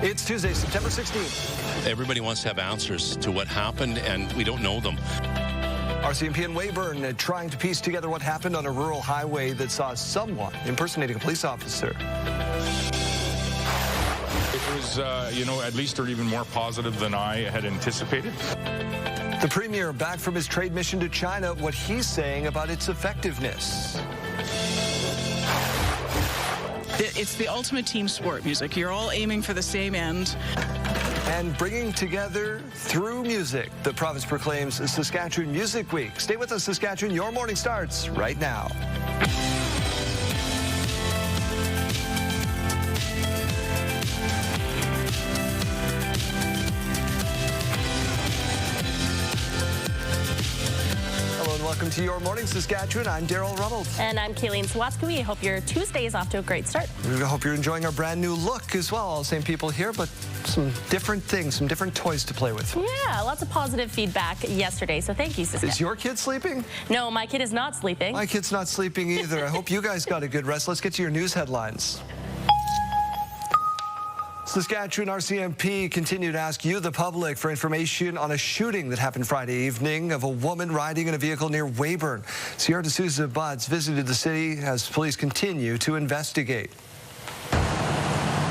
It's Tuesday, September 16th. Everybody wants to have answers to what happened, and we don't know them. RCMP in Weyburn trying to piece together what happened on a rural highway that saw someone impersonating a police officer. It was, at least or even more positive than I had anticipated. The Premier back from his trade mission to China, what he's saying about its effectiveness. It's the ultimate team sport, music. You're all aiming for the same end. And bringing together through music, the province proclaims Saskatchewan Music Week. Stay with us, Saskatchewan. Your morning starts right now. Welcome to Your Morning Saskatchewan. I'm Daryl Rummels. And I'm Kayleen Sawatsky. I hope your Tuesday is off to a great start. We hope you're enjoying our brand new look as well. All the same people here, but some different things, some different toys to play with. Yeah, lots of positive feedback yesterday, so thank you, Saskatchewan. Is your kid sleeping? No, my kid is not sleeping. My kid's not sleeping either. I hope you guys got a good rest. Let's get to your news headlines. Saskatchewan RCMP continue to ask you, the public, for information on a shooting that happened Friday evening of a woman riding in a vehicle near Weyburn. Sierra D'Souza Buds visited the city as police continue to investigate.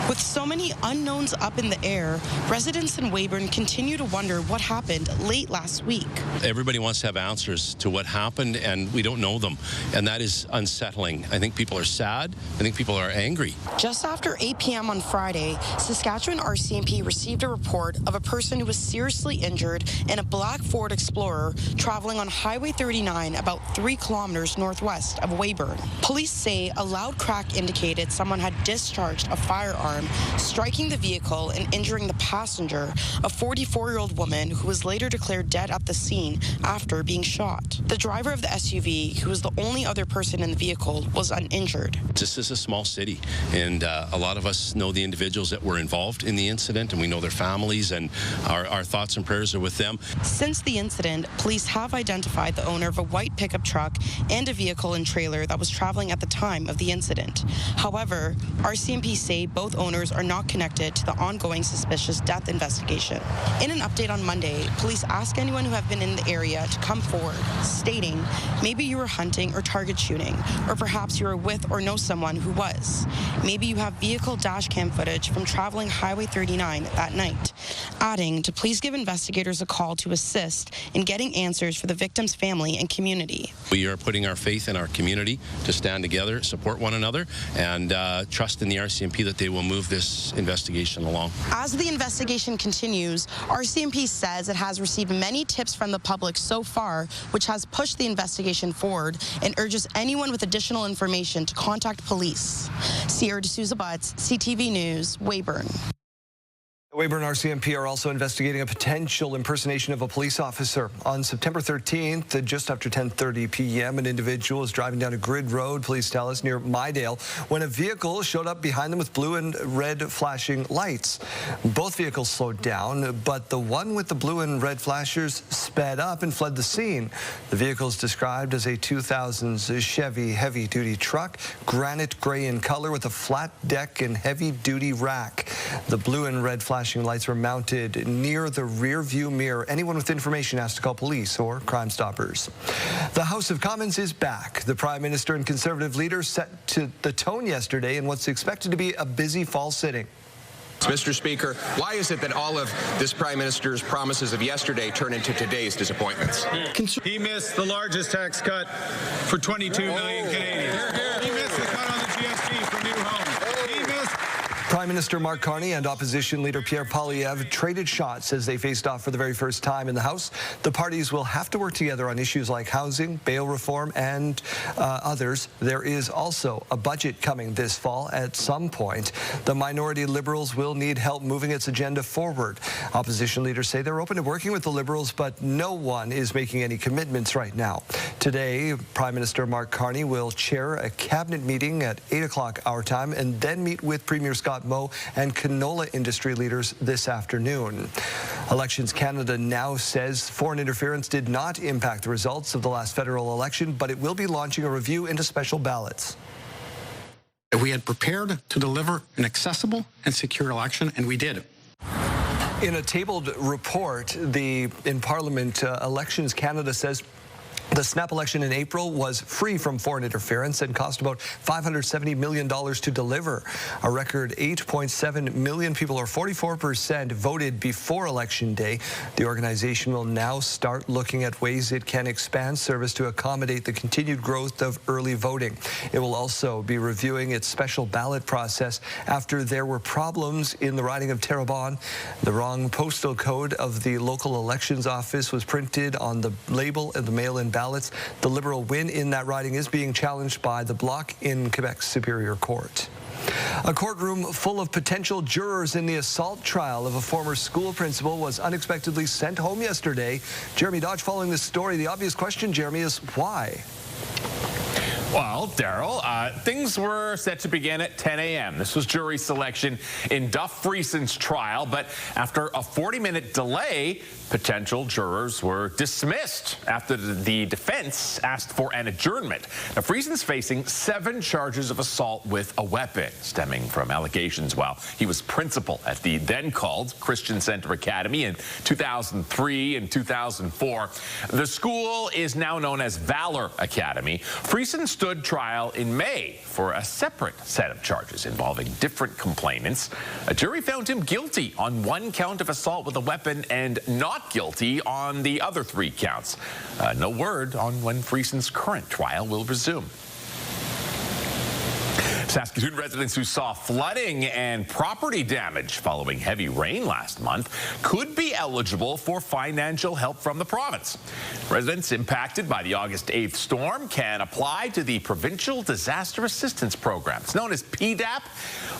With so many unknowns up in the air, residents in Weyburn continue to wonder what happened late last week. Everybody wants to have answers to what happened, and we don't know them. And that is unsettling. I think people are sad. I think people are angry. Just after 8 p.m. on Friday, Saskatchewan RCMP received a report of a person who was seriously injured in a black Ford Explorer traveling on Highway 39 about 3 kilometers northwest of Weyburn. Police say a loud crack indicated someone had discharged a firearm, striking the vehicle and injuring the passenger, a 44-year-old woman who was later declared dead at the scene after being shot. The driver of the SUV, who was the only other person in the vehicle, was uninjured. This is a small city, and a lot of us know the individuals that were involved in the incident, and we know their families, and our thoughts and prayers are with them. Since the incident, police have identified the owner of a white pickup truck and a vehicle and trailer that was traveling at the time of the incident. However, RCMP say both owners are not connected to the ongoing suspicious death investigation. In an update on Monday, police asked anyone who have been in the area to come forward, stating maybe you were hunting or target shooting, or perhaps you were with or know someone who was. Maybe you have vehicle dash cam footage from traveling Highway 39 that night, adding to please give investigators a call to assist in getting answers for the victim's family and community. We are putting our faith in our community to stand together, support one another, and trust in the RCMP that they will move this investigation along. As the investigation continues, RCMP says it has received many tips from the public so far, which has pushed the investigation forward, and urges anyone with additional information to contact police. Sierra D'Souza Buds, CTV News, Weyburn. Weyburn RCMP are also investigating a potential impersonation of a police officer. On September 13th, just after 10:30 p.m., an individual was driving down a grid road, police tell us, near Mydale, when a vehicle showed up behind them with blue and red flashing lights. Both vehicles slowed down, but the one with the blue and red flashers sped up and fled the scene. The vehicle is described as a 2000s Chevy heavy-duty truck, granite gray in color with a flat deck and heavy-duty rack. The blue and red flashing lights were mounted near the rear view mirror. Anyone with information has to call police or Crime Stoppers. The House of Commons is back. The Prime Minister and Conservative leaders set to the tone yesterday in what's expected to be a busy fall sitting. Mr. Speaker, why is it that all of this Prime Minister's promises of yesterday turn into today's disappointments? He missed the largest tax cut for 22 million Canadians. He missed the cut on the GST for new homes. He missed. Prime Minister Mark Carney and opposition leader Pierre Poilievre traded shots as they faced off for the very first time in the House. The parties will have to work together on issues like housing, bail reform, and others. There is also a budget coming this fall at some point. The minority Liberals will need help moving its agenda forward. Opposition leaders say they're open to working with the Liberals, but no one is making any commitments right now. Today, Prime Minister Mark Carney will chair a cabinet meeting at 8 o'clock our time and then meet with Premier Scott Moe and canola industry leaders this afternoon. Elections Canada now says foreign interference did not impact the results of the last federal election, but it will be launching a review into special ballots. We had prepared to deliver an accessible and secure election, and we did. In a tabled report, in Parliament Elections Canada says the snap election in April was free from foreign interference and cost about $570 million to deliver. A record 8.7 million people, or 44%, voted before Election Day. The organization will now start looking at ways it can expand service to accommodate the continued growth of early voting. It will also be reviewing its special ballot process after there were problems in the riding of Terrebonne. The wrong postal code of the local elections office was printed on the label and the mail-in ballots. The Liberal win in that riding is being challenged by the Bloc in Quebec's Superior Court. A courtroom full of potential jurors in the assault trial of a former school principal was unexpectedly sent home yesterday. Jeremy Dodge following this story. The obvious question, Jeremy, is why? Well, Daryl, things were set to begin at 10 a.m. This was jury selection in Duff Friesen's trial, but after a 40-minute delay, potential jurors were dismissed after the defense asked for an adjournment. Now, Friesen's facing 7 charges of assault with a weapon stemming from allegations while he was principal at the then-called Christian Center Academy in 2003 and 2004. The school is now known as Valor Academy. Friesen stood trial in May for a separate set of charges involving different complainants. A jury found him guilty on 1 count of assault with a weapon and not guilty on the other 3 counts. No word on when Friesen's current trial will resume. Saskatoon residents who saw flooding and property damage following heavy rain last month could be eligible for financial help from the province. Residents impacted by the August 8th storm can apply to the Provincial Disaster Assistance Program. It's known as PDAP.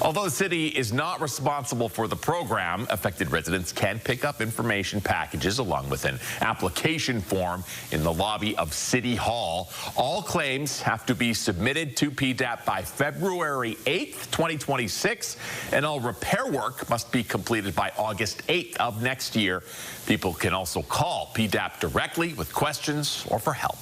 Although the city is not responsible for the program, affected residents can pick up information packages along with an application form in the lobby of City Hall. All claims have to be submitted to PDAP by February 8th, 2026, and all repair work must be completed by August 8th of next year. People can also call PDAP directly with questions or for help.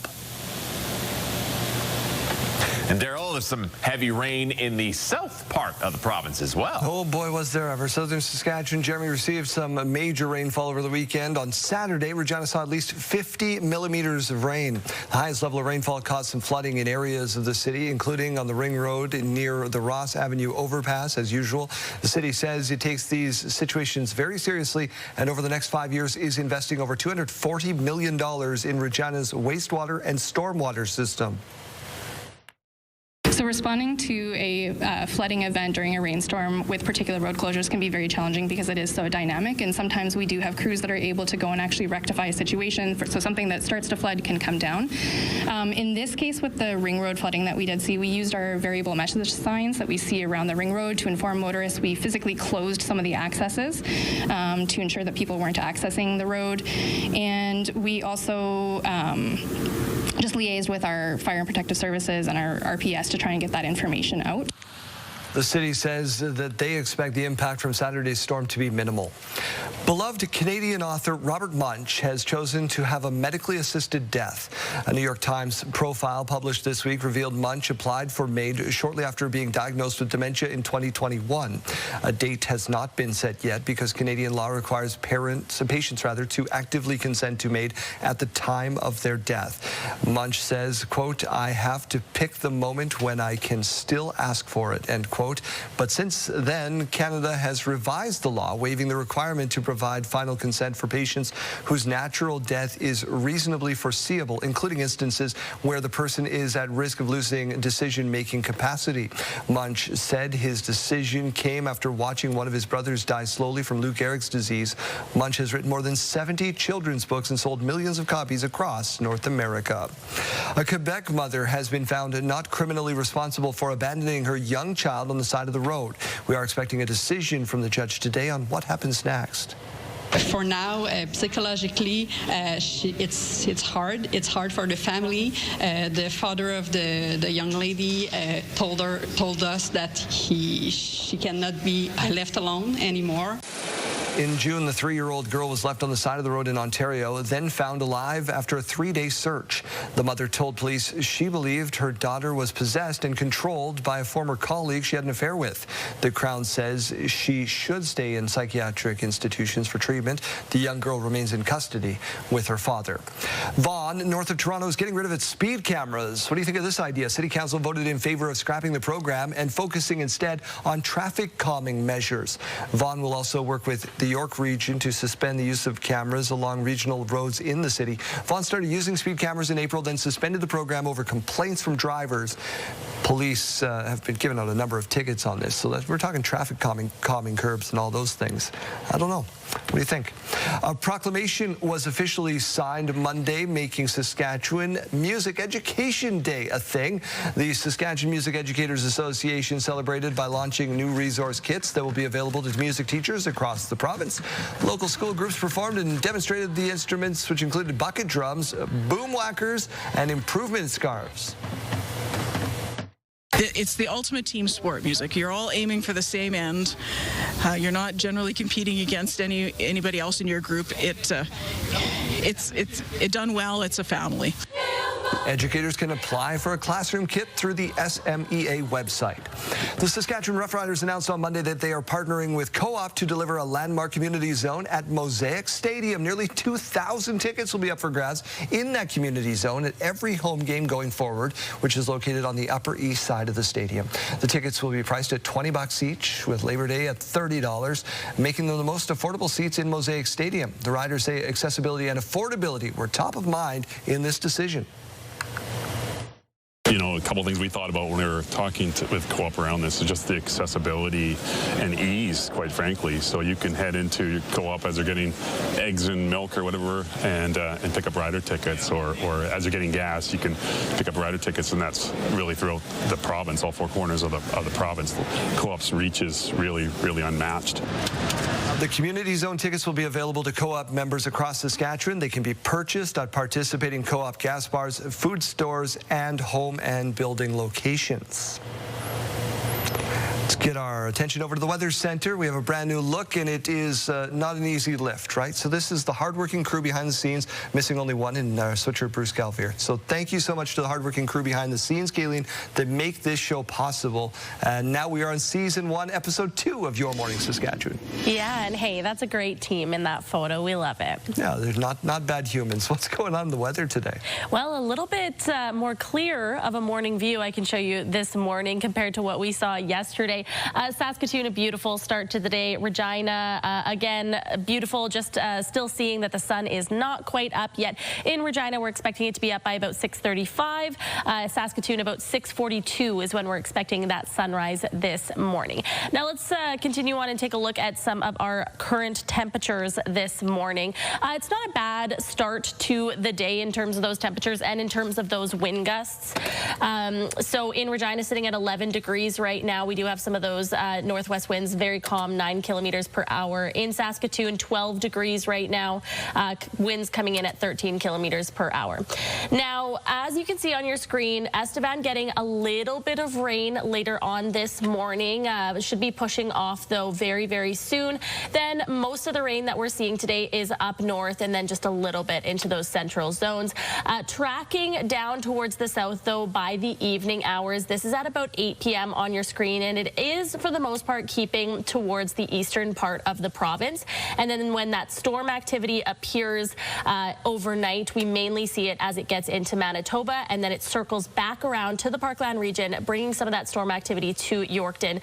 And Daryl, there's some heavy rain in the south part of the province as well. Oh boy, was there ever. Southern Saskatchewan, Jeremy, received some major rainfall over the weekend. On Saturday, Regina saw at least 50 millimeters of rain. The highest level of rainfall caused some flooding in areas of the city, including on the Ring Road near the Ross Avenue overpass. As usual, the city says it takes these situations very seriously and over the next 5 years is investing over $240 million in Regina's wastewater and stormwater system. So responding to a flooding event during a rainstorm with particular road closures can be very challenging because it is so dynamic, and sometimes we do have crews that are able to go and actually rectify a situation so something that starts to flood can come down. In this case with the Ring Road flooding that we did see, we used our variable message signs that we see around the Ring Road to inform motorists. We physically closed some of the accesses to ensure that people weren't accessing the road, and we also just liaised with our fire and protective services and our RPS to try and get that information out. The city says that they expect the impact from Saturday's storm to be minimal. Beloved Canadian author Robert Munch has chosen to have a medically assisted death. A New York Times profile published this week revealed Munch applied for MAID shortly after being diagnosed with dementia in 2021. A date has not been set yet because Canadian law requires patients to actively consent to MAID at the time of their death. Munch says, quote, "I have to pick the moment when I can still ask for it," end quote. But since then, Canada has revised the law, waiving the requirement to provide final consent for patients whose natural death is reasonably foreseeable, including instances where the person is at risk of losing decision-making capacity. Munch said his decision came after watching one of his brothers die slowly from Lou Gehrig's disease. Munch has written more than 70 children's books and sold millions of copies across North America. A Quebec mother has been found not criminally responsible for abandoning her young child on the side of the road. We are expecting a decision from the judge today on what happens next. For now, psychologically, it's hard. It's hard for the family. The father of the young lady told us that she cannot be left alone anymore. In June, the 3-year-old girl was left on the side of the road in Ontario, then found alive after a 3-day search. The mother told police she believed her daughter was possessed and controlled by a former colleague she had an affair with. The Crown says she should stay in psychiatric institutions for treatment. The young girl remains in custody with her father. Vaughan, north of Toronto, is getting rid of its speed cameras. What do you think of this idea? City Council voted in favor of scrapping the program and focusing instead on traffic calming measures. Vaughan will also work with the York region to suspend the use of cameras along regional roads in the city. Vaughan started using speed cameras in April, then suspended the program over complaints from drivers. Police have been given out a number of tickets on this, so that we're talking traffic calming curbs and all those things. I don't know. What do you think? A proclamation was officially signed Monday, making Saskatchewan Music Education Day a thing. The Saskatchewan Music Educators Association celebrated by launching new resource kits that will be available to music teachers across the province. Local school groups performed and demonstrated the instruments, which included bucket drums, boom whackers, and improvement scarves. It's the ultimate team sport, music. You're all aiming for the same end. You're not generally competing against anybody else in your group. It's done well. It's a family. Educators can apply for a classroom kit through the SMEA website. The Saskatchewan Ruff Riders announced on Monday that they are partnering with Co-op to deliver a landmark community zone at Mosaic Stadium. Nearly 2,000 tickets will be up for grabs in that community zone at every home game going forward, which is located on the Upper East Side of the stadium. The tickets will be priced at $20 each, with Labor Day at $30, making them the most affordable seats in Mosaic Stadium. The Riders say accessibility and affordability were top of mind in this decision. You know, a couple things we thought about when we were talking with Co-op around this is just the accessibility and ease, quite frankly. So you can head into Co-op as they're getting eggs and milk or whatever and pick up rider tickets, or as you're getting gas, you can pick up rider tickets, and that's really throughout the province, all four corners of the province. Co-op's reach is really, really unmatched. The community zone tickets will be available to Co-op members across Saskatchewan. They can be purchased at participating Co-op gas bars, food stores, and home and building locations. Let's get our attention over to the Weather Center. We have a brand new look, and it is not an easy lift, right? So this is the hardworking crew behind the scenes, missing only one in switcher Bruce Galvier. So thank you so much to the hardworking crew behind the scenes, Galen, that make this show possible. And now we are on Season 1, Episode 2 of Your Morning Saskatchewan. Yeah, and hey, that's a great team in that photo. We love it. Yeah, they're not bad humans. What's going on in the weather today? Well, a little bit more clear of a morning view I can show you this morning compared to what we saw yesterday. Saskatoon, a beautiful start to the day. Regina, again, beautiful, just still seeing that the sun is not quite up yet. In Regina, we're expecting it to be up by about 6:35. Saskatoon, about 6:42 is when we're expecting that sunrise this morning. Now let's continue on and take a look at some of our current temperatures this morning. It's not a bad start to the day in terms of those temperatures and in terms of those wind gusts. So in Regina, sitting at 11 degrees right now. We do have some of those northwest winds, very calm, 9 kilometers per hour. In Saskatoon, 12 degrees right now. Winds coming in at 13 kilometers per hour. Now, as you can see on your screen, Estevan getting a little bit of rain later on this morning. Should be pushing off, though, very, very soon. Then most of the rain that we're seeing today is up north and then just a little bit into those central zones. Tracking down towards the south, though, by the evening hours. This is at about 8 p.m. on your screen, and it is, for the most part, keeping towards the eastern part of the province. And then when that storm activity appears overnight, we mainly see it as it gets into Manitoba, and then it circles back around to the Parkland region, bringing some of that storm activity to Yorkton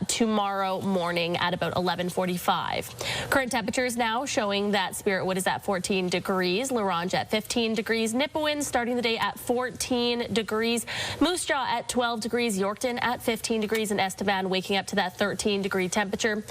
tomorrow morning at about 11:45. Current temperatures now showing that Spiritwood is at 14 degrees, La Ronge at 15 degrees, Nipawin starting the day at 14 degrees, Moose Jaw at 12 degrees, Yorkton at 15 degrees, and Estevan waking up to that 13-degree temperature.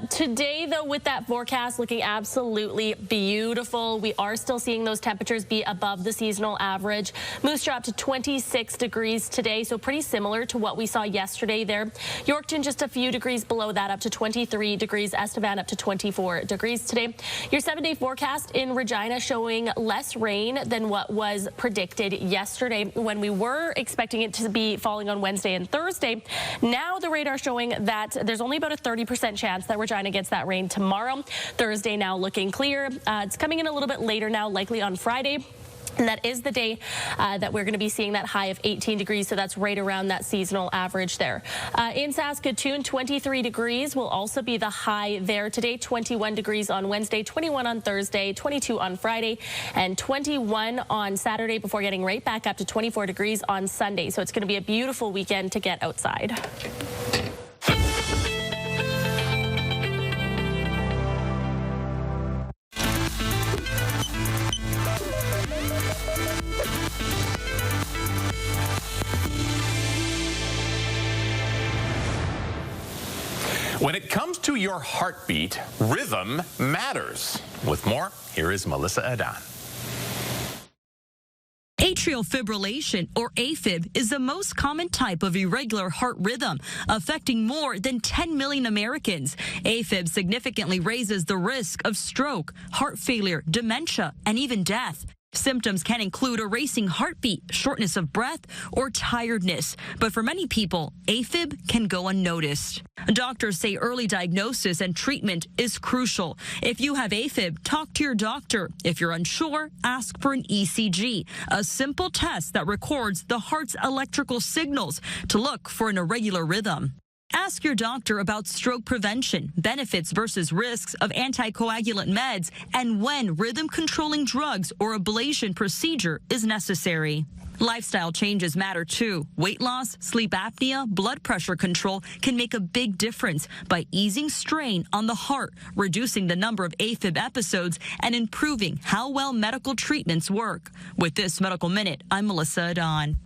Today, though, with that forecast looking absolutely beautiful, we are still seeing those temperatures be above the seasonal average. Moose Jaw up to 26 degrees today, so pretty similar to what we saw yesterday there. Yorkton just a few degrees below that, up to 23 degrees. Estevan up to 24 degrees today. Your 7-day forecast in Regina showing less rain than what was predicted yesterday when we were expecting it to be falling on Wednesday and Thursday. Now now the radar showing that there's only about a 30% chance that Regina gets that rain tomorrow. Thursday now looking clear. It's coming in a little bit later now, likely on Friday. And that is the day that we're going to be seeing that high of 18 degrees, so that's right around that seasonal average there. In Saskatoon, 23 degrees will also be the high there today. 21 degrees on Wednesday, 21 on Thursday, 22 on Friday, and 21 on Saturday before getting right back up to 24 degrees on Sunday. So it's going to be a beautiful weekend to get outside. When it comes to your heartbeat, rhythm matters. With more, here is Melissa Adan. Atrial fibrillation, or AFib, is the most common type of irregular heart rhythm, affecting more than 10 million Americans. AFib significantly raises the risk of stroke, heart failure, dementia, and even death. Symptoms can include a racing heartbeat, shortness of breath, or tiredness. But for many people, AFib can go unnoticed. Doctors say early diagnosis and treatment is crucial. If you have AFib, talk to your doctor. If you're unsure, ask for an ECG, a simple test that records the heart's electrical signals to look for an irregular rhythm. Ask your doctor about stroke prevention, benefits versus risks of anticoagulant meds, and when rhythm-controlling drugs or ablation procedure is necessary. Lifestyle changes matter too. Weight loss, sleep apnea, blood pressure control can make a big difference by easing strain on the heart, reducing the number of AFib episodes, and improving how well medical treatments work. With this Medical Minute, I'm Melissa Adan.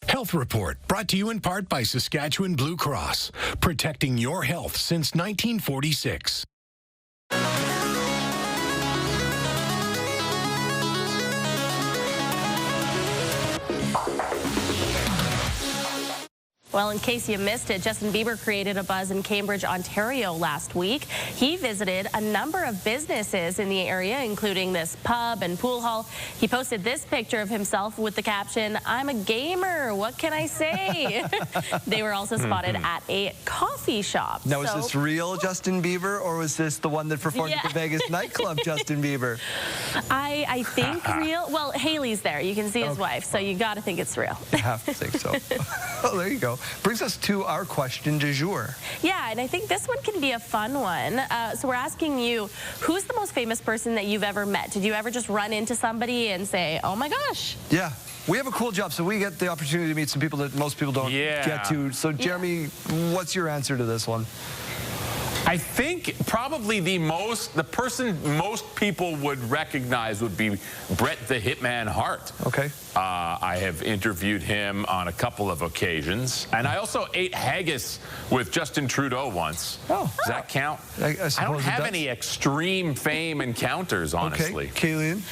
Health Report, brought to you in part by Saskatchewan Blue Cross, protecting your health since 1946. Well, in case you missed it, Justin Bieber created a buzz in Cambridge, Ontario last week. He visited a number of businesses in the area, including this pub and pool hall. He posted this picture of himself with the caption, "I'm a gamer, what can I say?" They were also spotted at a coffee shop. Now, is this real Justin Bieber, or was this the one that performed at the Vegas nightclub, Justin Bieber? I think real. Well, Haley's there. You can see his wife, so you got to think it's real. I have to think so. Oh, there you go. Brings us to our question du jour. Yeah, and I think this one can be a fun one. So we're asking you, who's the most famous person that you've ever met? Did you ever just run into somebody and say, oh my gosh? Yeah. We have a cool job, so we get the opportunity to meet some people that most people don't get to. So, Jeremy, what's your answer to this one? I think probably the person most people would recognize would be Brett the Hitman Hart. Okay. I have interviewed him on a couple of occasions, and I also ate haggis with Justin Trudeau once. Oh. Does that count? I don't have any extreme fame encounters, honestly. Okay. Kayleen?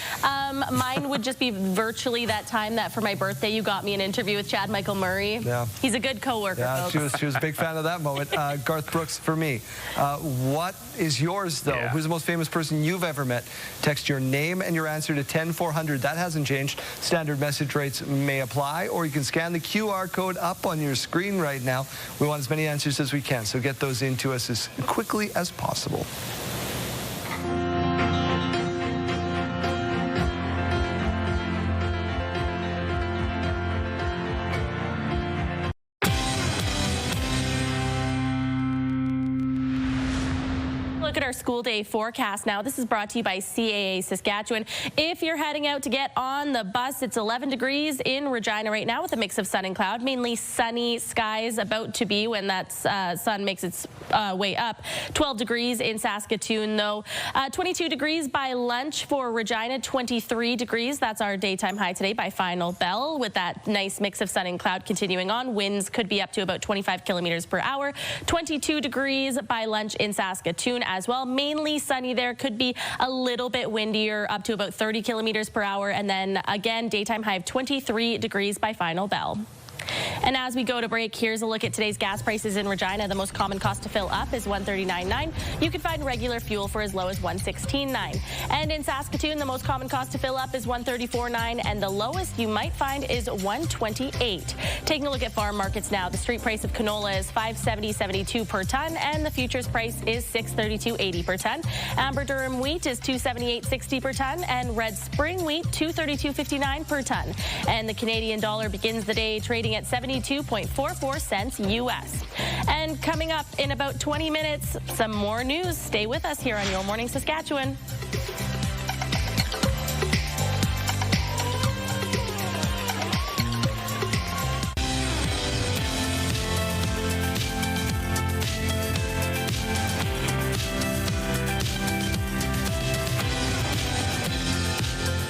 Mine would just be virtually that time that for my birthday you got me an interview with Chad Michael Murray. Yeah. He's a good coworker, folks. She was a big fan of that moment. Garth Brooks for me. What is yours, though? Yeah. Who's the most famous person you've ever met? Text your name and your answer to 10400. That hasn't changed. Standard message rates may apply, or you can scan the QR code up on your screen right now. We want as many answers as we can, so get those into us as quickly as possible. Look at our school day forecast now. This is brought to you by CAA Saskatchewan. If you're heading out to get on the bus, it's 11 degrees in Regina right now with a mix of sun and cloud. Mainly sunny skies about to be when that sun makes its way up. 12 degrees in Saskatoon, though. 22 degrees by lunch for Regina. 23 degrees. That's our daytime high today by final bell, with that nice mix of sun and cloud continuing on. Winds could be up to about 25 kilometers per hour. 22 degrees by lunch in Saskatoon as well. Mainly sunny there. Could be a little bit windier, up to about 30 kilometers per hour. And then again, daytime high of 23 degrees by final bell. And as we go to break, here's a look at today's gas prices in Regina. The most common cost to fill up is $139.9. You can find regular fuel for as low as $116.9. And in Saskatoon, the most common cost to fill up is $134.9, and the lowest you might find is $128. Taking a look at farm markets now, the street price of canola is $570.72 per ton, and the futures price is $632.80 per ton. Amber Durum wheat is $278.60 per ton, and red spring wheat $232.59 per ton. And the Canadian dollar begins the day trading at 72.44 cents U.S. And coming up in about 20 minutes, some more news. Stay with us here on Your Morning Saskatchewan.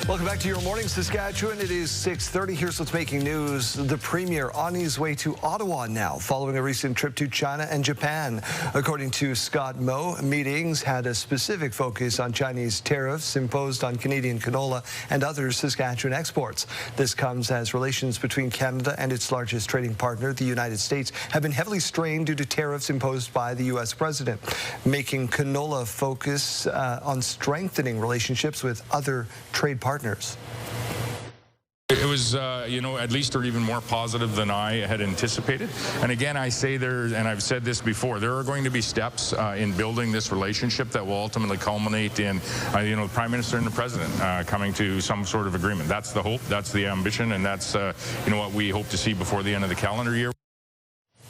Welcome back to Your Morning Saskatchewan. It is 6:30. Here's what's making news. The Premier on his way to Ottawa now, following a recent trip to China and Japan. According to Scott Moe, meetings had a specific focus on Chinese tariffs imposed on Canadian canola and other Saskatchewan exports. This comes as relations between Canada and its largest trading partner, the United States, have been heavily strained due to tariffs imposed by the U.S. president, making canola focus on strengthening relationships with other trade partners. It was, at least or even more positive than I had anticipated. And again, I say there, and I've said this before, there are going to be steps in building this relationship that will ultimately culminate in, the Prime Minister and the President coming to some sort of agreement. That's the hope, that's the ambition, and that's, what we hope to see before the end of the calendar year.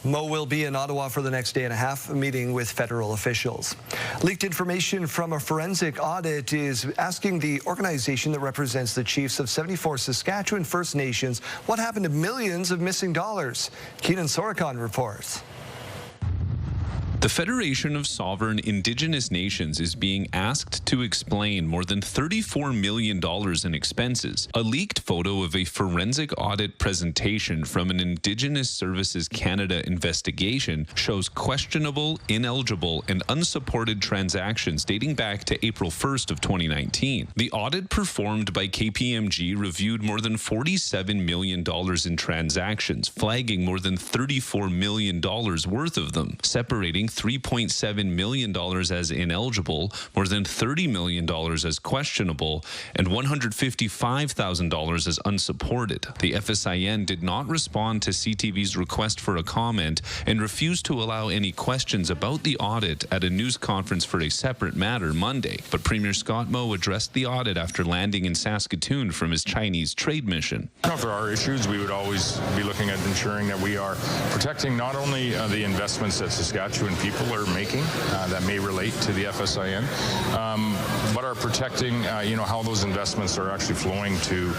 Moe will be in Ottawa for the next day and a half, meeting with federal officials. Leaked information from a forensic audit is asking the organization that represents the chiefs of 74 Saskatchewan First Nations what happened to millions of missing dollars. Keenan Sorokon reports. The Federation of Sovereign Indigenous Nations is being asked to explain more than $34 million in expenses. A leaked photo of a forensic audit presentation from an Indigenous Services Canada investigation shows questionable, ineligible, and unsupported transactions dating back to April 1st of 2019. The audit performed by KPMG reviewed more than $47 million in transactions, flagging more than $34 million worth of them, separating $3.7 million as ineligible, more than $30 million as questionable, and $155,000 as unsupported. The FSIN did not respond to CTV's request for a comment and refused to allow any questions about the audit at a news conference for a separate matter Monday. But Premier Scott Moe addressed the audit after landing in Saskatoon from his Chinese trade mission. If there are issues, we would always be looking at ensuring that we are protecting not only the investments that Saskatchewan people are making that may relate to the FSIN, but are protecting, how those investments are actually flowing to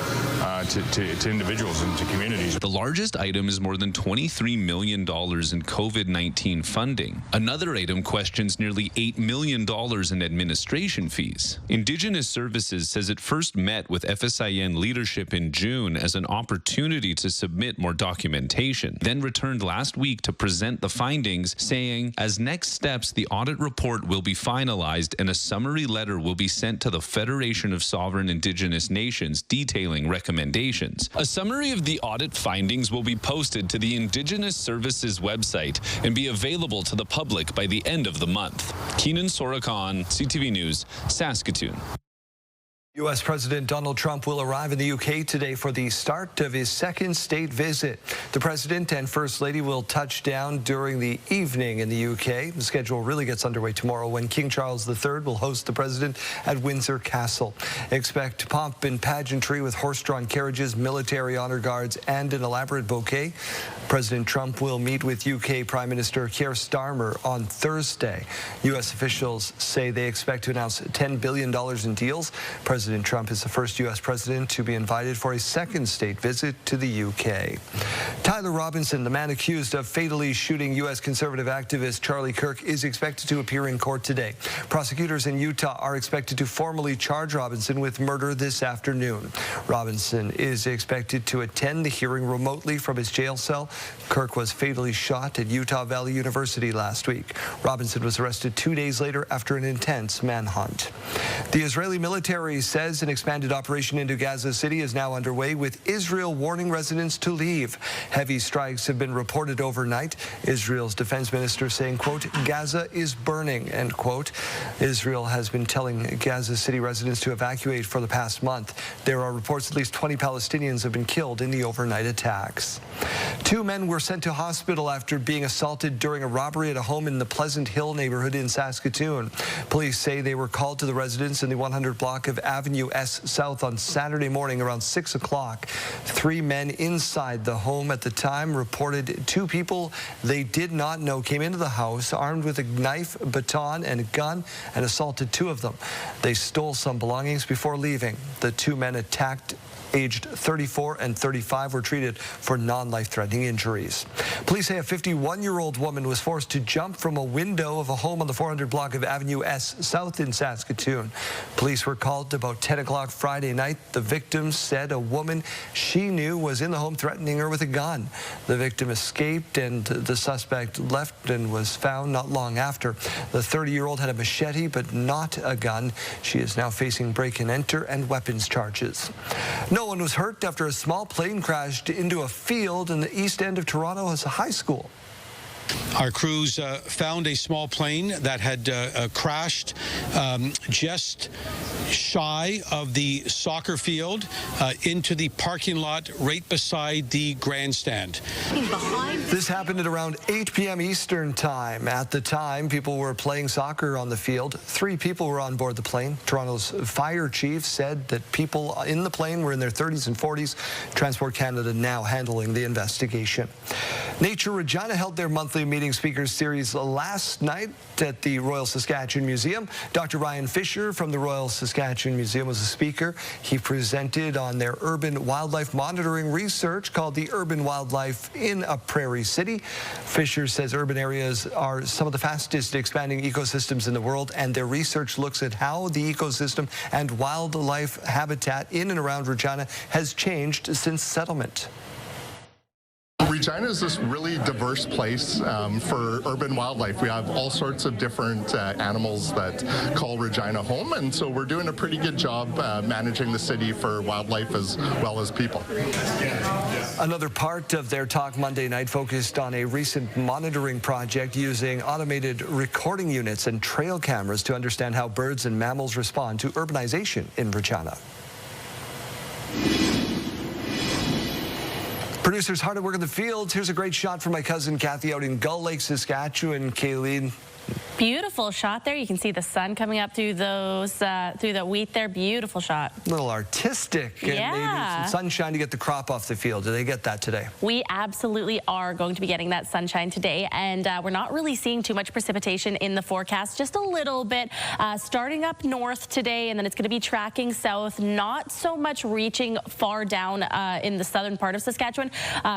individuals and to communities. The largest item is more than $23 million in COVID-19 funding. Another item questions nearly $8 million in administration fees. Indigenous Services says it first met with FSIN leadership in June as an opportunity to submit more documentation, then returned last week to present the findings, saying, as next steps, the audit report will be finalized and a summary letter will be sent to the Federation of Sovereign Indigenous Nations detailing recommendations. A summary of the audit findings will be posted to the Indigenous Services website and be available to the public by the end of the month. Keenan Sorokon, CTV News, Saskatoon. U.S. President Donald Trump will arrive in the UK today for the start of his second state visit. The President and First Lady will touch down during the evening in the UK. The schedule really gets underway tomorrow when King Charles III will host the President at Windsor Castle. Expect pomp and pageantry with horse-drawn carriages, military honor guards, and an elaborate bouquet. President Trump will meet with UK Prime Minister Keir Starmer on Thursday. U.S. officials say they expect to announce $10 billion in deals. President Trump is the first U.S. president to be invited for a second state visit to the UK. Tyler Robinson, the man accused of fatally shooting U.S. conservative activist Charlie Kirk, is expected to appear in court today. Prosecutors in Utah are expected to formally charge Robinson with murder this afternoon. Robinson is expected to attend the hearing remotely from his jail cell. Kirk was fatally shot at Utah Valley University last week. Robinson was arrested 2 days later after an intense manhunt. The Israeli military said says an expanded operation into Gaza City is now underway, with Israel warning residents to leave. Heavy strikes have been reported overnight. Israel's defense minister saying, quote, Gaza is burning, end quote. Israel has been telling Gaza City residents to evacuate for the past month. There are reports at least 20 Palestinians have been killed in the overnight attacks. 2 men were sent to hospital after being assaulted during a robbery at a home in the Pleasant Hill neighborhood in Saskatoon. Police say they were called to the residence in the 100 block of Avenue S South on Saturday morning around 6 o'clock. 3 men inside the home at the time reported 2 people they did not know came into the house armed with a knife, baton, and a gun and assaulted 2 of them. They stole some belongings before leaving. The 2 men attacked aged 34 and 35 were treated for non-life-threatening injuries. Police say a 51-year-old woman was forced to jump from a window of a home on the 400 block of Avenue S South in Saskatoon. Police were called about 10 o'clock Friday night. The victim said a woman she knew was in the home threatening her with a gun. The victim escaped and the suspect left and was found not long after. The 30-year-old had a machete but not a gun. She is now facing break-and-enter and weapons charges. No one was hurt after a small plane crashed into a field in the east end of Toronto's high school. Our crews found a small plane that had crashed just shy of the soccer field into the parking lot right beside the grandstand. This happened at around 8 p.m. Eastern time. At the time, people were playing soccer on the field. 3 people were on board the plane. Toronto's fire chief said that people in the plane were in their 30s and 40s. Transport Canada now handling the investigation. Nature Regina held their monthly meeting speakers series last night at the Royal Saskatchewan Museum. Dr. Ryan Fisher from the Royal Saskatchewan Museum was a speaker. He presented on their urban wildlife monitoring research called the Urban Wildlife in a Prairie City. Fisher says urban areas are some of the fastest expanding ecosystems in the world, and their research looks at how the ecosystem and wildlife habitat in and around Regina has changed since settlement. Regina is this really diverse place for urban wildlife. We have all sorts of different animals that call Regina home, and so we're doing a pretty good job managing the city for wildlife as well as people. Another part of their talk Monday night focused on a recent monitoring project using automated recording units and trail cameras to understand how birds and mammals respond to urbanization in Regina. Producers hard at work in the fields. Here's a great shot from my cousin Kathy out in Gull Lake, Saskatchewan. Kayleen. Beautiful shot there. You can see the sun coming up through those through the wheat there. Beautiful shot. A little artistic. Yeah. And maybe some sunshine to get the crop off the field. Do they get that today? We absolutely are going to be getting that sunshine today, and we're not really seeing too much precipitation in the forecast. Just a little bit starting up north today, and then it's going to be tracking south. Not so much reaching far down in the southern part of Saskatchewan.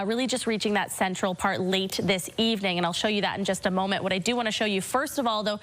Really just reaching that central part late this evening, and I'll show you that in just a moment. What I do want to show you first of all, though,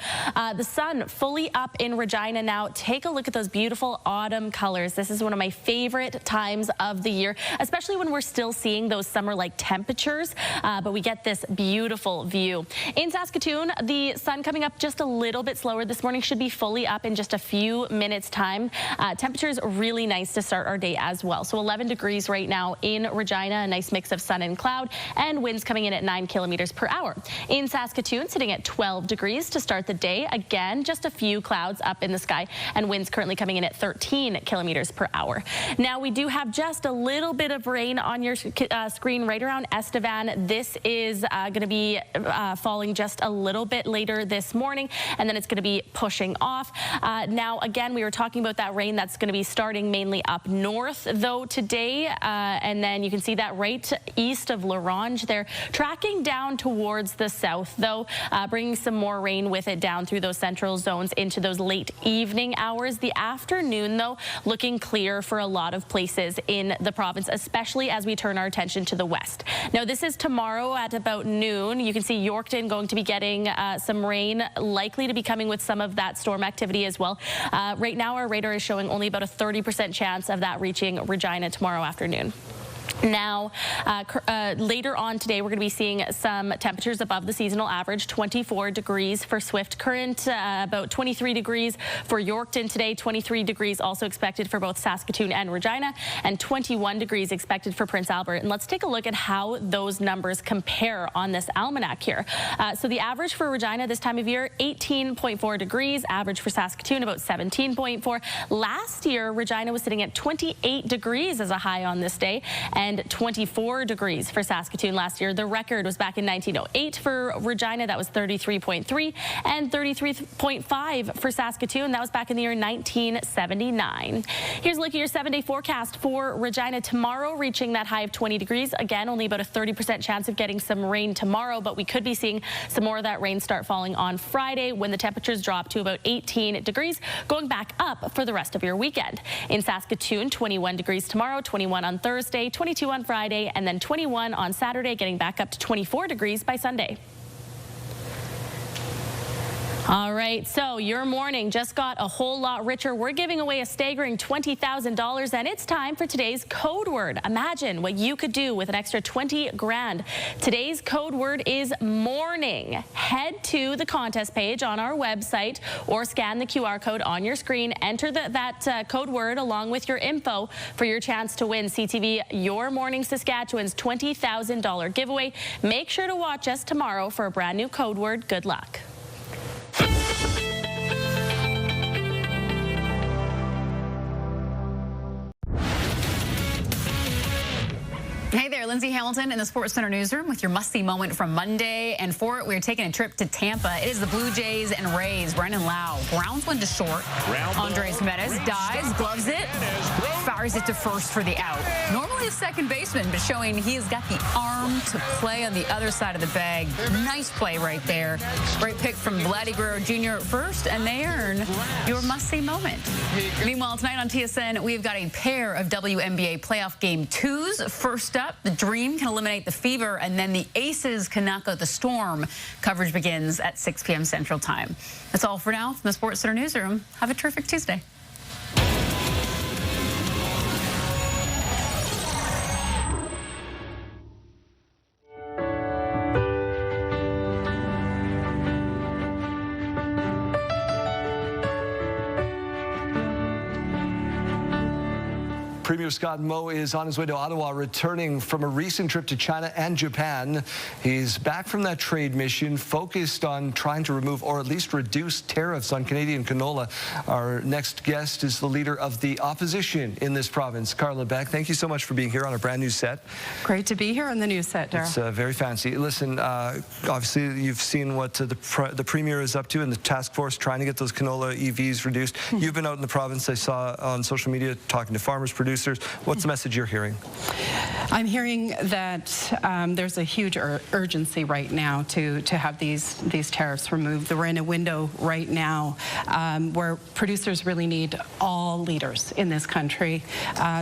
the sun fully up in Regina now. Take a look at those beautiful autumn colors. This is one of my favorite times of the year, especially when we're still seeing those summer-like temperatures, but we get this beautiful view. In Saskatoon, the sun coming up just a little bit slower this morning, should be fully up in just a few minutes time. Temperatures really nice to start our day as well. So 11 degrees right now in Regina, a nice mix of sun and cloud, and winds coming in at 9 kilometers per hour. In Saskatoon, sitting at 12 degrees to start the day. Again, just a few clouds up in the sky, and winds currently coming in at 13 kilometers per hour. Now, we do have just a little bit of rain on your screen right around Estevan. This is going to be falling just a little bit later this morning, and then it's going to be pushing off. Now, again, we were talking about that rain that's going to be starting mainly up north, though, today, and then you can see that right east of L'Orange. They're tracking down towards the south, though, bringing some more rain with it down through those central zones into those late evening hours. The afternoon, though, looking clear for a lot of places in the province, especially as we turn our attention to the west. Now, this is tomorrow at about noon. You can see Yorkton going to be getting some rain, likely to be coming with some of that storm activity as well. Right now, our radar is showing only about a 30% chance of that reaching Regina tomorrow afternoon. Now, later on today, we're going to be seeing some temperatures above the seasonal average, 24 degrees for Swift Current, about 23 degrees for Yorkton today, 23 degrees also expected for both Saskatoon and Regina, and 21 degrees expected for Prince Albert. And let's take a look at how those numbers compare on this almanac here. So the average for Regina this time of year, 18.4 degrees, average for Saskatoon about 17.4. Last year, Regina was sitting at 28 degrees as a high on this day, and 24 degrees for Saskatoon last year. The record was back in 1908 for Regina. That was 33.3, and 33.5 for Saskatoon. That was back in the year 1979. Here's a look at your 7-day forecast for Regina tomorrow, reaching that high of 20 degrees. Again, only about a 30% chance of getting some rain tomorrow, but we could be seeing some more of that rain start falling on Friday when the temperatures drop to about 18 degrees, going back up for the rest of your weekend. In Saskatoon, 21 degrees tomorrow, 21 on Thursday, 22 on Friday, and then 21 on Saturday, getting back up to 24 degrees by Sunday. All right, so your morning just got a whole lot richer. We're giving away a staggering $20,000, and it's time for today's code word. Imagine what you could do with an extra 20 grand. Today's code word is morning. Head to the contest page on our website or scan the QR code on your screen. Enter that code word along with your info for your chance to win CTV Your Morning Saskatchewan's $20,000 giveaway. Make sure to watch us tomorrow for a brand new code word. Good luck. Hey there, Lindsay Hamilton in the Sports Center newsroom with your must-see moment from Monday. And for it, we're taking a trip to Tampa. It is the Blue Jays and Rays. Brandon Lau grounds one to short. Andres Menes dives, gloves it, fires it to first for the out. Normally a second baseman, but showing he has got the arm to play on the other side of the bag. Nice play right there. Great pick from Vladdy Guerrero Jr. at first, and they earn your must-see moment. Meanwhile, tonight on TSN, we've got a pair of WNBA playoff game 2s. First up, the Dream can eliminate the Fever, and then the Aces can knock out the Storm. Coverage begins at 6 p.m. Central Time. That's all for now from the Sports Center newsroom. Have a terrific Tuesday. Premier Scott Moe is on his way to Ottawa, returning from a recent trip to China and Japan. He's back from that trade mission, focused on trying to remove or at least reduce tariffs on Canadian canola. Our next guest is the leader of the opposition in this province, Carla Beck. Thank you so much for being here on a brand new set. Great to be here on the new set, Darryl. It's very fancy. Listen, obviously you've seen what the Premier is up to in the task force trying to get those canola EVs reduced. You've been out in the province, I saw on social media, talking to farmers, producers. What's the message you're hearing? I'm hearing that there's a huge urgency right now to have these tariffs removed. We're in a window right now where producers really need all leaders in this country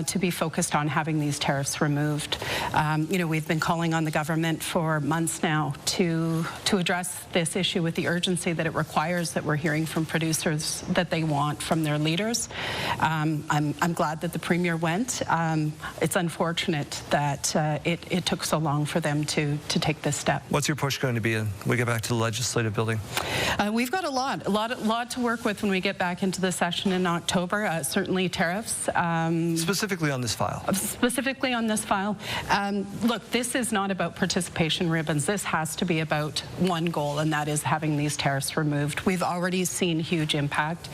to be focused on having these tariffs removed. You know, we've been calling on the government for months now to address this issue with the urgency that it requires, that we're hearing from producers that they want from their leaders. I'm glad that the Premier went. It's unfortunate that it took so long for them to take this step. What's your push going to be when we get back to the legislative building? We've got a lot to work with when we get back into the session in October. Certainly tariffs. Specifically on this file. Specifically on this file. Look, this is not about participation ribbons. This has to be about one goal, and that is having these tariffs removed. We've already seen huge impact.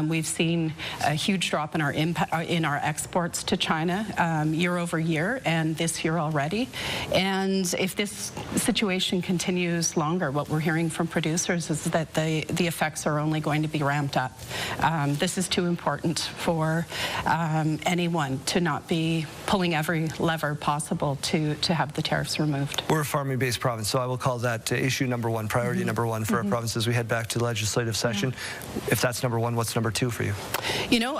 We've seen a huge drop in our exports to China year over year, and this year already. And if this situation continues longer, what we're hearing from producers is that the effects are only going to be ramped up. This is too important for anyone to not be pulling every lever possible to have the tariffs removed. We're a farming-based province, so I will call that issue number one, priority number one for our province as we head back to the legislative session. If that's number one, what's number two for you? You know,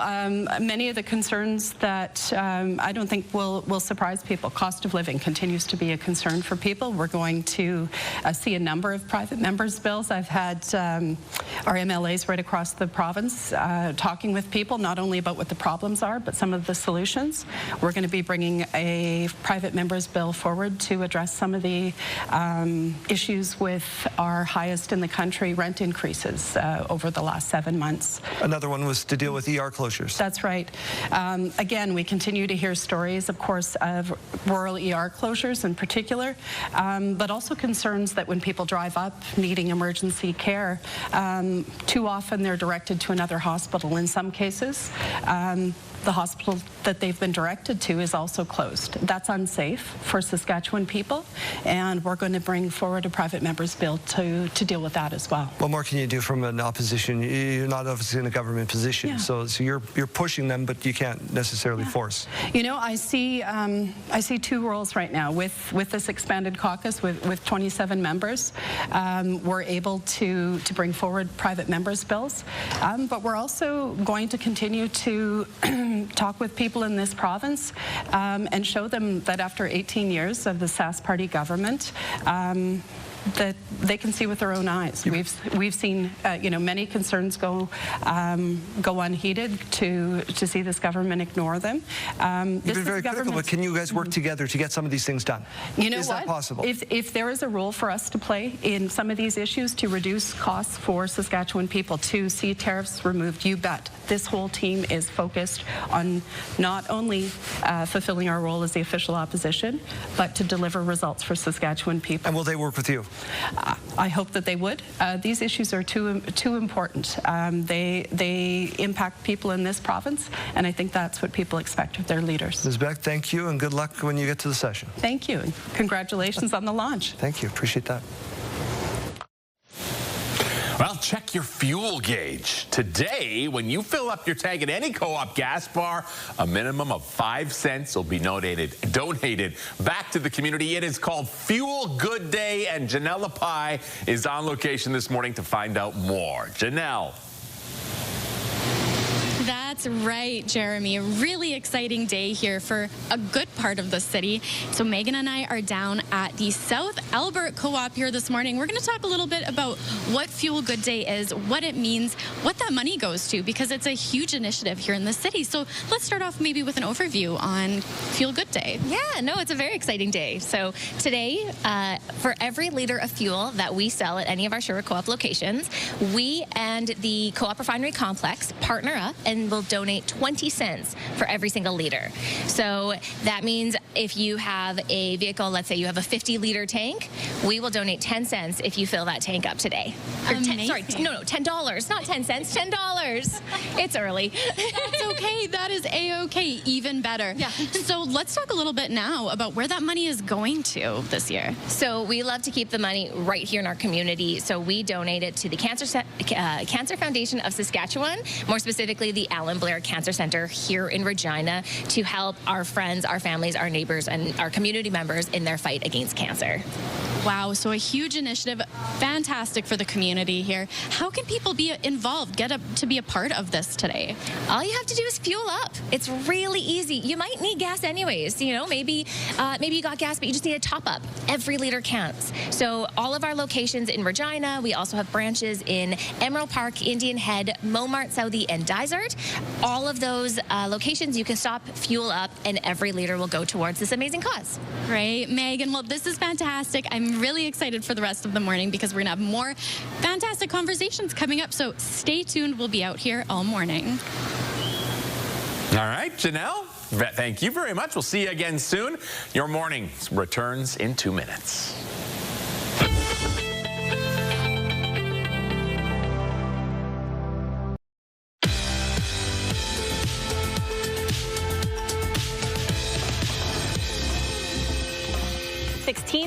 many of the concerns that that I don't think will surprise people. Cost of living continues to be a concern for people. We're going to see a number of private members' bills. I've had our MLAs right across the province talking with people, not only about what the problems are, but some of the solutions. We're going to be bringing a private members' bill forward to address some of the issues with our highest in the country rent increases over the last 7 months. Another one was to deal with ER closures. That's right. Again, we continue to hear stories, of course, of rural ER closures in particular, but also concerns that when people drive up needing emergency care, too often they're directed to another hospital. In some cases, the hospital that they've been directed to is also closed. That's unsafe for Saskatchewan people, and we're going to bring forward a private member's bill to deal with that as well. What more can you do from an opposition? You're not obviously in a government position, so you're pushing them, but you can't necessarily force. You know, I see two roles right now with this expanded caucus with 27 members. We're able to bring forward private members' bills, but we're also going to continue to talk with people in this province and show them that after 18 years of the Sask Party government, that they can see with their own eyes. We've seen many concerns go unheeded to see this government ignore them. You've been very critical, but can you guys work together to get some of these things done? You know is what? That possible? If there is a role for us to play in some of these issues to reduce costs for Saskatchewan people, to see tariffs removed, you bet. This whole team is focused on not only fulfilling our role as the official opposition, but to deliver results for Saskatchewan people. And will they work with you? I hope that they would. These issues are too important. They impact people in this province, and I think that's what people expect of their leaders. Ms. Beck, thank you, and good luck when you get to the session. Thank you, and congratulations on the launch. Thank you. Appreciate that. Well, check your fuel gauge. Today, when you fill up your tank at any co-op gas bar, a minimum of 5 cents will be donated back to the community. It is called Fuel Good Day, and Janelle Pai is on location this morning to find out more. Janelle. That's right, Jeremy. A really exciting day here for a good part of the city. So Megan and I are down at the South Albert Co-op here this morning. We're going to talk a little bit about what Fuel Good Day is, what it means, what that money goes to, because it's a huge initiative here in the city. So let's start off maybe with an overview on Fuel Good Day. Yeah, no, it's a very exciting day. So today, for every liter of fuel that we sell at any of our Sherwood Co-op locations, we and the Co-op Refinery Complex partner up and will donate 20 cents for every single liter. So that means if you have a vehicle, let's say you have a 50-liter tank, we will donate 10 cents if you fill that tank up today. Or $10, not 10 cents, $10. It's early. That's okay. That is A-okay. Even better. Yeah. So let's talk a little bit now about where that money is going to this year. So we love to keep the money right here in our community. So we donate it to the Cancer Foundation of Saskatchewan, more specifically the Alan Blair Cancer Center here in Regina, to help our friends, our families, our neighbors, and our community members in their fight against cancer. Wow, so a huge initiative, fantastic for the community here. How can people be involved, get up to be a part of this today? All you have to do is fuel up. It's really easy. You might need gas anyways. You know, maybe you got gas, but you just need a top up. Every liter counts. So all of our locations in Regina, we also have branches in Emerald Park, Indian Head, Momart, Southie, and Dysart. All of those locations, you can stop, fuel up, and every liter will go towards this amazing cause. Great, Megan. Well, this is fantastic. I'm really excited for the rest of the morning because we're going to have more fantastic conversations coming up. So stay tuned. We'll be out here all morning. All right, Janelle, thank you very much. We'll see you again soon. Your morning returns in 2 minutes.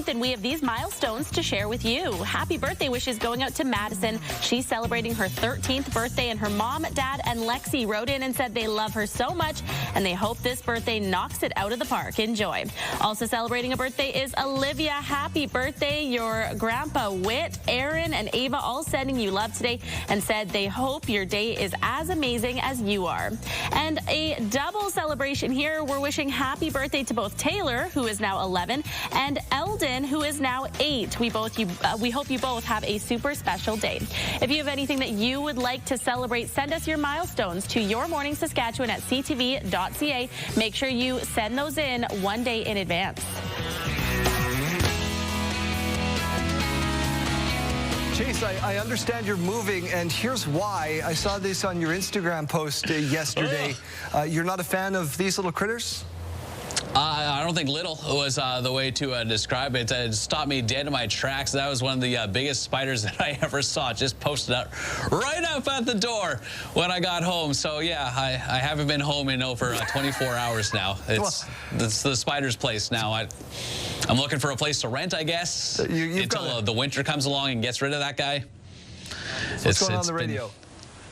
13th, and we have these milestones to share with you. Happy birthday wishes going out to Madison. She's celebrating her 13th birthday, and her mom, dad, and Lexi wrote in and said they love her so much, and they hope this birthday knocks it out of the park. Enjoy. Also celebrating a birthday is Olivia. Happy birthday. Your grandpa Whit, Aaron, and Ava all sending you love today and said they hope your day is as amazing as you are. And a double celebration here. We're wishing happy birthday to both Taylor, who is now 11, and Eldon, who is now 8. We hope you both have a super special day. If you have anything that you would like to celebrate, send us your milestones to yourmorningsaskatchewan@ctv.ca. Make sure you send those in one day in advance. Chase, I understand you're moving, and here's why. I saw this on your Instagram post yesterday. You're not a fan of these little critters? I don't think little was the way to describe it. It stopped me dead in my tracks. That was one of the biggest spiders that I ever saw. It just posted out right up at the door when I got home. So, yeah, I haven't been home in over 24 hours now. It's the spider's place now. I'm looking for a place to rent, I guess, until the winter comes along and gets rid of that guy. What's going on the radio?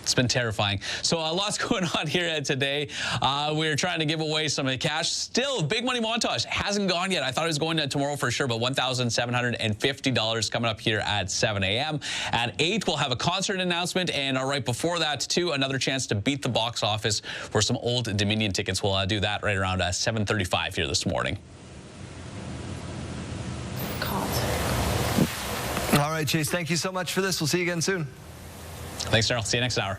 It's been terrifying. So lots going on here today. We're trying to give away some cash. Still, big money montage hasn't gone yet. I thought it was going to tomorrow for sure, but $1,750 coming up here at 7 a.m. At 8, we'll have a concert announcement, and right before that, too, another chance to beat the box office for some Old Dominion tickets. We'll do that right around 7:35 here this morning. All right, Chase, thank you so much for this. We'll see you again soon. Thanks, Daryl. See you next hour.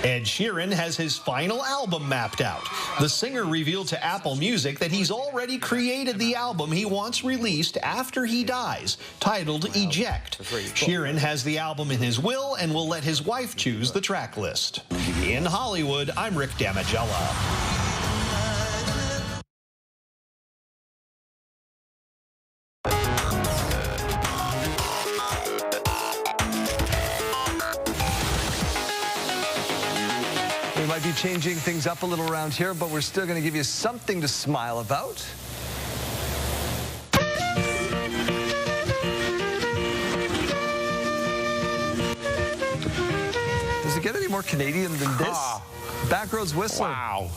Ed Sheeran has his final album mapped out. The singer revealed to Apple Music that he's already created the album he wants released after he dies, titled Eject. Sheeran has the album in his will and will let his wife choose the track list. In Hollywood, I'm Rick Damagella. We might be changing things up a little around here, but we're still going to give you something to smile about. Does it get any more Canadian than this? Backroads Whistler. Wow.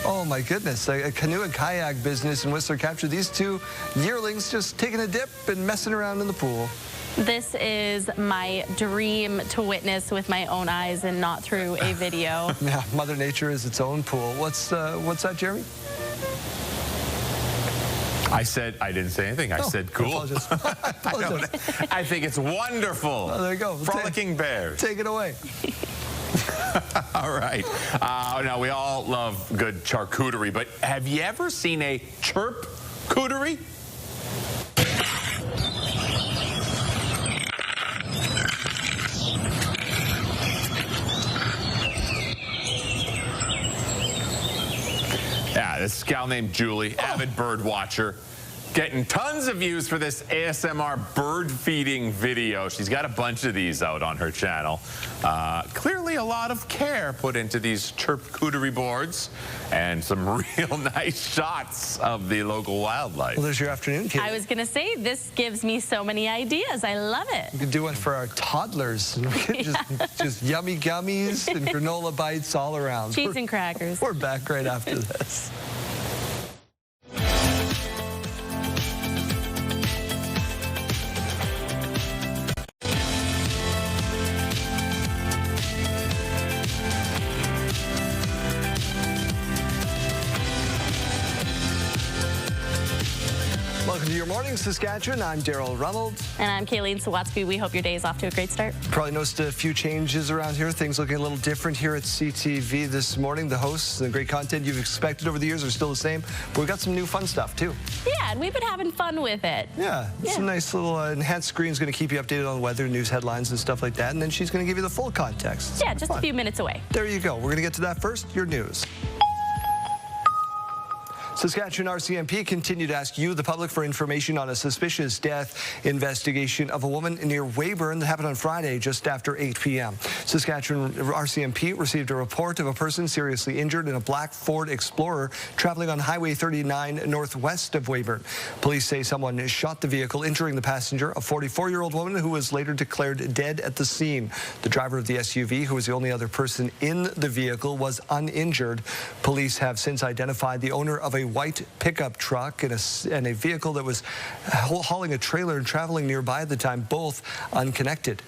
Oh my goodness, a canoe and kayak business in Whistler captured these two yearlings just taking a dip and messing around in the pool. This is my dream to witness with my own eyes and not through a video. Yeah, Mother Nature is its own pool. What's that, Jeremy? I didn't say anything. I said cool. I think it's wonderful. Oh, there you go. Frolicking bears. Take it away. All right. Now, we all love good charcuterie, but have you ever seen a chirp-cuterie? Yeah, this gal named Julie, avid bird watcher, getting tons of views for this ASMR bird feeding video. She's got a bunch of these out on her channel. Clearly a lot of care put into these charcuterie boards and some real nice shots of the local wildlife. Well, there's your afternoon, kid. I was going to say, this gives me so many ideas. I love it. We could do one for our toddlers. We could just yummy gummies and granola bites all around. Cheese and crackers. We're back right after this. Welcome to Your Morning Saskatchewan. I'm Daryl Reynolds. And I'm Kayleen Sawatsky. We hope your day is off to a great start. Probably noticed a few changes around here. Things looking a little different here at CTV this morning. The hosts and the great content you've expected over the years are still the same, but we've got some new fun stuff too. Yeah, and we've been having fun with it. Yeah. Some nice little enhanced screen's going to keep you updated on weather, news headlines and stuff like that, and then she's going to give you the full context. Yeah, just a few minutes away. There you go. We're going to get to that first. Your news. Saskatchewan RCMP continue to ask you, the public, for information on a suspicious death investigation of a woman near Weyburn that happened on Friday just after 8 p.m. Saskatchewan RCMP received a report of a person seriously injured in a black Ford Explorer traveling on Highway 39 northwest of Weyburn. Police say someone shot the vehicle, injuring the passenger, a 44-year-old woman who was later declared dead at the scene. The driver of the SUV, who was the only other person in the vehicle, was uninjured. Police have since identified the owner of a white pickup truck and a vehicle that was hauling a trailer and traveling nearby at the time, both unconnected.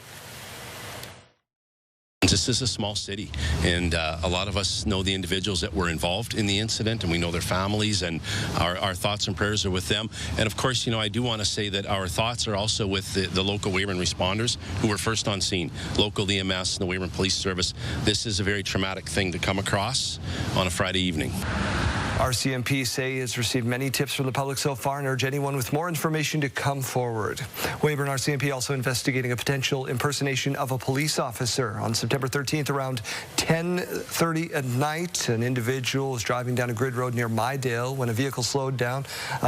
This is a small city, and a lot of us know the individuals that were involved in the incident, and we know their families, and our thoughts and prayers are with them. And of course, you know, I do want to say that our thoughts are also with the local Weyburn responders who were first on scene, local EMS and the Weyburn Police Service. This is a very traumatic thing to come across on a Friday evening. RCMP say it's received many tips from the public so far and urge anyone with more information to come forward. Weyburn RCMP also investigating a potential impersonation of a police officer. On September 13th, around 10:30 at night, an individual was driving down a grid road near Mydale when a vehicle slowed down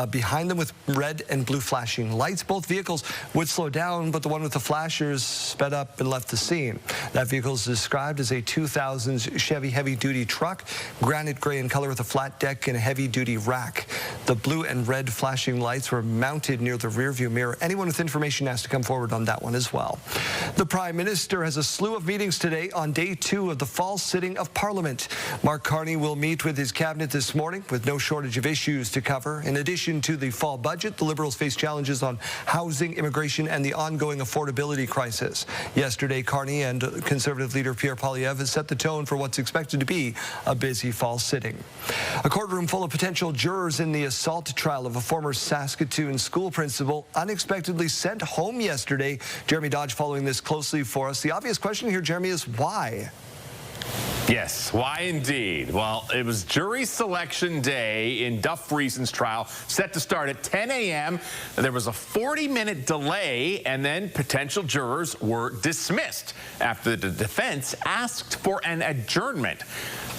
behind them with red and blue flashing lights. Both vehicles would slow down, but the one with the flashers sped up and left the scene. That vehicle is described as a 2000s Chevy heavy-duty truck, granite gray in color with a flat deck and a heavy-duty rack. The blue and red flashing lights were mounted near the rearview mirror. Anyone with information has to come forward on that one as well. The Prime Minister has a slew of meetings today on day 2 of the fall sitting of Parliament. Mark Carney will meet with his cabinet this morning with no shortage of issues to cover. In addition to the fall budget, the Liberals face challenges on housing, immigration, and the ongoing affordability crisis. Yesterday, Carney and Conservative leader Pierre Poilievre has set the tone for what's expected to be a busy fall sitting. A courtroom full of potential jurors in the assault trial of a former Saskatoon school principal unexpectedly sent home yesterday. Jeremy Dodge following this closely for us. The obvious question here, Jeremy, is why? Yes, why indeed? Well, it was jury selection day in Ruff Riders' trial, set to start at 10 a.m. There was a 40-minute delay, and then potential jurors were dismissed after the defense asked for an adjournment.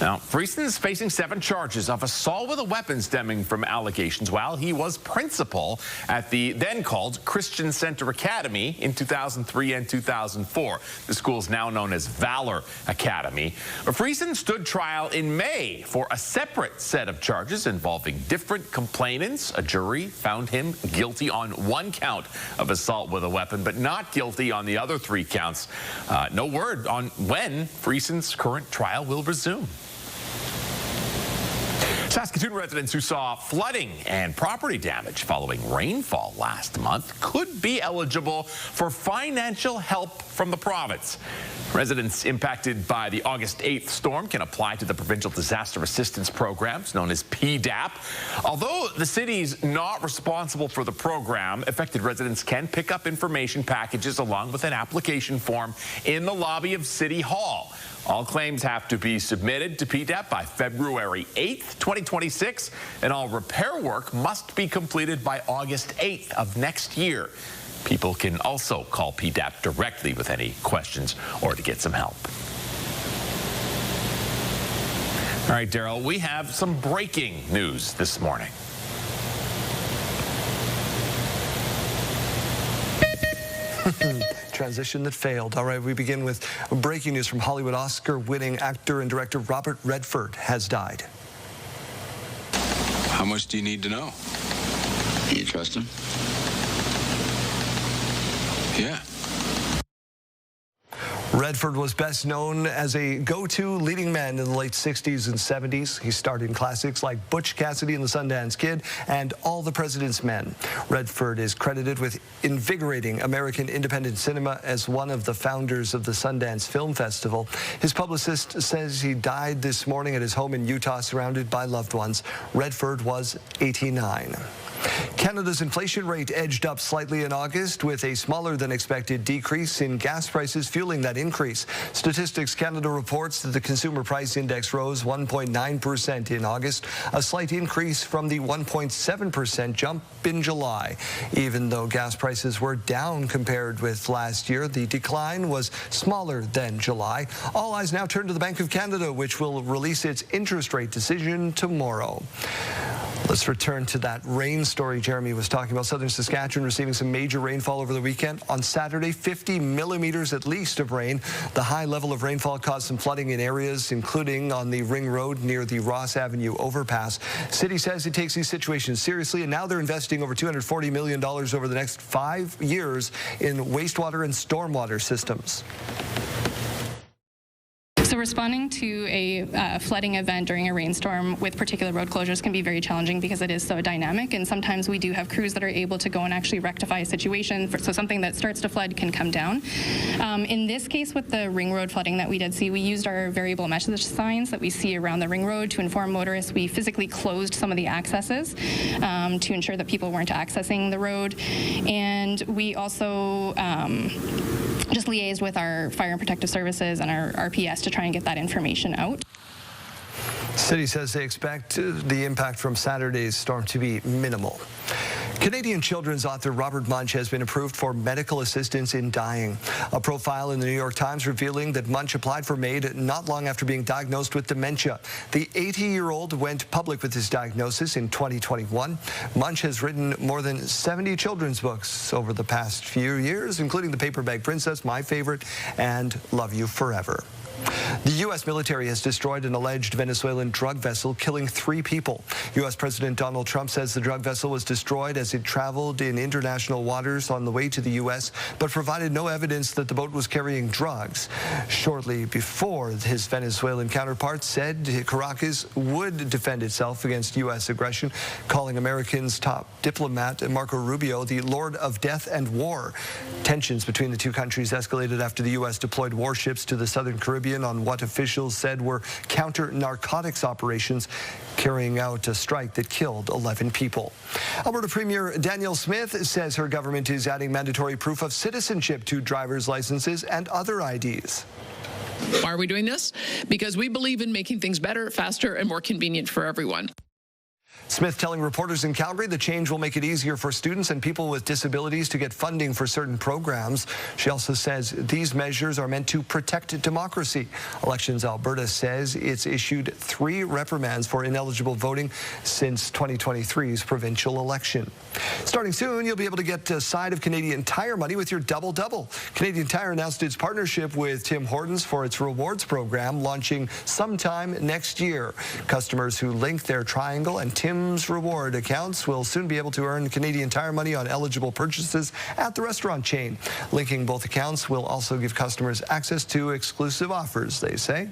Now, Friesen is facing 7 charges of assault with a weapon stemming from allegations while he was principal at the then-called Christian Center Academy in 2003 and 2004. The school is now known as Valor Academy. Friesen stood trial in May for a separate set of charges involving different complainants. A jury found him guilty on 1 count of assault with a weapon, but not guilty on the other 3 counts. No word on when Friesen's current trial will resume. Saskatoon residents who saw flooding and property damage following rainfall last month could be eligible for financial help from the province. Residents impacted by the August 8th storm can apply to the Provincial Disaster Assistance Programs, known as PDAP. Although the city's not responsible for the program, affected residents can pick up information packages along with an application form in the lobby of City Hall. All claims have to be submitted to PDAP by February 8th, 2026, and all repair work must be completed by August 8th of next year. People can also call PDAP directly with any questions or to get some help. All right, Daryl, we have some breaking news this morning. Transition that failed. All right, we begin with breaking news from Hollywood Oscar-winning actor and director Robert Redford has died. How much do you need to know? You trust him? Yeah. Redford was best known as a go-to leading man in the late 60s and 70s. He starred in classics like Butch Cassidy and the Sundance Kid and All the President's Men. Redford is credited with invigorating American independent cinema as one of the founders of the Sundance Film Festival. His publicist says he died this morning at his home in Utah, surrounded by loved ones. Redford was 89. Canada's inflation rate edged up slightly in August, with a smaller than expected decrease in gas prices fueling that increase. Statistics Canada reports that the Consumer Price Index rose 1.9% in August, a slight increase from the 1.7% jump in July. Even though gas prices were down compared with last year, the decline was smaller than July. All eyes now turn to the Bank of Canada, which will release its interest rate decision tomorrow. Let's return to that rain story Jeremy was talking about. Southern Saskatchewan receiving some major rainfall over the weekend. On Saturday, 50 millimeters at least of rain. The high level of rainfall caused some flooding in areas, including on the Ring Road near the Ross Avenue overpass. City says it takes these situations seriously, and now they're investing over $240 million over the next 5 years in wastewater and stormwater systems. So responding to a flooding event during a rainstorm with particular road closures can be very challenging because it is so dynamic, and sometimes we do have crews that are able to go and actually rectify a situation so something that starts to flood can come down. In this case with the Ring Road flooding that we did see, we used our variable message signs that we see around the Ring Road to inform motorists. We physically closed some of the accesses to ensure that people weren't accessing the road, and we also just liaised with our Fire and Protective Services and our RPS to try and get that information out. City says they expect the impact from Saturday's storm to be minimal. Canadian children's author Robert Munch has been approved for medical assistance in dying. A profile in the New York Times revealing that Munch applied for MAID not long after being diagnosed with dementia. The 80-year-old went public with his diagnosis in 2021. Munch has written more than 70 children's books over the past few years, including The Paper Bag Princess, My Favorite, and Love You Forever. The U.S. military has destroyed an alleged Venezuelan drug vessel, killing 3 people. U.S. President Donald Trump says the drug vessel was destroyed as it traveled in international waters on the way to the U.S., but provided no evidence that the boat was carrying drugs. Shortly before, his Venezuelan counterpart said Caracas would defend itself against U.S. aggression, calling America's top diplomat Marco Rubio the Lord of Death and War. Tensions between the two countries escalated after the U.S. deployed warships to the southern Caribbean on what officials said were counter-narcotics operations, carrying out a strike that killed 11 people. Alberta Premier Danielle Smith says her government is adding mandatory proof of citizenship to driver's licenses and other IDs. Why are we doing this? Because we believe in making things better, faster, and more convenient for everyone. Smith telling reporters in Calgary the change will make it easier for students and people with disabilities to get funding for certain programs. She also says these measures are meant to protect democracy. Elections Alberta says it's issued 3 reprimands for ineligible voting since 2023's provincial election. Starting soon, you'll be able to get a side of Canadian Tire money with your double-double. Canadian Tire announced its partnership with Tim Hortons for its rewards program, launching sometime next year. Customers who link their Triangle and Tim's reward accounts will soon be able to earn Canadian Tire money on eligible purchases at the restaurant chain. Linking both accounts will also give customers access to exclusive offers, they say.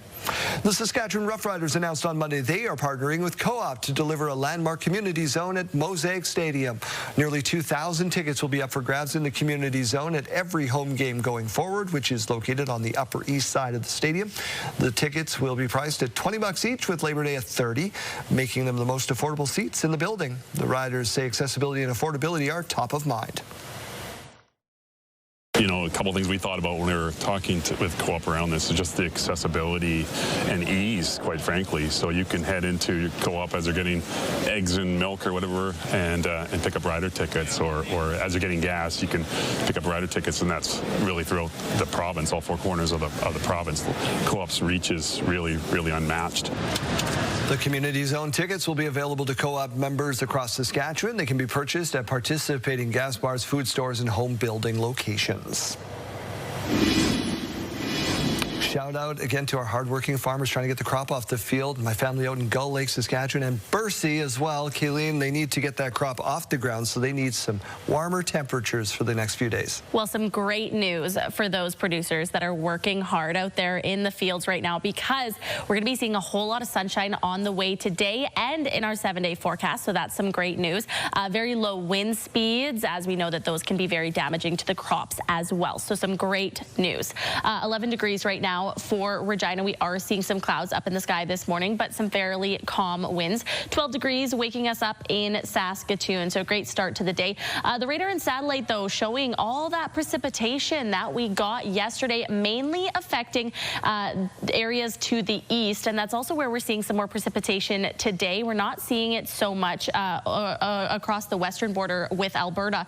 The Saskatchewan Ruff Riders announced on Monday they are partnering with Co-op to deliver a landmark community zone at Mosaic Stadium. Nearly 2,000 tickets will be up for grabs in the community zone at every home game going forward, which is located on the Upper East side of the stadium. The tickets will be priced at $20 each, with Labor Day at $30, making them the most affordable seats in the building. The Riders say accessibility and affordability are top of mind. You know, a couple things we thought about when we were talking with Co-op around this is just the accessibility and ease, quite frankly. So you can head into Co-op as they're getting eggs and milk or whatever, and pick up rider tickets, or as you're getting gas, you can pick up rider tickets, and that's really throughout the province, all 4 corners of the province. Co-op's reach is really, really unmatched. The community zone tickets will be available to Co-op members across Saskatchewan. They can be purchased at participating gas bars, food stores, and home building locations. Shout out again to our hardworking farmers trying to get the crop off the field. My family out in Gull Lake, Saskatchewan, and Bercy as well. Kayleen, they need to get that crop off the ground, so they need some warmer temperatures for the next few days. Well, some great news for those producers that are working hard out there in the fields right now, because we're going to be seeing a whole lot of sunshine on the way today and in our 7-day forecast, so that's some great news. Very low wind speeds, as we know that those can be very damaging to the crops as well. So some great news. 11 degrees right now for Regina. We are seeing some clouds up in the sky this morning, but some fairly calm winds. 12 degrees waking us up in Saskatoon. So great start to the day. The radar and satellite, though, showing all that precipitation that we got yesterday, mainly affecting areas to the east. And that's also where we're seeing some more precipitation today. We're not seeing it so much across the western border with Alberta.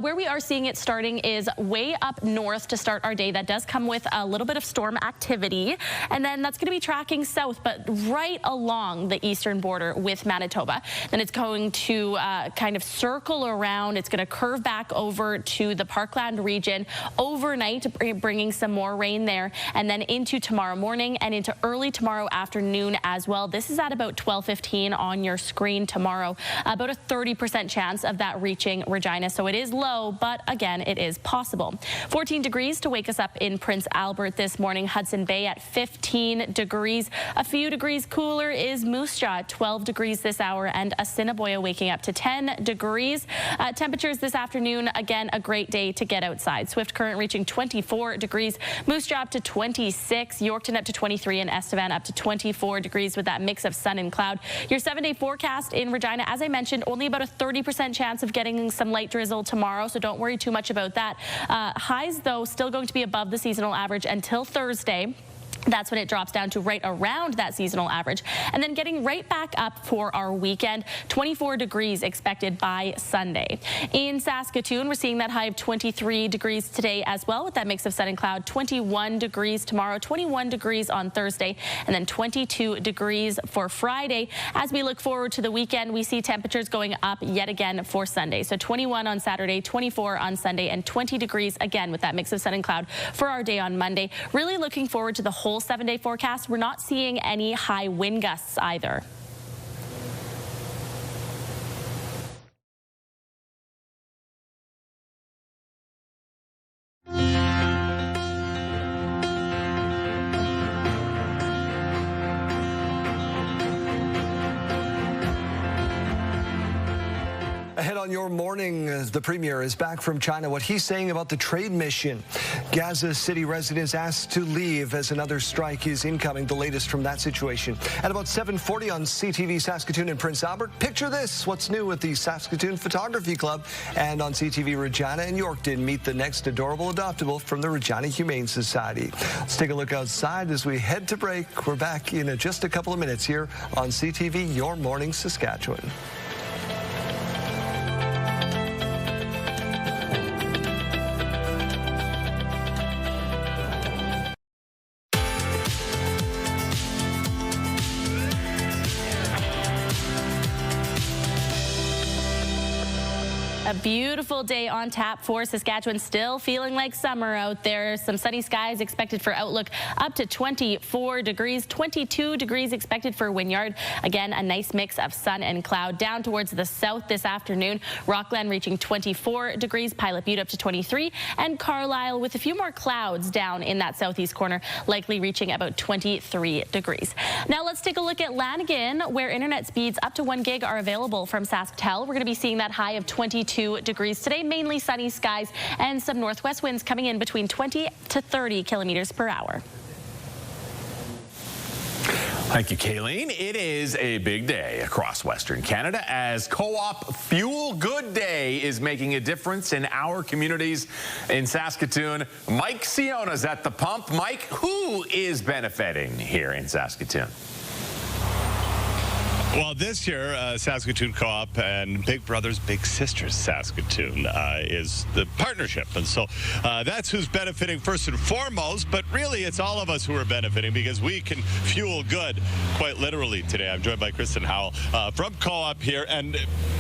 Where we are seeing it starting is way up north to start our day. That does come with a little bit of storm activity. And then that's going to be tracking south, but right along the eastern border with Manitoba. Then it's going to kind of circle around. It's going to curve back over to the Parkland region overnight, bringing some more rain there, and then into tomorrow morning and into early tomorrow afternoon as well. This is at about 12:15 on your screen tomorrow. About a 30% chance of that reaching Regina. So it is low, but again, it is possible. 14 degrees to wake us up in Prince Albert this morning. Hudson Bay at 15 degrees. A few degrees cooler is Moose Jaw at 12 degrees this hour, and Assiniboia waking up to 10 degrees. Temperatures this afternoon, again, a great day to get outside. Swift Current reaching 24 degrees. Moose Jaw up to 26. Yorkton up to 23, and Estevan up to 24 degrees with that mix of sun and cloud. Your 7-day forecast in Regina, as I mentioned, only about a 30% chance of getting some light drizzle tomorrow, so don't worry too much about that. Highs, though, still going to be above the seasonal average until Thursday. That's when it drops down to right around that seasonal average. And then getting right back up for our weekend, 24 degrees expected by Sunday. In Saskatoon, we're seeing that high of 23 degrees today as well, with that mix of sun and cloud. 21 degrees tomorrow, 21 degrees on Thursday, and then 22 degrees for Friday. As we look forward to the weekend, we see temperatures going up yet again for Sunday. So 21 on Saturday, 24 on Sunday, and 20 degrees again with that mix of sun and cloud for our day on Monday. Really looking forward to the whole 7-day forecast. We're not seeing any high wind gusts either. Ahead on your morning, the Premier is back from China. What he's saying about the trade mission. Gaza City residents asked to leave as another strike is incoming. The latest from that situation. At about 7:40 on CTV Saskatoon and Prince Albert. Picture this. What's new with the Saskatoon Photography Club? And on CTV Regina and Yorkton, meet the next adorable adoptable from the Regina Humane Society. Let's take a look outside as we head to break. We're back in just a couple of minutes here on CTV Your Morning Saskatchewan. A beautiful day on tap for Saskatchewan. Still feeling like summer out there. Some sunny skies expected for Outlook up to 24 degrees. 22 degrees expected for Wynyard. Again, a nice mix of sun and cloud. Down towards the south this afternoon. Rockland reaching 24 degrees. Pilot Butte up to 23. And Carlisle with a few more clouds down in that southeast corner, likely reaching about 23 degrees. Now let's take a look at Lanigan, where internet speeds up to 1 gig are available from SaskTel. We're going to be seeing that high of 22 degrees today. Mainly sunny skies and some northwest winds coming in between 20 to 30 kilometers per hour. Thank you, Kayleen. It is a big day across Western Canada as Co-op Fuel Good Day is making a difference in our communities in Saskatoon. Mike Siona's at the pump. Mike, who is benefiting here in Saskatoon? Well, this year, Saskatoon Co-op and Big Brothers Big Sisters Saskatoon is the partnership. And so that's who's benefiting first and foremost. But really, it's all of us who are benefiting because we can fuel good, quite literally today. I'm joined by Kristen Howell from Co-op here. And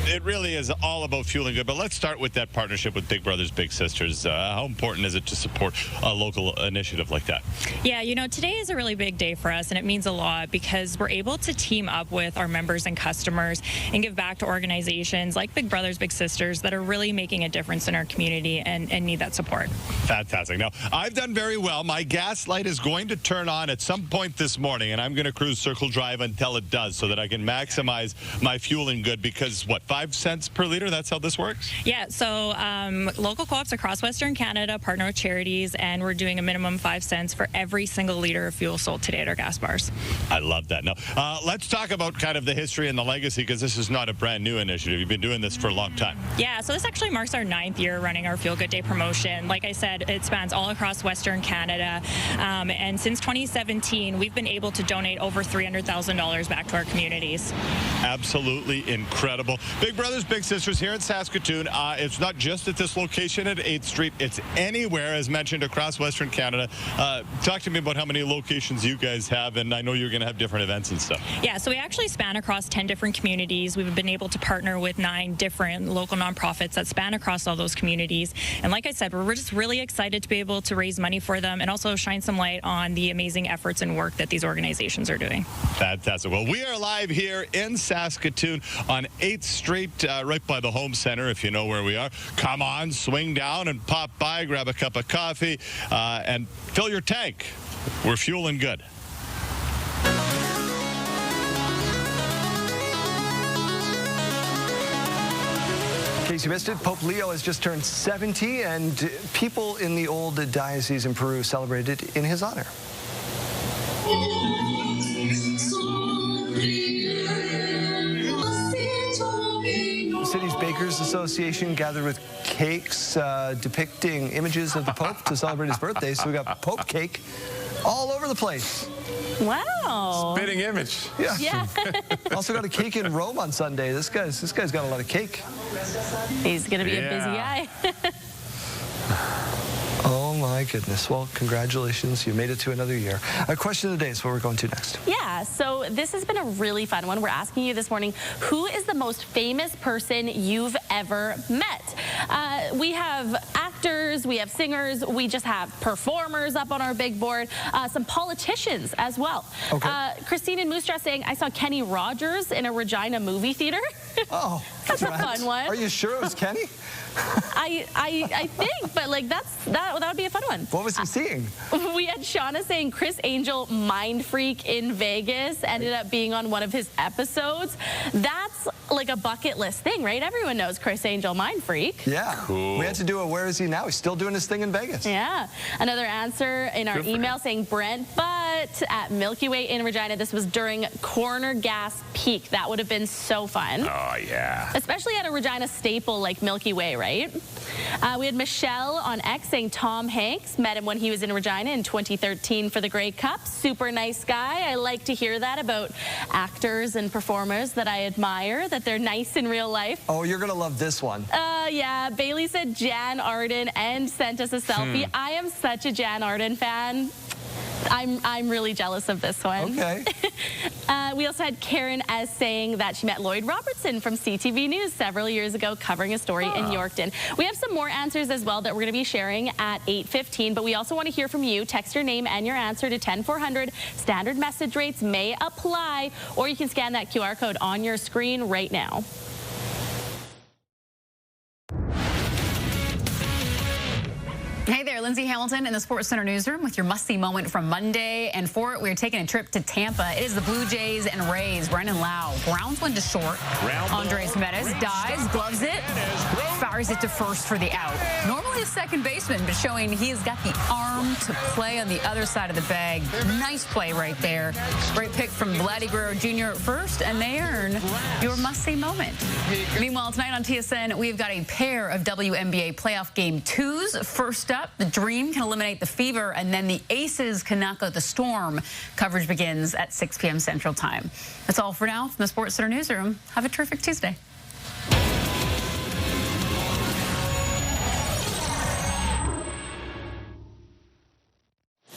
it really is all about fueling good. But let's start with that partnership with Big Brothers Big Sisters. How important is it to support a local initiative like that? Yeah, you know, today is a really big day for us, and it means a lot because we're able to team up with our members and customers and give back to organizations like Big Brothers Big Sisters that are really making a difference in our community and need that support. Fantastic. Now, I've done very well. My gas light is going to turn on at some point this morning, and I'm going to cruise Circle Drive until it does so that I can maximize my fueling good because, what, 5 cents per liter? That's how this works? Yeah, so local co-ops across Western Canada partner with charities, and we're doing a minimum 5 cents for every single liter of fuel sold today at our gas bars. I love that. Now, let's talk about kind of the history and the legacy because this is not a brand new initiative. You've been doing this for a long time. Yeah, so this actually marks our 9th year running our Feel Good Day promotion. Like I said, it spans all across Western Canada. And since 2017, we've been able to donate over $300,000 back to our communities. Absolutely incredible. Big brothers, big sisters here in Saskatoon. It's not just at this location at 8th Street. It's anywhere, as mentioned, across Western Canada. Talk to me about how many locations you guys have, and I know you're going to have different events and stuff. Yeah, so we actually span across 10 different communities. We've been able to partner with 9 different local nonprofits that span across all those communities. And like I said, we're just really excited to be able to raise money for them and also shine some light on the amazing efforts and work that these organizations are doing. Fantastic. Well, we are live here in Saskatoon on 8th Street, right by the Home Center, if you know where we are. Come on, swing down and pop by, grab a cup of coffee, and fill your tank. We're fueling good. In case you missed it, Pope Leo has just turned 70, and people in the old diocese in Peru celebrated in his honor. The city's Bakers Association gathered with cakes depicting images of the Pope to celebrate his birthday, so we got Pope cake all over the place. Wow. Spitting image. Yeah. Also got a cake in Rome on Sunday. This guy's got a lot of cake. He's going to be a busy guy. Oh my goodness. Well, congratulations. You made it to another year. A question of the day is what we're going to next. Yeah, so this has been a really fun one. We're asking you this morning, who is the most famous person you've ever met? We have actors, we have singers, we just have performers up on our big board, some politicians as well. Okay. Christine in Moose Jaw saying, I saw Kenny Rogers in a Regina movie theater. Oh, that's a fun one. Are you sure it was Kenny? I think, but like that would be a fun one. What was he seeing? We had Shauna saying Chris Angel, mind freak in Vegas, ended up being on one of his episodes. That's like a bucket list thing, right? Everyone knows Chris Angel, mind freak. Yeah. Cool. We had to do a where is he now? He's still doing his thing in Vegas. Yeah. Another answer in our email saying Brent Butt at Milky Way in Regina. This was during Corner Gas Peak. That would have been so fun. Oh, yeah. Especially at a Regina staple like Milky Way, right? We had Michelle on X saying Tom Hanks. Met him when he was in Regina in 2013 for the Grey Cup. Super nice guy. I like to hear that about actors and performers that I admire, that they're nice in real life. Oh, you're going to love this one. Yeah. Bailey said Jan Arden and sent us a selfie. I am such a Jan Arden fan. I'm really jealous of this one. Okay. We also had Karen S saying that she met Lloyd Robertson from CTV News several years ago covering a story in Yorkton. We have some more answers as well that we're going to be sharing at 8:15, but we also want to hear from you. Text your name and your answer to 10400. Standard message rates may apply, or you can scan that QR code on your screen right now. Hey there, Lindsay Hamilton in the Sports Center newsroom with your must-see moment from Monday. And for it, we're taking a trip to Tampa. It is the Blue Jays and Rays. Brendan Lau grounds one to short. Andres Jimenez dives, gloves it, fires it to first for the out. Normally a second baseman, but showing he has got the arm to play on the other side of the bag. Nice play right there. Great pick from Vladdy Guerrero Jr. at first, and they earn your must-see moment. Meanwhile, tonight on TSN, we've got a pair of WNBA playoff game 2s. First up, the Dream can eliminate the Fever, and then the Aces can knock out the Storm. Coverage begins at 6 p.m. Central Time. That's all for now from the Sports Center newsroom. Have a terrific Tuesday.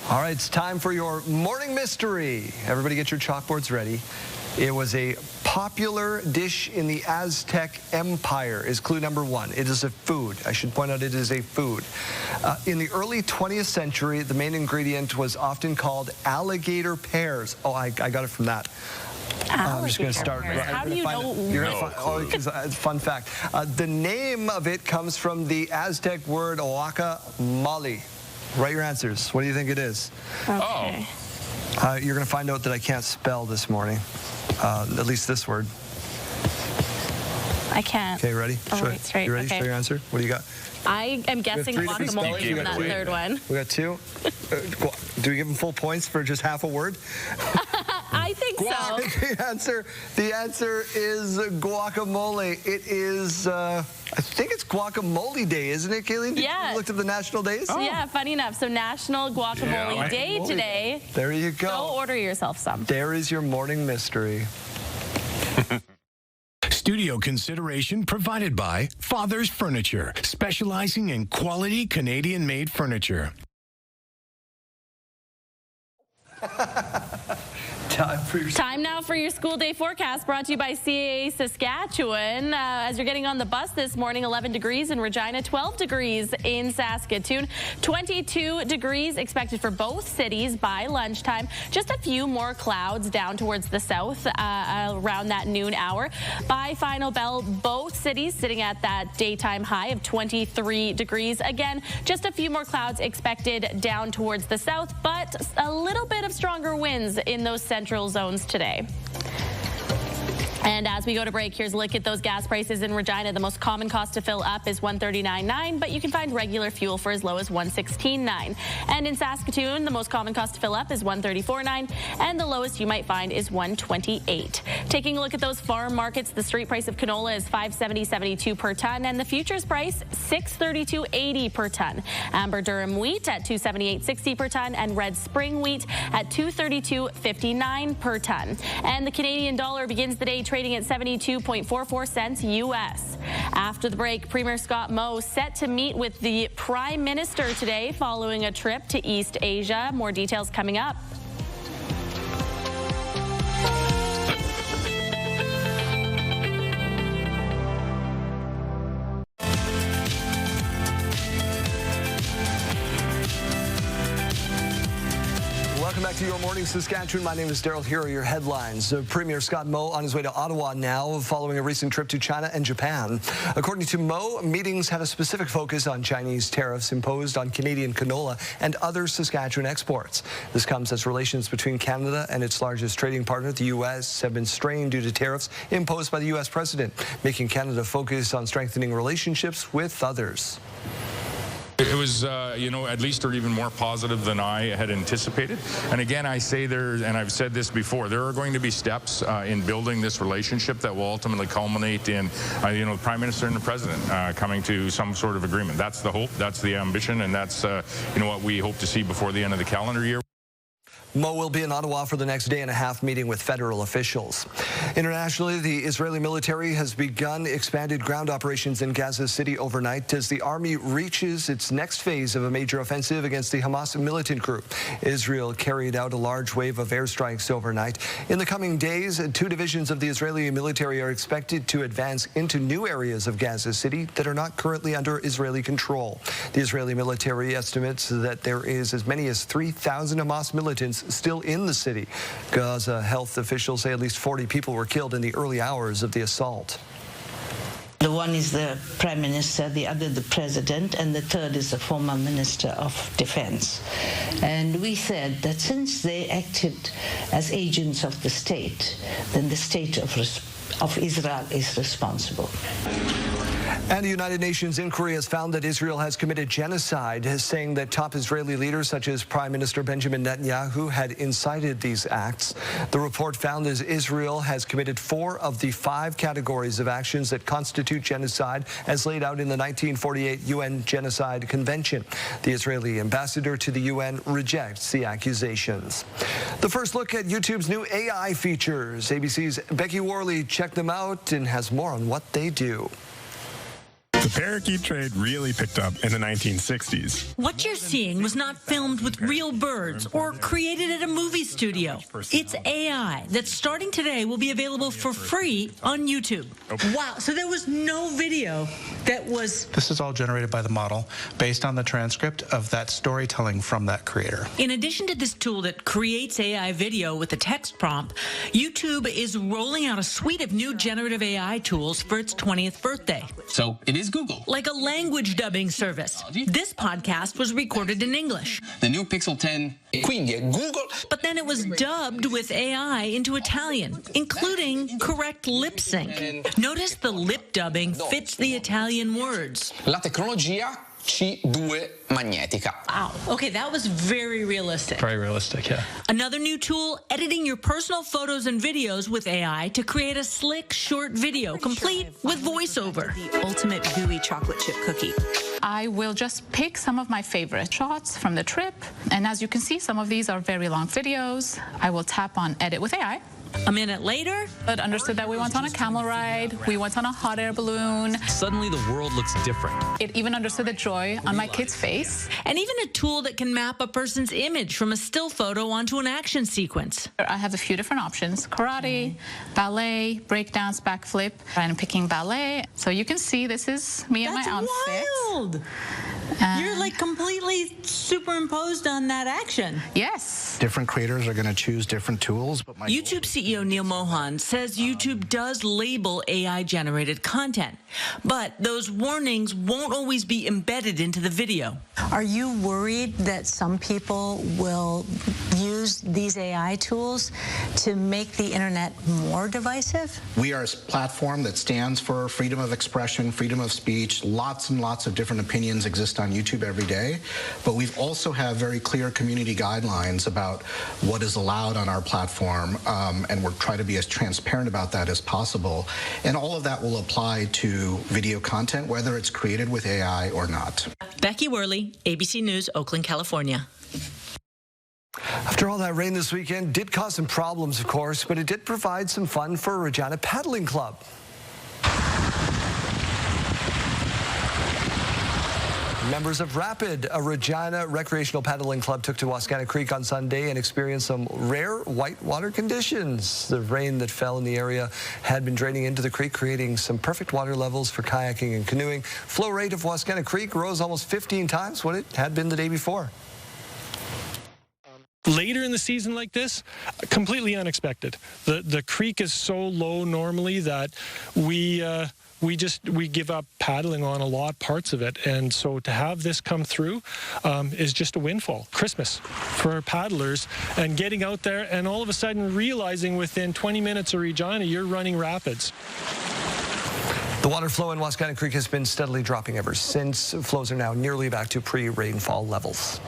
All right, it's time for your morning mystery. Everybody get your chalkboards ready. It was a popular dish in the Aztec Empire is clue number 1. It is a food. I should point out it is a food. In the early 20th century, the main ingredient was often called alligator pears. Oh, I got it from that. I'm just going to start. How do you know? Fun fact. The name of it comes from the Aztec word guacamole. Write your answers. What do you think it is? Okay. You're going to find out that I can't spell this morning. At least this word. I can't. Okay, ready? Oh, right, straight. You ready? Okay. Show your answer. What do you got? I am guessing guacamole from that third one. We got 2. Do we give them full points for just half a word? I think so. The answer is guacamole. It is, I think it's guacamole day, isn't it, Kayleen? Yeah. You looked at the national days? Oh. Yeah, funny enough. So National Guacamole Day today. There you go. Go order yourself some. There is your morning mystery. Studio consideration provided by Father's Furniture, specializing in quality Canadian-made furniture. Time now for your school day forecast, brought to you by CAA Saskatchewan. As you're getting on the bus this morning, 11 degrees in Regina, 12 degrees in Saskatoon, 22 degrees expected for both cities by lunchtime. Just a few more clouds down towards the south around that noon hour. By final bell, both cities sitting at that daytime high of 23 degrees. Again, just a few more clouds expected down towards the south, but a little bit of stronger winds in those central zones today. And as we go to break, here's a look at those gas prices in Regina. The most common cost to fill up is $139.9, but you can find regular fuel for as low as $116.9. And in Saskatoon, the most common cost to fill up is $134.9, and the lowest you might find is $128. Taking a look at those farm markets, the street price of canola is $570.72 per ton, and the futures price $632.80 per ton. Amber Durham wheat at $278.60 per ton, and red spring wheat at $232.59 per ton. And the Canadian dollar begins the day trading at 72.44 cents U.S. After the break, Premier Scott Moe set to meet with the Prime Minister today following a trip to East Asia. More details coming up. Welcome back to Your Morning Saskatchewan. My name is Daryl. Here are your headlines. Premier Scott Moe on his way to Ottawa now following a recent trip to China and Japan. According to Moe, meetings have a specific focus on Chinese tariffs imposed on Canadian canola and other Saskatchewan exports. This comes as relations between Canada and its largest trading partner, the U.S., have been strained due to tariffs imposed by the U.S. president, making Canada focus on strengthening relationships with others. It was, at least or even more positive than I had anticipated. And again, I say there, and I've said this before, there are going to be steps in building this relationship that will ultimately culminate in, the Prime Minister and the President coming to some sort of agreement. That's the hope, that's the ambition, and that's, what we hope to see before the end of the calendar year. Moe will be in Ottawa for the next day and a half meeting with federal officials. Internationally, the Israeli military has begun expanded ground operations in Gaza City overnight as the army reaches its next phase of a major offensive against the Hamas militant group. Israel carried out a large wave of airstrikes overnight. In the coming days, 2 divisions of the Israeli military are expected to advance into new areas of Gaza City that are not currently under Israeli control. The Israeli military estimates that there is as many as 3,000 Hamas militants still in the city. Gaza health officials say at least 40 people were killed in the early hours of the assault. The one is the Prime Minister, the other the President, and the third is the former Minister of Defense. And we said that since they acted as agents of the state, then the state of Israel is responsible. And a United Nations inquiry has found that Israel has committed genocide, saying that top Israeli leaders such as Prime Minister Benjamin Netanyahu had incited these acts. The report found that Israel has committed 4 of the 5 categories of actions that constitute genocide as laid out in the 1948 UN Genocide Convention. The Israeli ambassador to the UN rejects the accusations. The first look at YouTube's new AI features. ABC's Becky Worley checked them out and has more on what they do. The parakeet trade really picked up in the 1960s. What you're seeing was not filmed with real birds or created at a movie studio. It's AI that starting today will be available for free on YouTube. Wow, so there was no video that was... This is all generated by the model based on the transcript of that storytelling from that creator. In addition to this tool that creates AI video with a text prompt, YouTube is rolling out a suite of new generative AI tools for its 20th birthday. So it is Google. Like a language dubbing service. This podcast was recorded in English. The new Pixel 10. Quindi è Google. But then it was dubbed with AI into Italian, including correct lip sync. Notice the lip dubbing fits the Italian words. La tecnologia C2 magnetica. Wow. Okay, that was very realistic. Very realistic, yeah. Another new tool, editing your personal photos and videos with AI to create a slick, short video, complete with voiceover. The ultimate gooey chocolate chip cookie. I will just pick some of my favorite shots from the trip. And as you can see, some of these are very long videos. I will tap on Edit with AI. A minute later, But understood that we went on a camel ride, we went on a hot air balloon. Suddenly the world looks different. It even understood the joy on my kid's face. and even a tool that can map a person's image from a still photo onto an action sequence. I have a few different options: karate, ballet, breakdance, backflip. I'm picking ballet. So you can see this is me in my outfit. Wild. You're like completely superimposed on that action. Yes. Different creators are going to choose different tools. But YouTube CEO Neil Mohan says YouTube does label AI-generated content, but those warnings won't always be embedded into the video. Are you worried that some people will use these AI tools to make the internet more divisive? We are a platform that stands for freedom of expression, freedom of speech. Lots and lots of different opinions exist on YouTube every day, but we also have very clear community guidelines about what is allowed on our platform, and we're trying to be as transparent about that as possible. And all of that will apply to video content, whether it's created with AI or not. Becky Worley, ABC News, Oakland, California. After all that rain this weekend did cause some problems, of course, but it did provide some fun for Regina Paddling Club. Members of Rapid, a Regina recreational paddling club, took to Wascana Creek on Sunday and experienced some rare whitewater conditions. The rain that fell in the area had been draining into the creek, creating some perfect water levels for kayaking and canoeing. Flow rate of Wascana Creek rose almost 15 times what it had been the day before. Later in the season like this, completely unexpected. The creek is so low normally that we give up paddling on a lot parts of it, and so to have this come through is just a windfall. Christmas for paddlers, and getting out there and all of a sudden realizing within 20 minutes of Regina you're running rapids. The water flow in Wascana Creek has been steadily dropping ever since. Flows are now nearly back to pre-rainfall levels.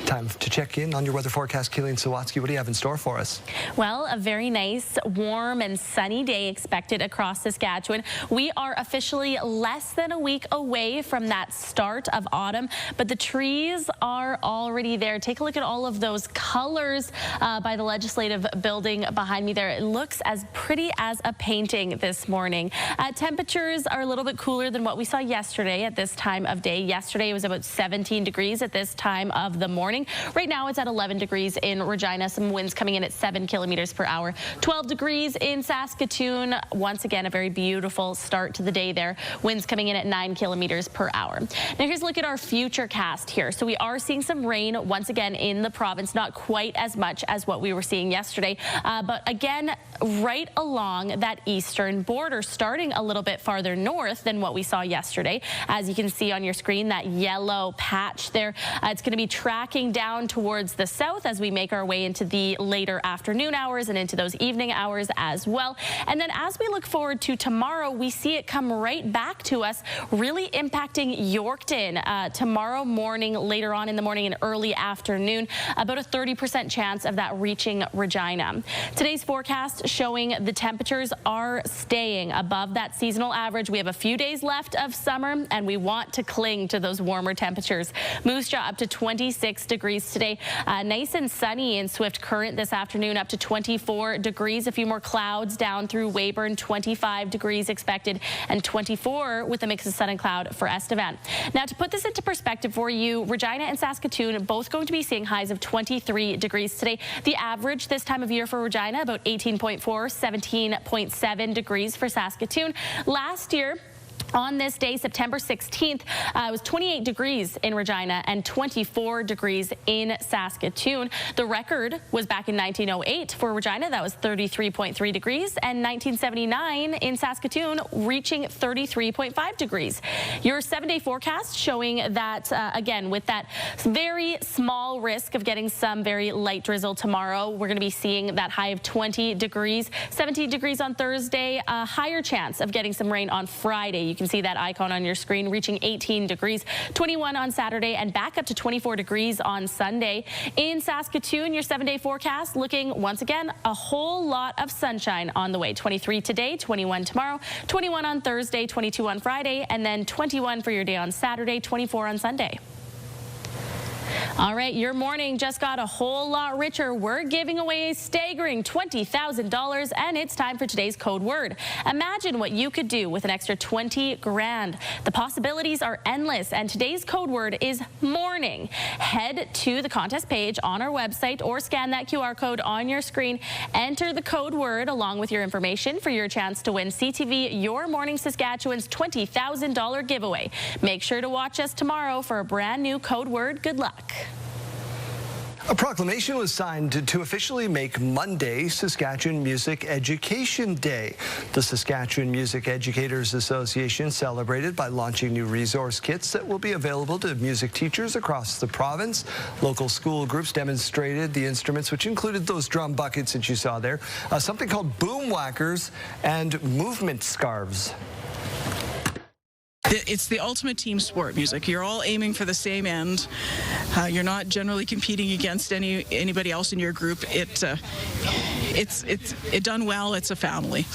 Time to check in on your weather forecast. Keelan Sawatsky, what do you have in store for us? Well, a very nice, warm and sunny day expected across Saskatchewan. We are officially less than a week away from that start of autumn, but the trees are already there. Take a look at all of those colors by the legislative building behind me there. It looks as pretty as a painting this morning. Temperatures are a little bit cooler than what we saw yesterday at this time of day. Yesterday it was about 17 degrees at this time of the morning. Right now it's at 11 degrees in Regina. Some winds coming in at 7 kilometers per hour. 12 degrees in Saskatoon. Once again, a very beautiful start to the day there. Winds coming in at 9 kilometers per hour. Now here's a look at our future cast here. So we are seeing some rain once again in the province, not quite as much as what we were seeing yesterday, but again, right along that eastern border, starting a little bit farther north than what we saw yesterday. As you can see on your screen, that yellow patch there, it's going to be tracking down towards the south as we make our way into the later afternoon hours and into those evening hours as well. And then as we look forward to tomorrow, we see it come right back to us, really impacting Yorkton tomorrow morning, later on in the morning and early afternoon. About a 30% chance of that reaching Regina. Today's forecast showing the temperatures are staying above that seasonal average. We have a few days left of summer and we want to cling to those warmer temperatures. Moose Jaw up to 26 degrees today. Nice and sunny in Swift Current this afternoon, up to 24 degrees. A few more clouds down through Weyburn, 25 degrees expected, and 24 with a mix of sun and cloud for Estevan. Now, to put this into perspective for you, Regina and Saskatoon both going to be seeing highs of 23 degrees today. The average this time of year for Regina, about 18.4, 17.7 degrees for Saskatoon. Last year, on this day, September 16th, it was 28 degrees in Regina and 24 degrees in Saskatoon. The record was back in 1908 for Regina. That was 33.3 degrees, and 1979 in Saskatoon, reaching 33.5 degrees. Your 7-day forecast showing that, again, with that very small risk of getting some very light drizzle tomorrow, we're going to be seeing that high of 20 degrees, 17 degrees on Thursday, a higher chance of getting some rain on Friday. You can see that icon on your screen, reaching 18 degrees, 21 on Saturday, and back up to 24 degrees on Sunday. In Saskatoon, your 7-day forecast looking, once again, a whole lot of sunshine on the way. 23 today, 21 tomorrow, 21 on Thursday, 22 on Friday, and then 21 for your day on Saturday, 24 on Sunday. All right, your morning just got a whole lot richer. We're giving away a staggering $20,000, and it's time for today's code word. Imagine what you could do with an extra 20 grand. The possibilities are endless, and today's code word is morning. Head to the contest page on our website or scan that QR code on your screen. Enter the code word along with your information for your chance to win CTV Your Morning Saskatchewan's $20,000 giveaway. Make sure to watch us tomorrow for a brand new code word. Good luck. A proclamation was signed to officially make Monday Saskatchewan Music Education Day. The Saskatchewan Music Educators Association celebrated by launching new resource kits that will be available to music teachers across the province. Local school groups demonstrated the instruments, which included those drum buckets that you saw there, something called boom whackers and movement scarves. It's the ultimate team sport, music. You're all aiming for the same end. You're not generally competing against anybody else in your group. It's done well. It's a family.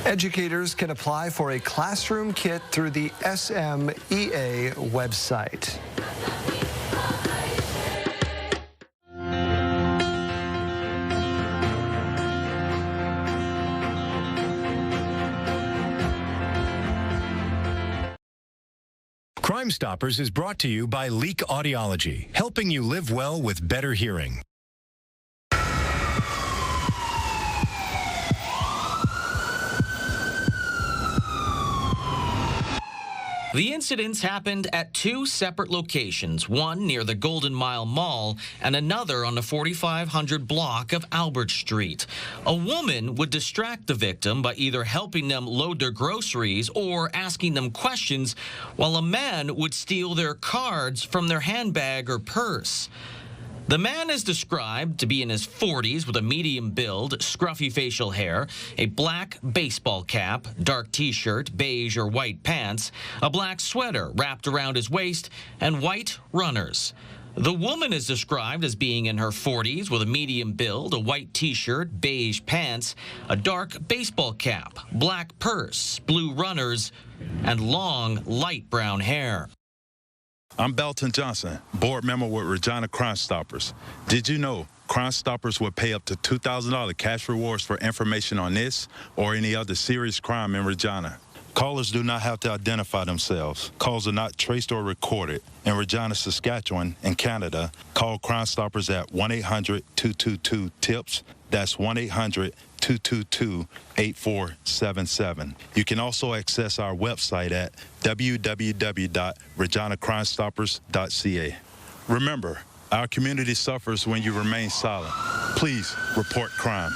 Educators can apply for a classroom kit through the SMEA website. Crime Stoppers is brought to you by Leak Audiology, helping you live well with better hearing. The incidents happened at two separate locations, one near the Golden Mile Mall and another on the 4500 block of Albert Street. A woman would distract the victim by either helping them load their groceries or asking them questions, while a man would steal their cards from their handbag or purse. The man is described to be in his 40s with a medium build, scruffy facial hair, a black baseball cap, dark t-shirt, beige or white pants, a black sweater wrapped around his waist, and white runners. The woman is described as being in her 40s with a medium build, a white t-shirt, beige pants, a dark baseball cap, black purse, blue runners, and long, light brown hair. I'm Belton Johnson, board member with Regina Crime Stoppers. Did you know Crime Stoppers would pay up to $2,000 cash rewards for information on this or any other serious crime in Regina? Callers do not have to identify themselves. Calls are not traced or recorded. In Regina, Saskatchewan, and Canada, call Crime Stoppers at 1-800-222-TIPS. That's 1-800-222-8477. You can also access our website at www.reginacrimestoppers.ca. Remember, our community suffers when you remain silent. Please report crime.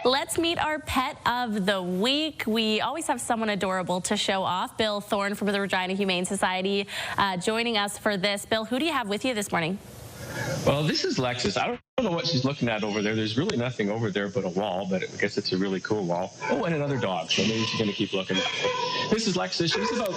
Let's meet our pet of the week. We always have someone adorable to show off. Bill Thorne from the Regina Humane Society joining us for this. Bill, who do you have with you this morning? Well, this is Lexus. I don't know what she's looking at over there. There's really nothing over there but a wall, but I guess it's a really cool wall. Oh, and another dog, so maybe she's going to keep looking. This is Lexus. She's about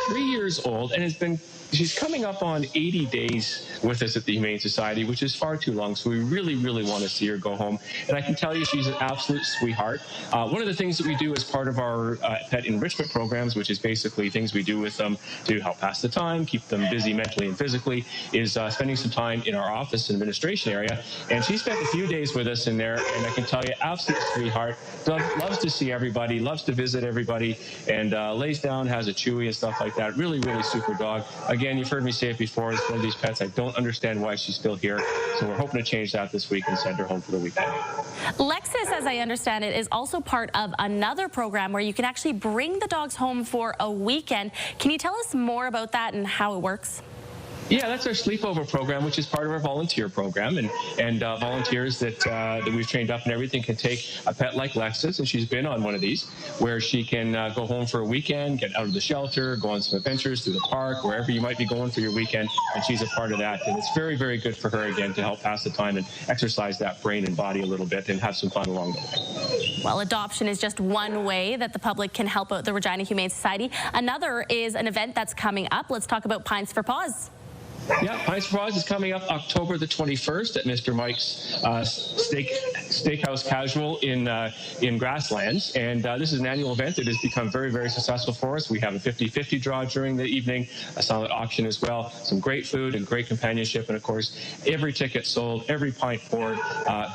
3 years old and she's coming up on 80 days with us at the Humane Society, which is far too long, so we really, really want to see her go home. And I can tell you she's an absolute sweetheart. One of the things that we do as part of our pet enrichment programs, which is basically things we do with them to help pass the time, keep them busy mentally and physically, is spending some time in our office and administration area. And she spent a few days with us in there, and I can tell you, absolute sweetheart. Loves to see everybody, loves to visit everybody, and lays down, has a chewy and stuff like that. Really, really super dog. Again, you've heard me say it before, it's one of these pets. I don't understand why she's still here. So we're hoping to change that this week and send her home for the weekend. Lexus, as I understand it, is also part of another program where you can actually bring the dogs home for a weekend. Can you tell us more about that and how it works? Yeah, that's our sleepover program, which is part of our volunteer program. And volunteers that we've trained up and everything can take a pet like Lexus, and she's been on one of these, where she can go home for a weekend, get out of the shelter, go on some adventures through the park, wherever you might be going for your weekend, and she's a part of that. And it's very, very good for her, again, to help pass the time and exercise that brain and body a little bit and have some fun along the way. Well, adoption is just one way that the public can help out the Regina Humane Society. Another is an event that's coming up. Let's talk about Pines for Paws. Yeah, Pines for Paws is coming up October the 21st at Mr. Mike's Steakhouse Casual in Grasslands, and this is an annual event that has become very, very successful for us. We have a 50-50 draw during the evening, a silent auction as well, some great food and great companionship, and of course, every ticket sold, every pint poured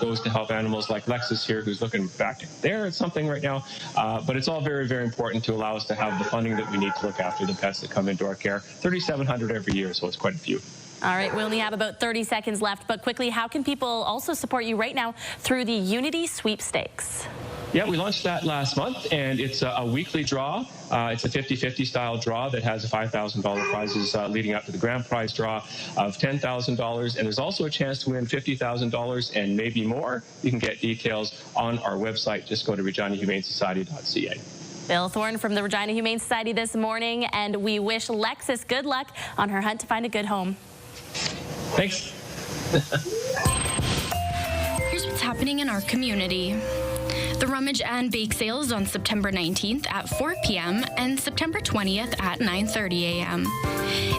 goes to help animals like Lexus here, who's looking back there at something right now, but it's all very, very important to allow us to have the funding that we need to look after the pets that come into our care. 3,700 every year, so it's quite a few. All right, we only have about 30 seconds left, but quickly, how can people also support you right now through the Unity Sweepstakes? Yeah, we launched that last month, and it's a weekly draw. It's a 50-50 style draw that has $5,000 prizes leading up to the grand prize draw of $10,000, and there's also a chance to win $50,000 and maybe more. You can get details on our website. Just go to reginahumanesociety.ca. Bill Thorne from the Regina Humane Society this morning, and we wish Lexus good luck on her hunt to find a good home. Thanks. Here's what's happening in our community. The Rummage and Bake Sale is on September 19th at 4 p.m. and September 20th at 9:30 a.m.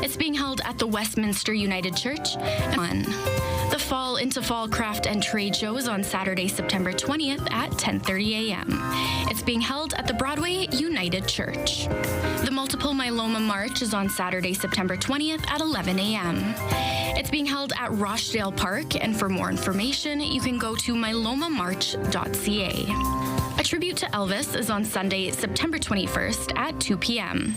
It's being held at the Westminster United Church. The Fall into Fall Craft and Trade Show is on Saturday, September 20th at 10:30 a.m. It's being held at the Broadway United Church. The Multiple Myeloma March is on Saturday, September 20th at 11 a.m. It's being held at Rochdale Park, and for more information, you can go to myelomamarch.ca. A tribute to Elvis is on Sunday, September 21st at 2 p.m.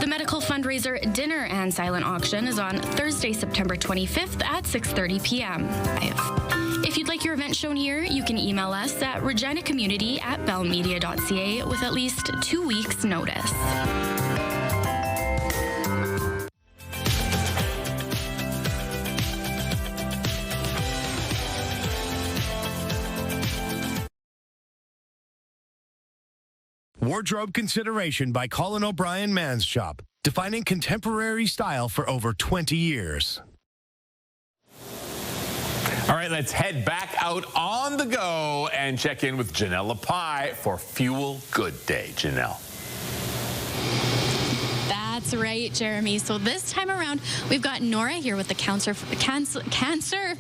The medical fundraiser dinner and silent auction is on Thursday, September 25th at 6:30 p.m. If you'd like your event shown here, you can email us at reginacommunity@bellmedia.ca with at least 2 weeks' notice. Wardrobe consideration by Colin O'Brien Man's Shop, defining contemporary style for over 20 years. All right, let's head back out on the go and check in with Janelle Lapie for Fuel Good Day. Janelle. That's right, Jeremy. So this time around, we've got Nora here with the Cancer,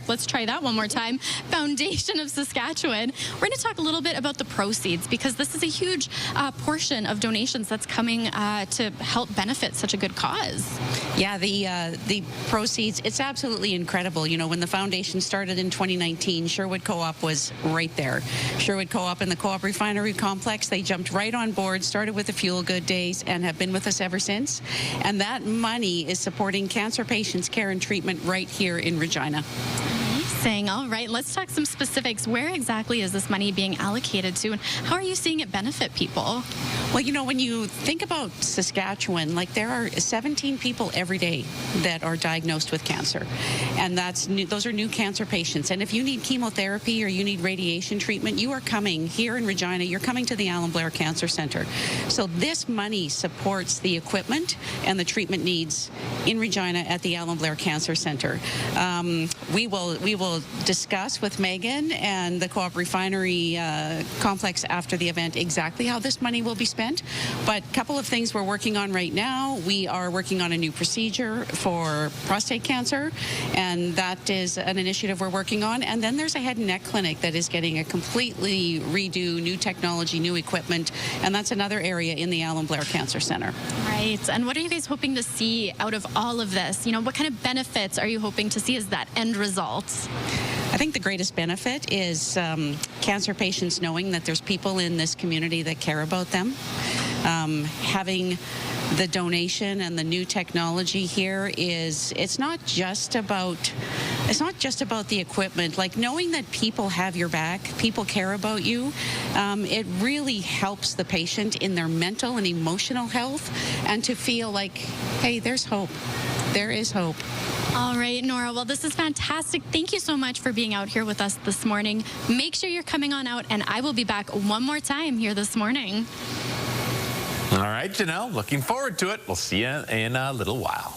let's try that one more time, Foundation of Saskatchewan. We're going to talk a little bit about the proceeds, because this is a huge portion of donations that's coming to help benefit such a good cause. Yeah, the proceeds, it's absolutely incredible. You know, when the foundation started in 2019, Sherwood Co-op was right there. Sherwood Co-op and the Co-op Refinery Complex, they jumped right on board, started with the Fuel Good Days, and have been with us ever since. And that money is supporting cancer patients' care and treatment right here in Regina. Amazing. All right, let's talk some specifics. Where exactly is this money being allocated to, and how are you seeing it benefit people? Well, you know, when you think about Saskatchewan, like there are 17 people every day that are diagnosed with cancer, and those are new cancer patients. And if you need chemotherapy or you need radiation treatment, you are coming here in Regina, you're coming to the Alan Blair Cancer Center. So this money supports the equipment and the treatment needs in Regina at the Alan Blair Cancer Center. We will discuss with Megan and the Co-op Refinery Complex after the event exactly how this money will be spent. But a couple of things we're working on right now. We are working on a new procedure for prostate cancer, and that is an initiative we're working on. And then there's a head and neck clinic that is getting a completely redo, new technology, new equipment, and that's another area in the Alan Blair Cancer Center. Right. And what are you guys hoping to see out of all of this? You know, what kind of benefits are you hoping to see as that end result? I think the greatest benefit is cancer patients knowing that there's people in this community that care about them. Having the donation and the new technology here it's not just about the equipment. Like knowing that people have your back, people care about you, it really helps the patient in their mental and emotional health, and to feel like, hey, there's hope. There is hope. All right, Nora. Well, this is fantastic. Thank you so much for being out here with us this morning. Make sure you're coming on out, and I will be back one more time here this morning. All right, Janelle, looking forward to it. We'll see you in a little while.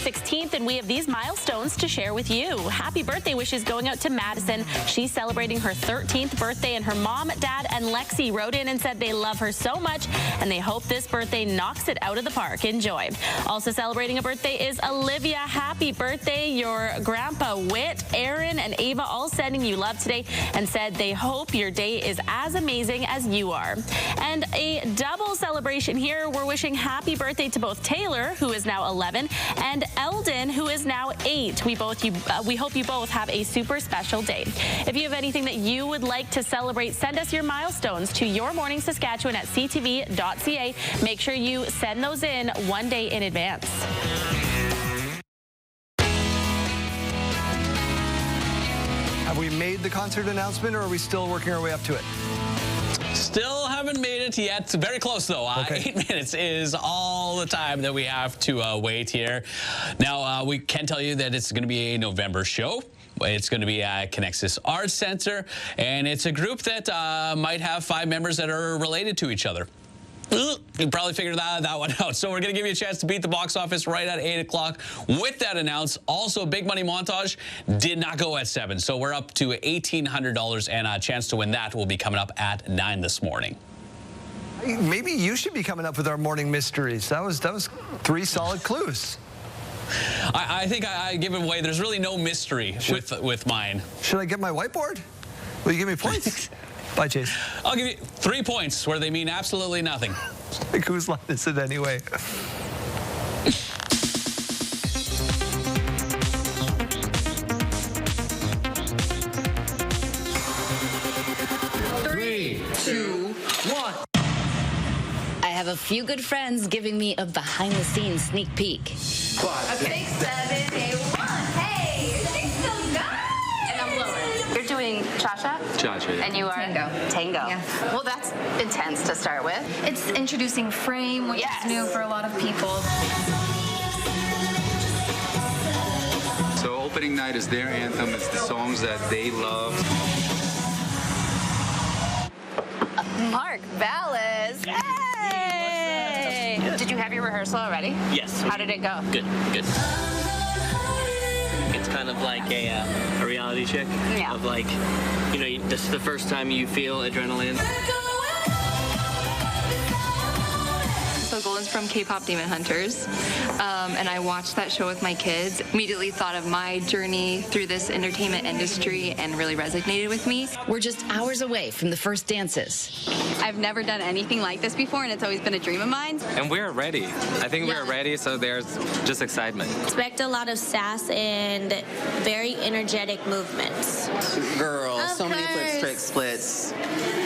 The 16th and we have these milestones to share with you. Happy birthday wishes going out to Madison. She's celebrating her 13th birthday, and her mom, dad, and Lexi wrote in and said they love her so much, and they hope this birthday knocks it out of the park. Enjoy. Also celebrating a birthday is Olivia. Happy birthday. Your grandpa Whit, Aaron, and Ava all sending you love today and said they hope your day is as amazing as you are. And a double celebration here. We're wishing happy birthday to both Taylor, who is now 11, and Eldon, who is now 8. We hope you both have a super special day. If you have anything that you would like to celebrate, send us your milestones to yourmorningsaskatchewan@ctv.ca. Make sure you send those in one day in advance. Have we made the concert announcement, or are we still working our way up to it? Still haven't made it yet. It's very close, though. Okay. 8 minutes is all the time that we have to wait here. Now, we can tell you that it's going to be a November show. It's going to be at Connexus Arts Center, and it's a group that might have 5 members that are related to each other. You probably figured that one out. So we're going to give you a chance to beat the box office right at 8 o'clock with that announced. Also, Big Money Montage did not go at 7. So we're up to $1,800, and a chance to win that will be coming up at 9 this morning. Maybe you should be coming up with our morning mysteries. That was 3 solid clues. I think I give it away. There's really no mystery with mine. Should I get my whiteboard? Will you give me points? Bye, Chase. I'll give you 3 points where they mean absolutely nothing. Like, whose line is it anyway? Three, 2, 1. I have a few good friends giving me a behind-the-scenes sneak peek. 5, 6, 7, 8, 1. Hey, she's so good. And I'm blowing. You're doing cha-cha? Cha-cha, yeah. And you are? Tango. Yeah. Well, that's intense to start with. It's introducing frame, which is new for a lot of people. So opening night is their anthem. It's the songs that they love. Mark Ballas. Hey! Did you have your rehearsal already? Yes. How did it go? Good. It's kind of like a reality check of like, you know, this is the first time you feel adrenaline. So Golden's from K-pop Demon Hunters, and I watched that show with my kids. Immediately thought of my journey through this entertainment industry and really resonated with me. We're just hours away from the first dances. I've never done anything like this before, and it's always been a dream of mine. And we're ready. I think we're ready, so there's just excitement. Expect a lot of sass and very energetic movements. Girl, so many flips, tricks, splits,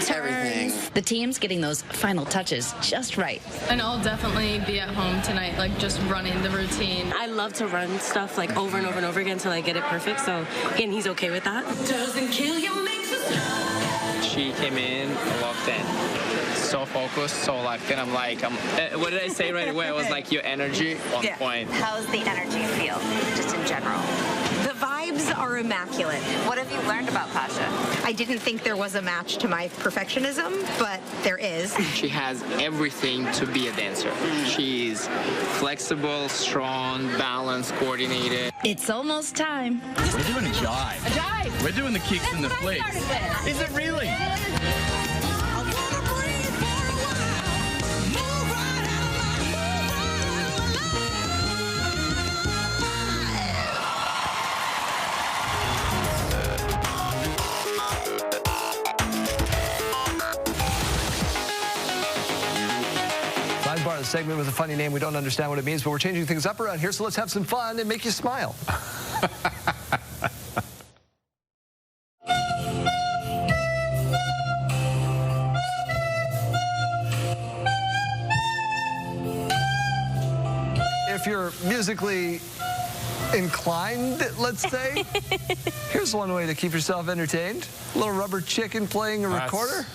everything. The team's getting those final touches just right. And I'll definitely be at home tonight, like just running the routine. I love to run stuff like over and over and over again until I get it perfect. So again, he's okay with that. Doesn't kill you, makes us. She came in and walked in. So focused, so locked in. I'm like, what did I say right away? I was like, your energy on point. How's the energy feel, just in general? The vibes are immaculate. What have you learned about Pasha? I didn't think there was a match to my perfectionism, but there is. She has everything to be a dancer. She's flexible, strong, balanced, coordinated. It's almost time. We're doing a jive. A jive? We're doing the kicks and the flicks. Is it really? A segment with a funny name. We don't understand what it means, but we're changing things up around here, so let's have some fun and make you smile. If you're musically inclined, let's say, here's one way to keep yourself entertained. A little rubber chicken playing a recorder.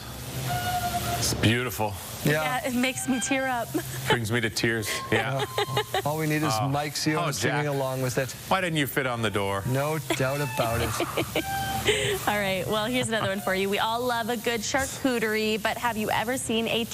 It's beautiful. Yeah, it makes me tear up. Brings me to tears. Yeah. All we need is Mike Seo singing along with it. Why didn't you fit on the door? No doubt about it. All right, well, here's another one for you. We all love a good charcuterie, but have you ever seen a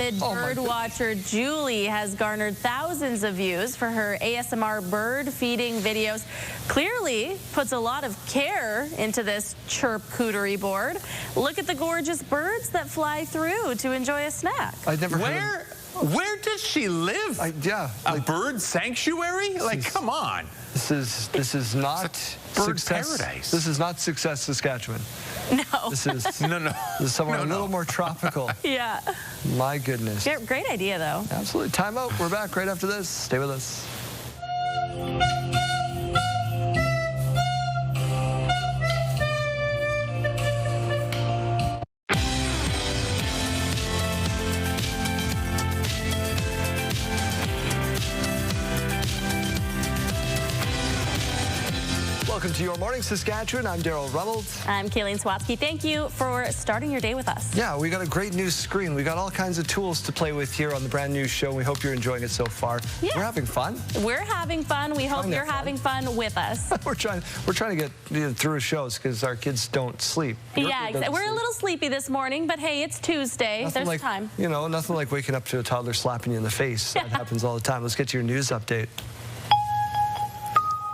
avid bird watcher Julie has garnered thousands of views for her ASMR bird feeding videos. Clearly puts a lot of care into this chirp cootery board. Look at the gorgeous birds that fly through to enjoy a snack. I've never Where does she live? A bird sanctuary? Like, come on. This is not bird success. paradise. This is not Success, Saskatchewan. No. This is This is somewhere a little more tropical. Yeah. My goodness. Great idea, though. Absolutely. Time out. We're back right after this. Stay with us. Welcome to Your Morning Saskatchewan. I'm Daryl Rummelt. I'm Kayleen Swatsky. Thank you for starting your day with us. Yeah, we got a great new screen. We got all kinds of tools to play with here on the brand new show. We hope you're enjoying it so far. Yeah. We're having fun. We're having fun. We hope you're having fun with us. We're trying to get through shows because our kids don't sleep. Yeah, we're a little sleepy this morning, but hey, it's Tuesday. There's time. You know, nothing like waking up to a toddler slapping you in the face. That happens all the time. Let's get to your news update.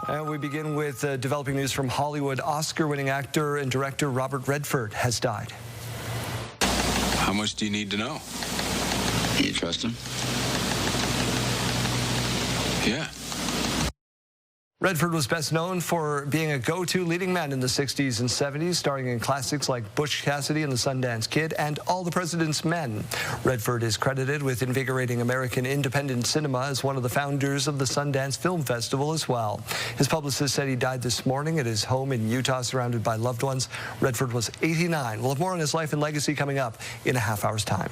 And we begin with developing news from Hollywood. Oscar-winning actor and director Robert Redford has died. How much do you need to know? Do you trust him? Yeah. Redford was best known for being a go-to leading man in the 60s and 70s, starring in classics like Butch Cassidy and the Sundance Kid and All the President's Men. Redford is credited with invigorating American independent cinema as one of the founders of the Sundance Film Festival as well. His publicist said he died this morning at his home in Utah, surrounded by loved ones. Redford was 89. We'll have more on his life and legacy coming up in a half hour's time.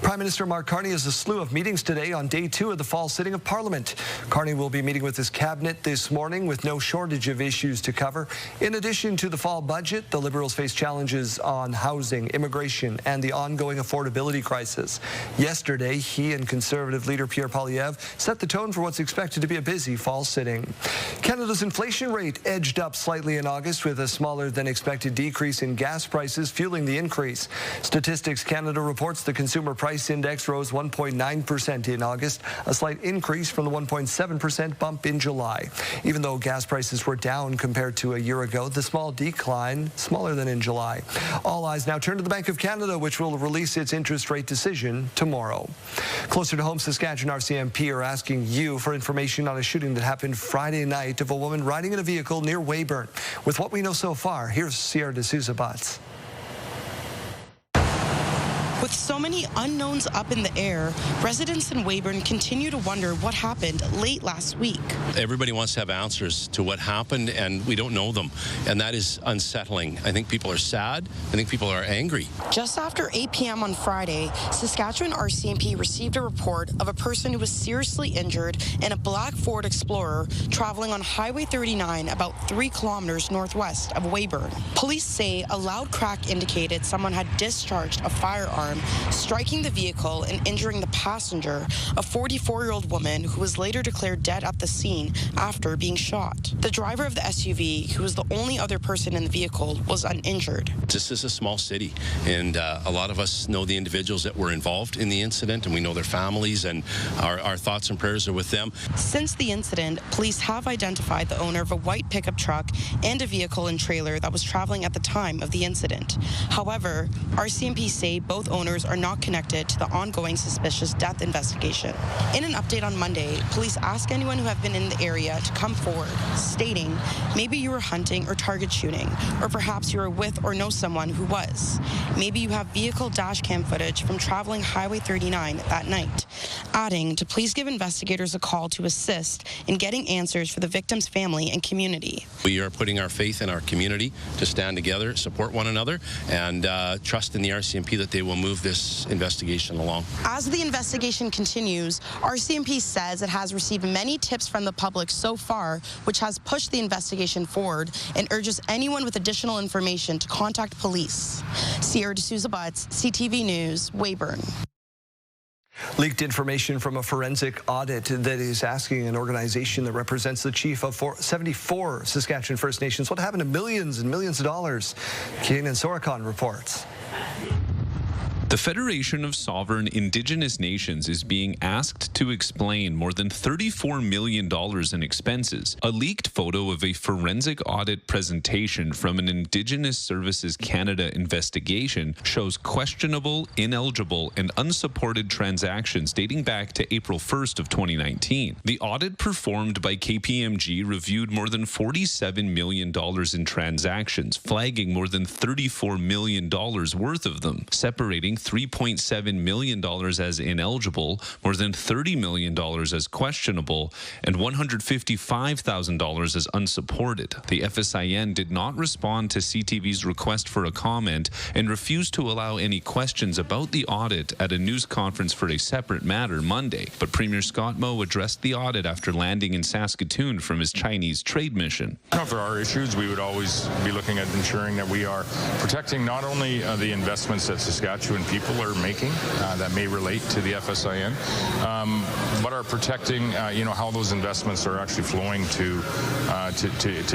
Prime Minister Mark Carney has a slew of meetings today on day 2 of the fall sitting of Parliament. Carney will be meeting with his cabinet this morning with no shortage of issues to cover. In addition to the fall budget, the Liberals face challenges on housing, immigration, and the ongoing affordability crisis. Yesterday, he and Conservative leader Pierre Poilievre set the tone for what's expected to be a busy fall sitting. Canada's inflation rate edged up slightly in August, with a smaller than expected decrease in gas prices fueling the increase. Statistics Canada reports the Consumer Price Index rose 1.9% in August, a slight increase from the 1.7% bump in July. Even though gas prices were down compared to a year ago, the small decline, smaller than in July. All eyes now turn to the Bank of Canada, which will release its interest rate decision tomorrow. Closer to home, Saskatchewan RCMP are asking you for information on a shooting that happened Friday night of a woman riding in a vehicle near Weyburn. With what we know so far, here's Sierra D'Souza Butts. With so many unknowns up in the air, residents in Weyburn continue to wonder what happened late last week. Everybody wants to have answers to what happened, and we don't know them, and that is unsettling. I think people are sad. I think people are angry. Just after 8 p.m. on Friday, Saskatchewan RCMP received a report of a person who was seriously injured in a black Ford Explorer traveling on Highway 39 about 3 kilometers northwest of Weyburn. Police say a loud crack indicated someone had discharged a firearm, striking the vehicle and injuring the passenger, a 44-year-old woman who was later declared dead at the scene after being shot. The driver of the SUV, who was the only other person in the vehicle, was uninjured. This is a small city, and a lot of us know the individuals that were involved in the incident, and we know their families, and our thoughts and prayers are with them. Since the incident, police have identified the owner of a white pickup truck and a vehicle and trailer that was traveling at the time of the incident. However, RCMP say both owners are not connected to the ongoing suspicious death investigation. In an update on Monday, police asked anyone who have been in the area to come forward, stating maybe you were hunting or target shooting, or perhaps you were with or know someone who was. Maybe you have vehicle dash cam footage from traveling Highway 39 that night. Adding to please give investigators a call to assist in getting answers for the victim's family and community. We are putting our faith in our community to stand together, support one another, and trust in the RCMP that they will move this investigation along. As the investigation continues, RCMP says it has received many tips from the public so far, which has pushed the investigation forward, and urges anyone with additional information to contact police. Sierra D'Souza Butts, CTV News, Weyburn. Leaked information from a forensic audit that is asking an organization that represents the chief of 74 Saskatchewan First Nations what happened to millions and millions of dollars. Keenan Sorokon reports. The Federation of Sovereign Indigenous Nations is being asked to explain more than $34 million in expenses. A leaked photo of a forensic audit presentation from an Indigenous Services Canada investigation shows questionable, ineligible, and unsupported transactions dating back to April 1st of 2019. The audit performed by KPMG reviewed more than $47 million in transactions, flagging more than $34 million worth of them, separating $3.7 million as ineligible, more than $30 million as questionable, and $155,000 as unsupported. The FSIN did not respond to CTV's request for a comment and refused to allow any questions about the audit at a news conference for a separate matter Monday. But Premier Scott Moe addressed the audit after landing in Saskatoon from his Chinese trade mission. If there are issues, we would always be looking at ensuring that we are protecting not only the investments that Saskatchewan people are making that may relate to the FSIN, but are protecting, how those investments are actually flowing to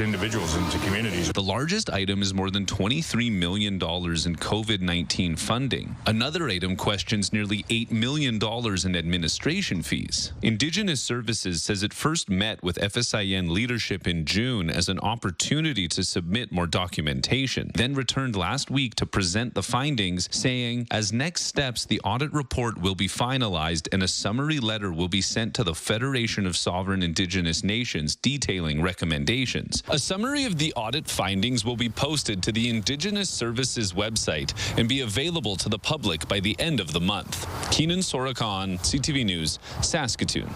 individuals and to communities. The largest item is more than $23 million in COVID-19 funding. Another item questions nearly $8 million in administration fees. Indigenous Services says it first met with FSIN leadership in June as an opportunity to submit more documentation, then returned last week to present the findings, saying, as next steps, the audit report will be finalized and a summary letter will be sent to the Federation of Sovereign Indigenous Nations detailing recommendations. A summary of the audit findings will be posted to the Indigenous Services website and be available to the public by the end of the month. Keenan Sorakan, CTV News, Saskatoon.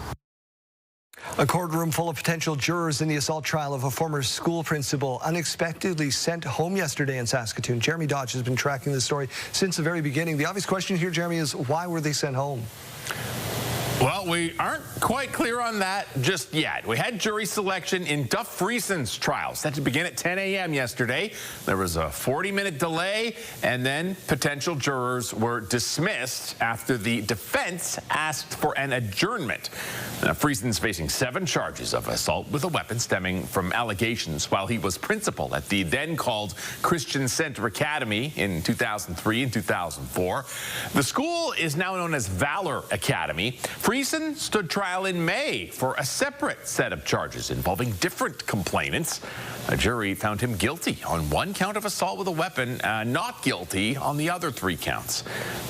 A courtroom full of potential jurors in the assault trial of a former school principal unexpectedly sent home yesterday in Saskatoon. Jeremy Dodge has been tracking this story since the very beginning. The obvious question here, Jeremy, is why were they sent home? Well, we aren't quite clear on that just yet. We had jury selection in Duff Frieson's trial set to begin at 10 a.m. yesterday. There was a 40-minute delay, and then potential jurors were dismissed after the defense asked for an adjournment. Now, Frieson's facing 7 charges of assault with a weapon stemming from allegations while he was principal at the then-called Christian Center Academy in 2003 and 2004. The school is now known as Valor Academy. Friesen stood trial in May for a separate set of charges involving different complainants. A jury found him guilty on 1 count of assault with a weapon, not guilty on the other 3 counts.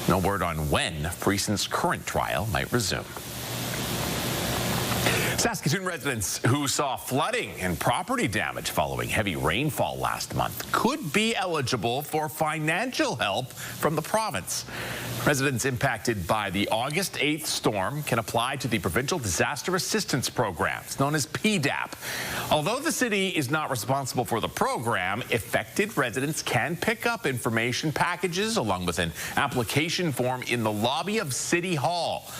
No word on when Friesen's current trial might resume. Saskatoon residents who saw flooding and property damage following heavy rainfall last month could be eligible for financial help from the province. Residents impacted by the August 8th storm can apply to the Provincial Disaster Assistance Program. It's known as PDAP. Although the city is not responsible for the program, affected residents can pick up information packages along with an application form in the lobby of City Hall.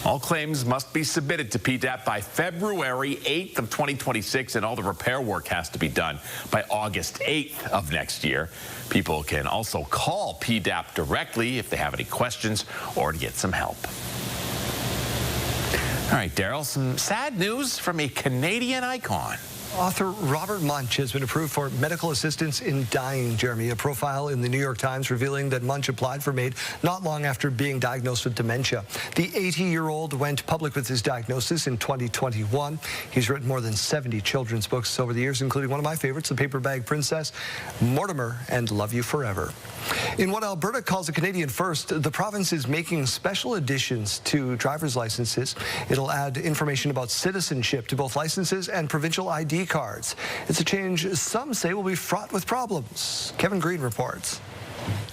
All claims must be submitted to PDAP by February 8th of 2026, and all the repair work has to be done by August 8th of next year. People can also call PDAP directly if they have any questions or to get some help. All right, Daryl, some sad news from a Canadian icon. Author Robert Munch has been approved for medical assistance in dying, Jeremy. A profile in the New York Times revealing that Munch applied for MAID not long after being diagnosed with dementia. The 80-year-old went public with his diagnosis in 2021. He's written more than 70 children's books over the years, including one of my favorites, The Paper Bag Princess, Mortimer, and Love You Forever. In what Alberta calls a Canadian first, the province is making special additions to driver's licenses. It'll add information about citizenship to both licenses and provincial ID cards. It's a change some say will be fraught with problems. Kevin Green reports.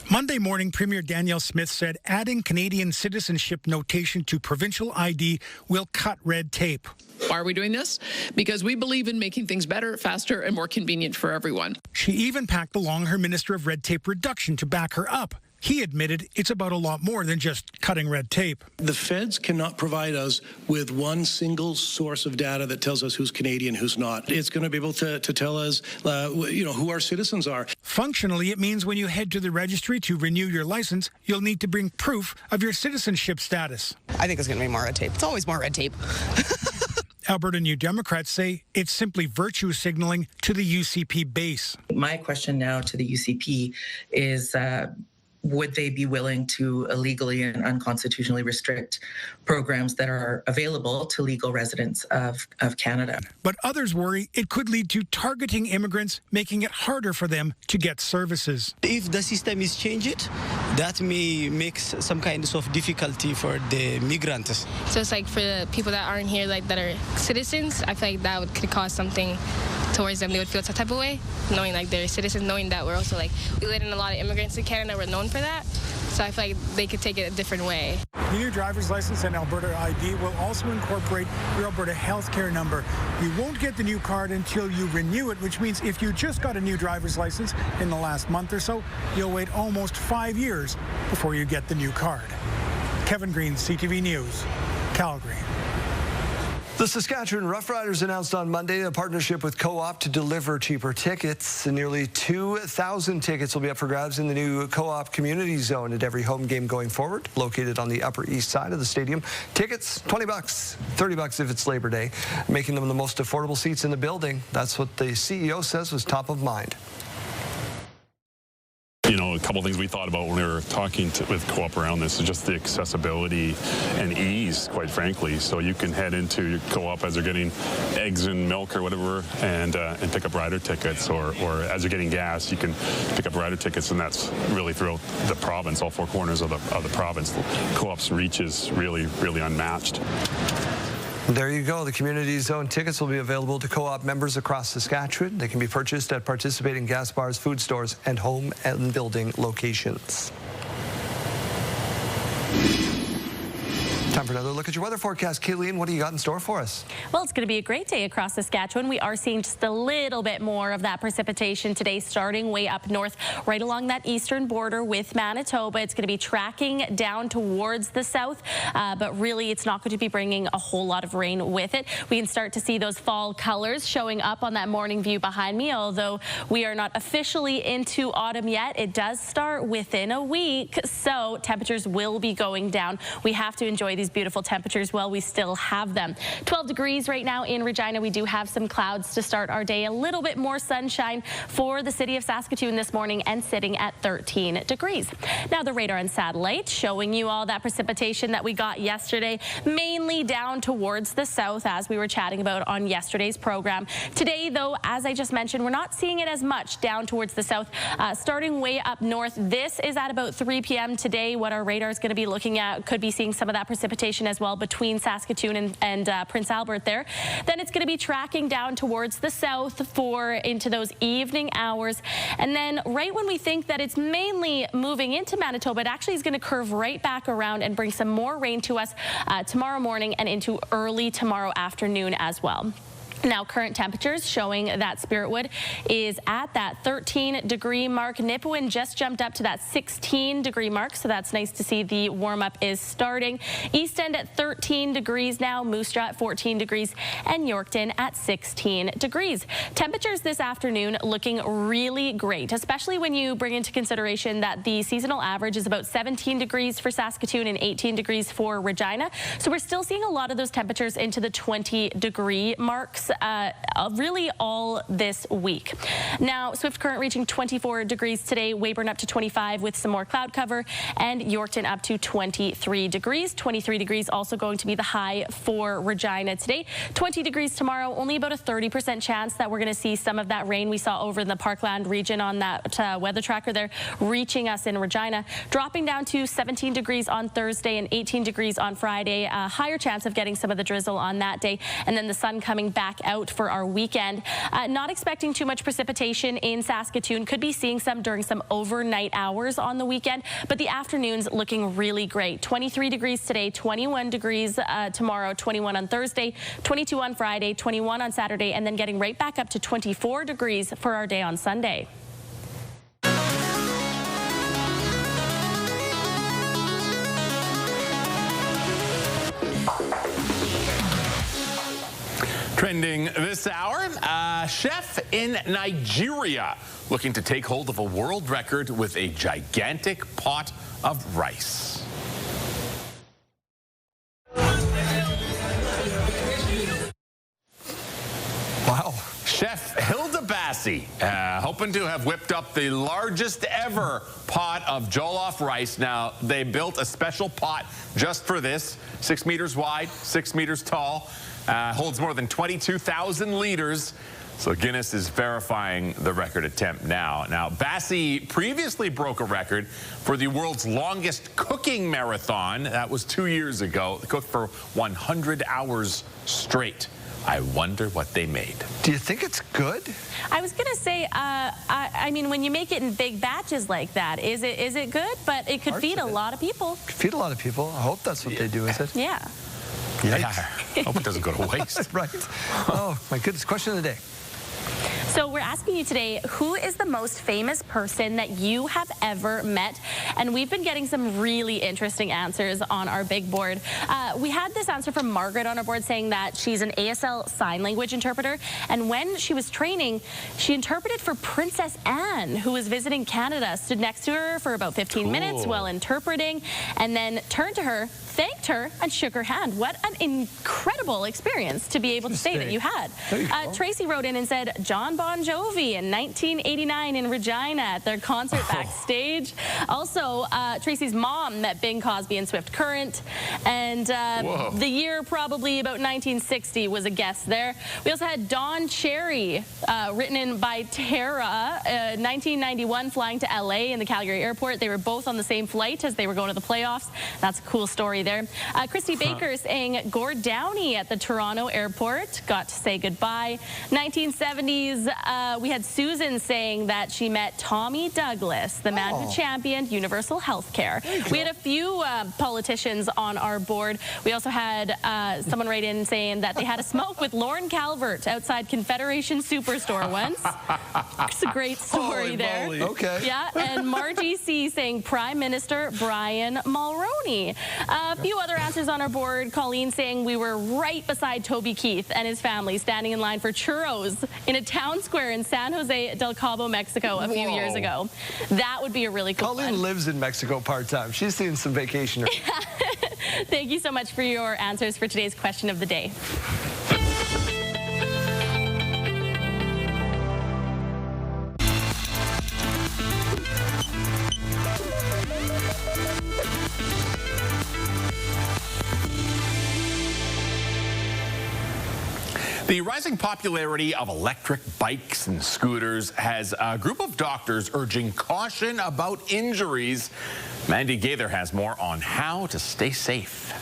Monday morning, Premier Danielle Smith said adding Canadian citizenship notation to provincial ID will cut red tape. Why are we doing this? Because we believe in making things better, faster, and more convenient for everyone. She even packed along her Minister of Red Tape Reduction to back her up. He admitted it's about a lot more than just cutting red tape. The feds cannot provide us with one single source of data that tells us who's Canadian, who's not. It's going to be able to tell us, who our citizens are. Functionally, it means when you head to the registry to renew your license, you'll need to bring proof of your citizenship status. I think it's going to be more red tape. It's always more red tape. Alberta New Democrats say it's simply virtue signaling to the UCP base. My question now to the UCP is, would they be willing to illegally and unconstitutionally restrict programs that are available to legal residents of Canada? But others worry it could lead to targeting immigrants, making it harder for them to get services. If the system is changed, that may make some kinds of difficulty for the migrants. So it's like for the people that aren't here, like that are citizens, I feel like that could cause something towards them. They would feel some type of way, knowing like they're citizens, knowing that we're also like, we let in a lot of immigrants in Canada, we're known for that. So I feel like they could take it a different way. The new driver's license and Alberta ID will also incorporate your Alberta healthcare number. You won't get the new card until you renew it, which means if you just got a new driver's license in the last month or so, you'll wait almost 5 years before you get the new card. Kevin Green, CTV News, Calgary. The Saskatchewan Ruff Riders announced on Monday a partnership with Co-op to deliver cheaper tickets. Nearly 2,000 tickets will be up for grabs in the new Co-op community zone at every home game going forward, located on the Upper East Side of the stadium. Tickets, $20, $30 if it's Labor Day, making them the most affordable seats in the building. That's what the CEO says was top of mind. You know, a couple of things we thought about when we were talking with Co-op around this is just the accessibility and ease, quite frankly. So you can head into your Co-op as you're getting eggs and milk or whatever and pick up rider tickets, or as you're getting gas, you can pick up rider tickets, and that's really throughout the province, all four corners of the province. Co-op's reach is really, really unmatched. There you go. The community zone tickets will be available to Co-op members across Saskatchewan. They can be purchased at participating gas bars, food stores, and home and building locations. Time for another look at your weather forecast. Kayleen, what do you got in store for us? Well, it's going to be a great day across Saskatchewan. We are seeing just a little bit more of that precipitation today, starting way up north, right along that eastern border with Manitoba. It's going to be tracking down towards the south, but really it's not going to be bringing a whole lot of rain with it. We can start to see those fall colors showing up on that morning view behind me, although we are not officially into autumn yet. It does start within a week, so temperatures will be going down. We have to enjoy these beautiful temperatures while we still have them. 12 degrees right now in Regina. We do have some clouds to start our day. A little bit more sunshine for the city of Saskatoon this morning, and sitting at 13 degrees. Now the radar and satellite showing you all that precipitation that we got yesterday, mainly down towards the south, as we were chatting about on yesterday's program. Today, though, as I just mentioned, we're not seeing it as much down towards the south. Starting way up north, this is at about 3 p.m. today. What our radar is going to be looking at, could be seeing some of that precipitation as well between Saskatoon and Prince Albert there. Then it's going to be tracking down towards the south into those evening hours. And then right when we think that it's mainly moving into Manitoba, it actually is going to curve right back around and bring some more rain to us tomorrow morning and into early tomorrow afternoon as well. Now, current temperatures showing that Spiritwood is at that 13-degree mark. Nipawin just jumped up to that 16-degree mark, so that's nice to see the warm-up is starting. East End at 13 degrees now, Moose Jaw at 14 degrees, and Yorkton at 16 degrees. Temperatures this afternoon looking really great, especially when you bring into consideration that the seasonal average is about 17 degrees for Saskatoon and 18 degrees for Regina. So we're still seeing a lot of those temperatures into the 20-degree marks. Really all this week. Now, Swift Current reaching 24 degrees today, Weyburn up to 25 with some more cloud cover, and Yorkton up to 23 degrees. 23 degrees also going to be the high for Regina today. 20 degrees tomorrow, only about a 30% chance that we're going to see some of that rain we saw over in the Parkland region on that weather tracker there, reaching us in Regina. Dropping down to 17 degrees on Thursday and 18 degrees on Friday. A higher chance of getting some of the drizzle on that day, and then the sun coming back out for our weekend. Not expecting too much precipitation in Saskatoon. Could be seeing some during some overnight hours on the weekend, but the afternoons looking really great. 23 degrees today, 21 degrees tomorrow, 21 on Thursday, 22 on Friday, 21 on Saturday, and then getting right back up to 24 degrees for our day on Sunday. Trending this hour, a chef in Nigeria looking to take hold of a world record with a gigantic pot of rice. Wow. Chef Hilda Bassi, open to have whipped up the largest ever pot of jollof rice. Now, they built a special pot just for this, 6 meters wide, 6 meters tall, holds more than 22,000 liters. So Guinness is verifying the record attempt now. Now, Bassi previously broke a record for the world's longest cooking marathon. That was 2 years ago. They cooked for 100 hours straight. I wonder what they made. Do you think it's good? I was going to say, I mean, when you make it in big batches like that, is it good? But it could feed a lot of people. Could feed a lot of people. I hope that's what they do with it. Yeah. Yeah. I hope it doesn't go to waste. Right. Oh, my goodness. Question of the day. So we're asking you today, who is the most famous person that you have ever met? And we've been getting some really interesting answers on our big board. We had this answer from Margaret on our board saying that she's an ASL sign language interpreter. And when she was training, she interpreted for Princess Anne, who was visiting Canada, stood next to her for about 15 minutes while interpreting, and then turned to her, thanked her, and shook her hand. What an incredible experience to be able to say that you had. Tracy wrote in and said, John Bon Jovi in 1989 in Regina at their concert backstage. Also, Tracy's mom met Bing Crosby in Swift Current, and the year probably about 1960 was a guess there. We also had Don Cherry, written in by Tara, 1991, flying to LA in the Calgary airport. They were both on the same flight as they were going to the playoffs. That's a cool story there. Christy Baker saying Gord Downey at the Toronto airport, got to say goodbye. 1970s, we had Susan saying that she met Tommy Douglas, the man who championed universal health care. We had a few politicians on our board. We also had someone write in saying that they had a smoke with Lorne Calvert outside Confederation Superstore once. It's a great story there. Okay. Yeah, and Margie C saying Prime Minister Brian Mulroney. A few other answers on our board. Colleen saying we were right beside Toby Keith and his family standing in line for churros in a town square in San Jose del Cabo, Mexico a few years ago. That would be a really cool Colleen lives in Mexico part-time. She's seen some vacation. Thank you so much for your answers for today's question of the day. The rising popularity of electric bikes and scooters has a group of doctors urging caution about injuries. Mandy Gaither has more on how to stay safe.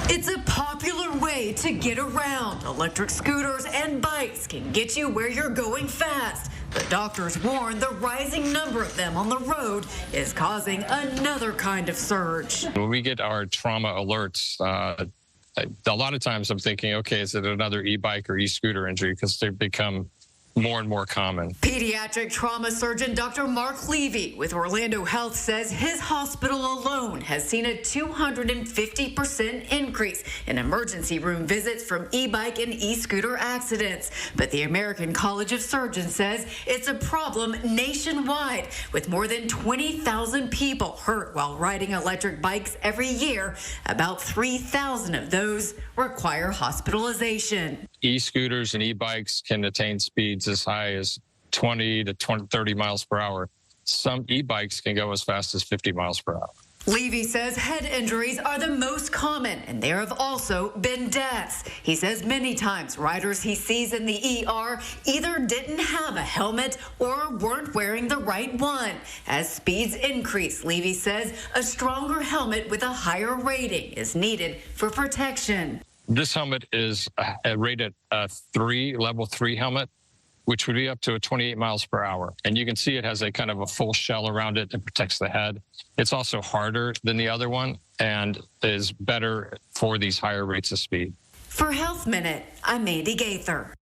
It's a popular way to get around. Electric scooters and bikes can get you where you're going fast. But doctors warn the rising number of them on the road is causing another kind of surge. When we get our trauma alerts, a lot of times I'm thinking, okay, is it another e-bike or e-scooter injury? Because they've become more and more common. Pediatric trauma surgeon Dr. Mark Levy with Orlando Health says his hospital alone has seen a 250% increase in emergency room visits from e-bike and e-scooter accidents. But the American College of Surgeons says it's a problem nationwide, with more than 20,000 people hurt while riding electric bikes every year. About 3,000 of those require hospitalization. E-scooters and e-bikes can attain speeds as high as 20 to 30 miles per hour. Some e-bikes can go as fast as 50 miles per hour. Levy says head injuries are the most common, and there have also been deaths. He says many times riders he sees in the ER either didn't have a helmet or weren't wearing the right one. As speeds increase, Levy says a stronger helmet with a higher rating is needed for protection. This helmet is rated a level 3 helmet, which would be up to 28 miles per hour. And you can see it has a kind of a full shell around it that protects the head. It's also harder than the other one and is better for these higher rates of speed. For Health Minute, I'm Mandy Gaither.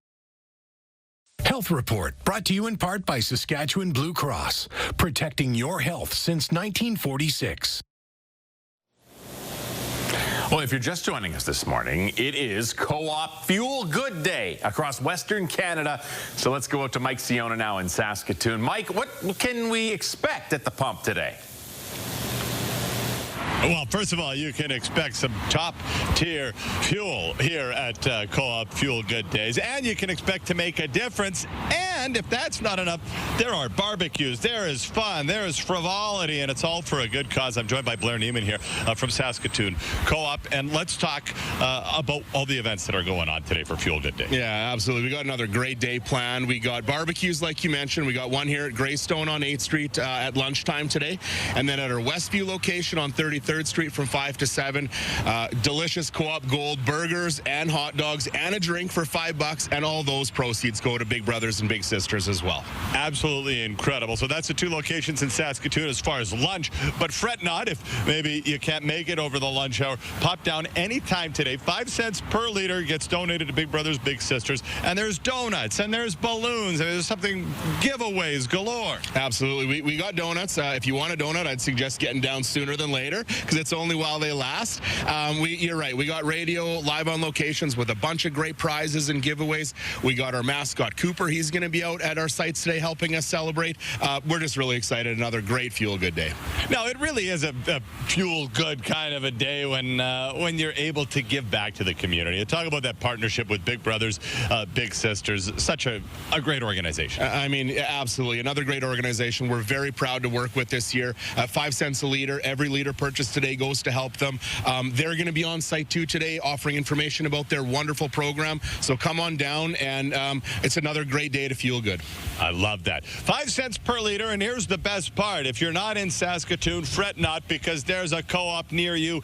Health Report, brought to you in part by Saskatchewan Blue Cross, protecting your health since 1946. Well, if you're just joining us this morning, it is Co-op Fuel Good Day across Western Canada. So let's go out to Mike Siona now in Saskatoon. Mike, what can we expect at the pump today? Well, first of all, you can expect some top-tier fuel here at Co-op Fuel Good Days, and you can expect to make a difference. And if that's not enough, there are barbecues, there is fun, there is frivolity, and it's all for a good cause. I'm joined by Blair Neiman here from Saskatoon Co-op, and let's talk about all the events that are going on today for Fuel Good Day. Yeah, absolutely. We got another great day planned. We got barbecues, like you mentioned. We got one here at Greystone on 8th Street at lunchtime today, and then at our Westview location on 33rd Street from 5 to 7. Delicious Co-op Gold burgers and hot dogs and a drink for $5, and all those proceeds go to Big Brothers and Big Sisters as well. Absolutely incredible. So that's the 2 locations in Saskatoon as far as lunch, but fret not if maybe you can't make it over the lunch hour. Pop down anytime today. 5 cents per liter gets donated to Big Brothers Big Sisters, and there's donuts and there's balloons and there's something giveaways galore. Absolutely. We got donuts. If you want a donut, I'd suggest getting down sooner than later, because it's only while they last. You're right. We got radio live on locations with a bunch of great prizes and giveaways. We got our mascot Cooper. He's going to be out at our sites today helping us celebrate. We're just really excited. Another great Fuel Good Day. Now, it really is a fuel good kind of a day when you're able to give back to the community. You talk about that partnership with Big Brothers Big Sisters. Such a great organization. I mean, absolutely. Another great organization we're very proud to work with this year. 5 cents a liter. Every liter purchased today goes to help them. They're going to be on site too today offering information about their wonderful program. So come on down, and it's another great day to feel good. I love that. 5 cents per liter, and here's the best part. If you're not in Saskatoon, fret not, because there's a co-op near you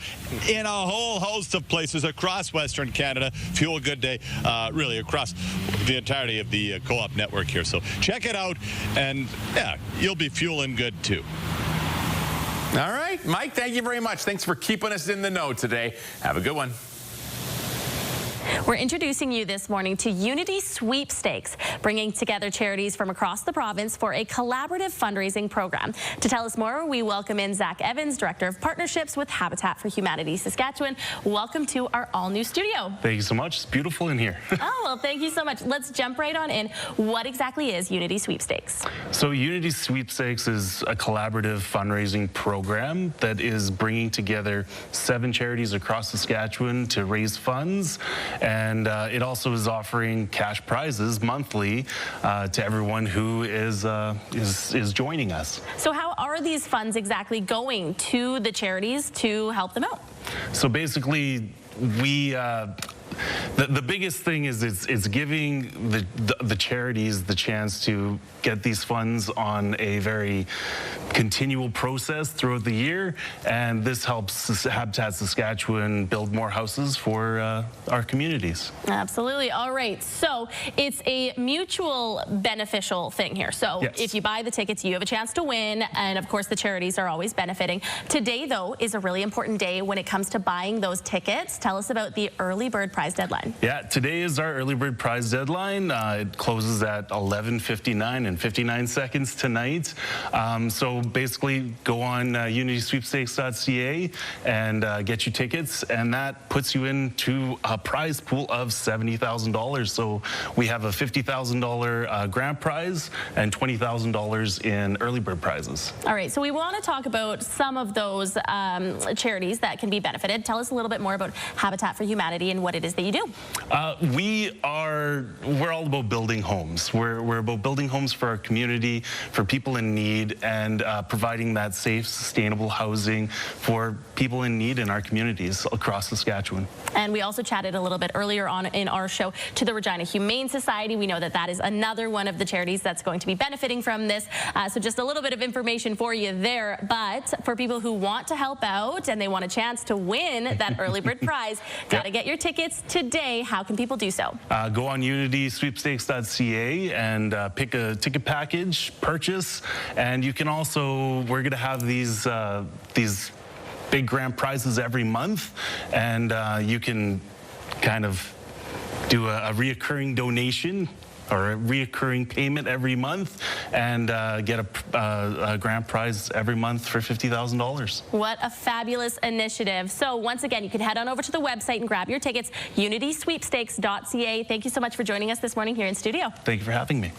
in a whole host of places across Western Canada. Fuel Good Day, really across the entirety of the co-op network here. So check it out, and yeah, you'll be fueling good too. All right, Mike, thank you very much. Thanks for keeping us in the know today. Have a good one. We're introducing you this morning to Unity Sweepstakes, bringing together charities from across the province for a collaborative fundraising program. To tell us more, we welcome in Zach Evans, Director of Partnerships with Habitat for Humanity Saskatchewan. Welcome to our all-new studio. Thank you so much. It's beautiful in here. Oh, well, thank you so much. Let's jump right on in. What exactly is Unity Sweepstakes? So Unity Sweepstakes is a collaborative fundraising program that is bringing together 7 charities across Saskatchewan to raise funds. And it also is offering cash prizes monthly to everyone who is joining us. So how are these funds exactly going to the charities to help them out? So basically, we the biggest thing is it's giving the charities the chance to get these funds on a very continual process throughout the year, and this helps Habitat Saskatchewan build more houses for our communities. Absolutely. All right. So it's a mutual beneficial thing here. So yes. If you buy the tickets, you have a chance to win, and of course the charities are always benefiting. Today, though, is a really important day when it comes to buying those tickets. Tell us about the early bird prize deadline. Yeah, today is our early bird prize deadline. It closes at 11:59 and 59 seconds tonight. So basically, go on unitysweepstakes.ca and get your tickets, and that puts you into a prize pool of $70,000. So we have a $50,000 grand prize and $20,000 in early bird prizes. All right, so we want to talk about some of those charities that can be benefited. Tell us a little bit more about Habitat for Humanity and what it is that you do. We're all about building homes. We're about building homes for our community, for people in need, and providing that safe, sustainable housing for people in need in our communities across Saskatchewan. And we also chatted a little bit earlier on in our show to the Regina Humane Society. We know that that is another one of the charities that's going to be benefiting from this. So just a little bit of information for you there. But for people who want to help out and they want a chance to win that early bird prize, got to get your tickets today. How can people do so? Go on unitysweepstakes.ca and pick a ticket package, purchase, and you can also, we're going to have these big grand prizes every month, and you can kind of do a reoccurring donation or a reoccurring payment every month and get a grand prize every month for $50,000. What a fabulous initiative. So once again, you can head on over to the website and grab your tickets, unitysweepstakes.ca. Thank you so much for joining us this morning here in studio. Thank you for having me.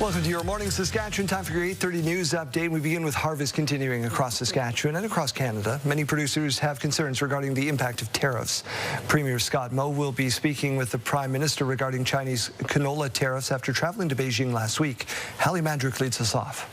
Welcome to Your Morning Saskatchewan. Time for your 8:30 news update. We begin with harvest continuing across Saskatchewan and across Canada. Many producers have concerns regarding the impact of tariffs. Premier Scott Moe will be speaking with the Prime Minister regarding Chinese canola tariffs after traveling to Beijing last week. Hallie Mandrick leads us off.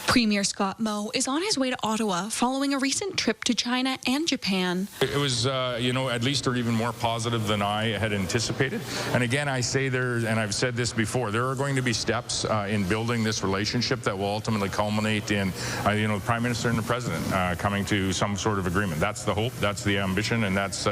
Premier Scott Moe is on his way to Ottawa following a recent trip to China and Japan. It was, at least or even more positive than I had anticipated. And again, I say there, and I've said this before, there are going to be steps in building this relationship that will ultimately culminate in, the Prime Minister and the President coming to some sort of agreement. That's the hope, that's the ambition, and that's,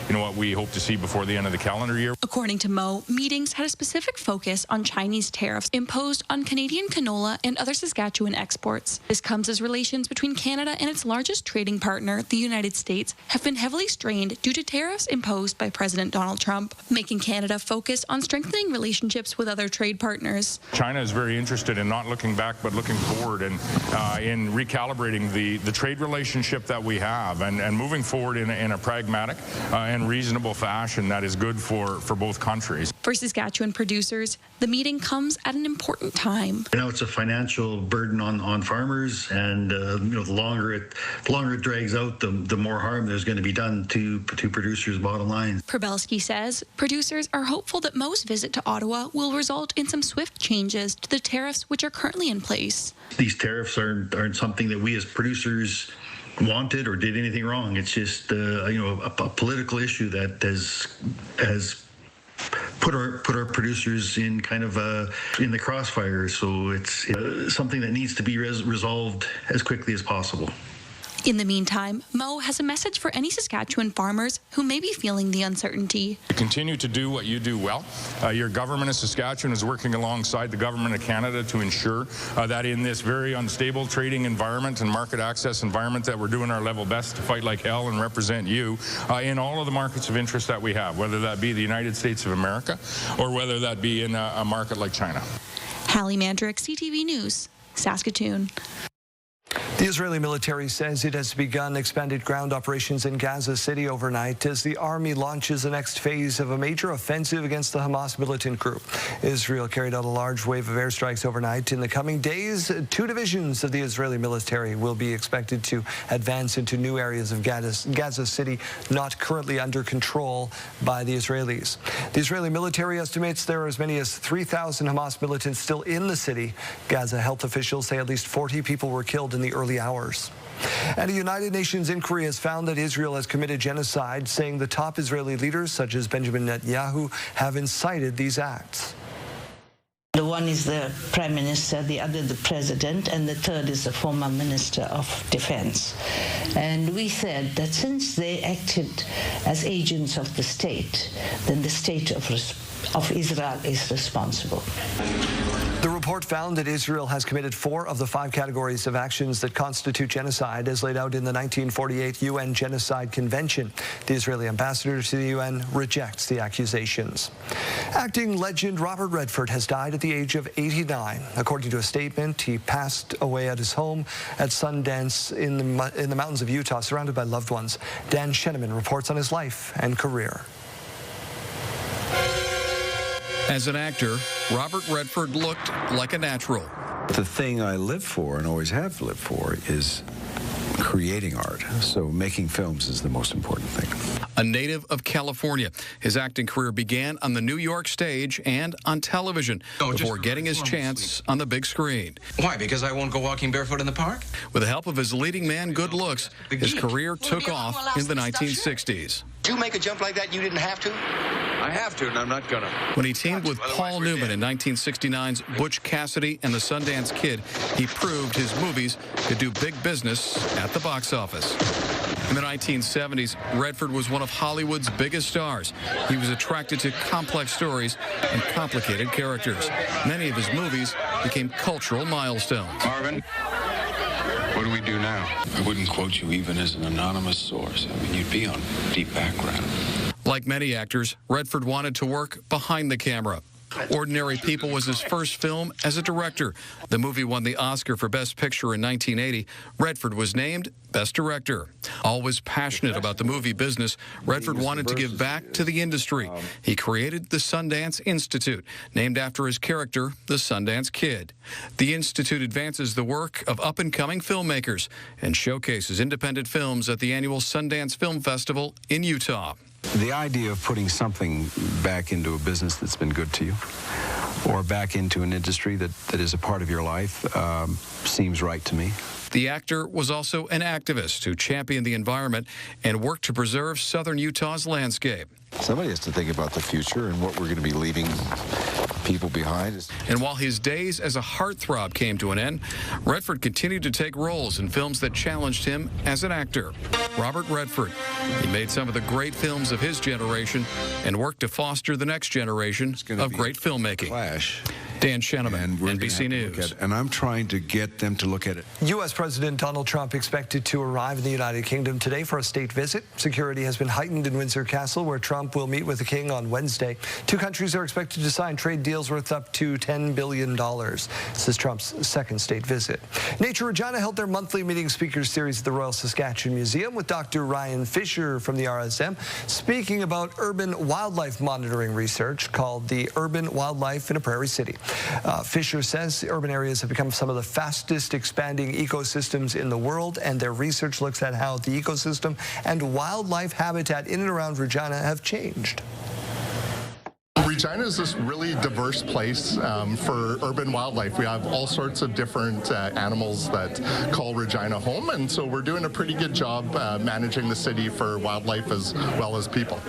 what we hope to see before the end of the calendar year. According to Moe, meetings had a specific focus on Chinese tariffs imposed on Canadian canola and other Saskatchewan exports. This comes as relations between Canada and its largest trading partner, the United States, have been heavily strained due to tariffs imposed by President Donald Trump, making Canada focus on strengthening relationships with other trade partners. China is very interested in not looking back but looking forward and in recalibrating the trade relationship that we have and moving forward in a pragmatic and reasonable fashion that is good for both countries. For Saskatchewan producers, the meeting comes at an important time. It's a financial burden on farmers, and the longer it drags out, the more harm there's going to be done to producers' bottom lines. Probelski says producers are hopeful that Moe's visit to Ottawa will result in some swift changes to the tariffs which are currently in place. These tariffs aren't something that we as producers wanted or did anything wrong. It's just a political issue that has put our producers in kind of in the crossfire. So it's something that needs to be resolved as quickly as possible. In the meantime, Moe has a message for any Saskatchewan farmers who may be feeling the uncertainty. Continue to do what you do well. Your government of Saskatchewan is working alongside the government of Canada to ensure that in this very unstable trading environment and market access environment that we're doing our level best to fight like hell and represent you in all of the markets of interest that we have, whether that be the United States of America or whether that be in a market like China. Hallie Mandrick, CTV News, Saskatoon. The Israeli military says it has begun expanded ground operations in Gaza City overnight as the army launches the next phase of a major offensive against the Hamas militant group. Israel carried out a large wave of airstrikes overnight. In the coming days, 2 divisions of the Israeli military will be expected to advance into new areas of Gaza City not currently under control by the Israelis. The Israeli military estimates there are as many as 3,000 Hamas militants still in the city. Gaza health officials say at least 40 people were killed in the early hours. And a United Nations inquiry has found that Israel has committed genocide, saying the top Israeli leaders, such as Benjamin Netanyahu, have incited these acts. The one is the Prime Minister, the other the President, and the third is the former Minister of Defense. And we said that since they acted as agents of the state, then the state of Israel is responsible. The report found that Israel has committed 4 of the 5 categories of actions that constitute genocide as laid out in the 1948 UN Genocide Convention. The Israeli ambassador to the UN rejects the accusations. Acting legend Robert Redford has died at the age of 89. According to a statement, he passed away at his home at Sundance in the mountains of Utah, surrounded by loved ones. Dan Sheneman reports on his life and career. As an actor, Robert Redford looked like a natural. The thing I live for and always have lived for is creating art. So making films is the most important thing. A native of California, his acting career began on the New York stage and on television before getting his chance on the big screen. Why? Because I won't go walking barefoot in the park? With the help of his leading man, good looks, his career took off in the 1960s. Did you make a jump like that? You didn't have to? I have to, and I'm not gonna. When he teamed with Paul Newman in 1969's Butch Cassidy and the Sundance Kid, he proved his movies could do big business at the box office. In the 1970s, Redford was one of Hollywood's biggest stars. He was attracted to complex stories and complicated characters. Many of his movies became cultural milestones. Marvin, what do we do now? I wouldn't quote you even as an anonymous source. I mean, you'd be on deep background. Like many actors, Redford wanted to work behind the camera. Ordinary People was his first film as a director. The movie won the Oscar for Best Picture in 1980. Redford was named Best Director. Always passionate about the movie business, Redford wanted to give back to the industry. He created the Sundance Institute, named after his character, the Sundance Kid. The Institute advances the work of up-and-coming filmmakers and showcases independent films at the annual Sundance Film Festival in Utah. The idea of putting something back into a business that's been good to you, or back into an industry that is a part of your life, seems right to me. The actor was also an activist who championed the environment and worked to preserve southern Utah's landscape. Somebody has to think about the future and what we're going to be leaving people behind. And while his days as a heartthrob came to an end, Redford continued to take roles in films that challenged him as an actor. Robert Redford. He made some of the great films of his generation and worked to foster the next generation of great filmmaking. Dan Sheneman, NBC News. And I'm trying to get them to look at it. U.S. President Donald Trump expected to arrive in the United Kingdom today for a state visit. Security has been heightened in Windsor Castle, where Trump will meet with the king on Wednesday. Two countries are expected to sign trade deals worth up to $10 billion. This is Trump's second state visit. Nature Regina held their monthly meeting speakers series at the Royal Saskatchewan Museum with Dr. Ryan Fisher from the RSM, speaking about urban wildlife monitoring research called the Urban Wildlife in a Prairie City. Fisher says urban areas have become some of the fastest expanding ecosystems in the world, and their research looks at how the ecosystem and wildlife habitat in and around Regina have changed. Regina is this really diverse place for urban wildlife. We have all sorts of different animals that call Regina home, and so we're doing a pretty good job managing the city for wildlife as well as people.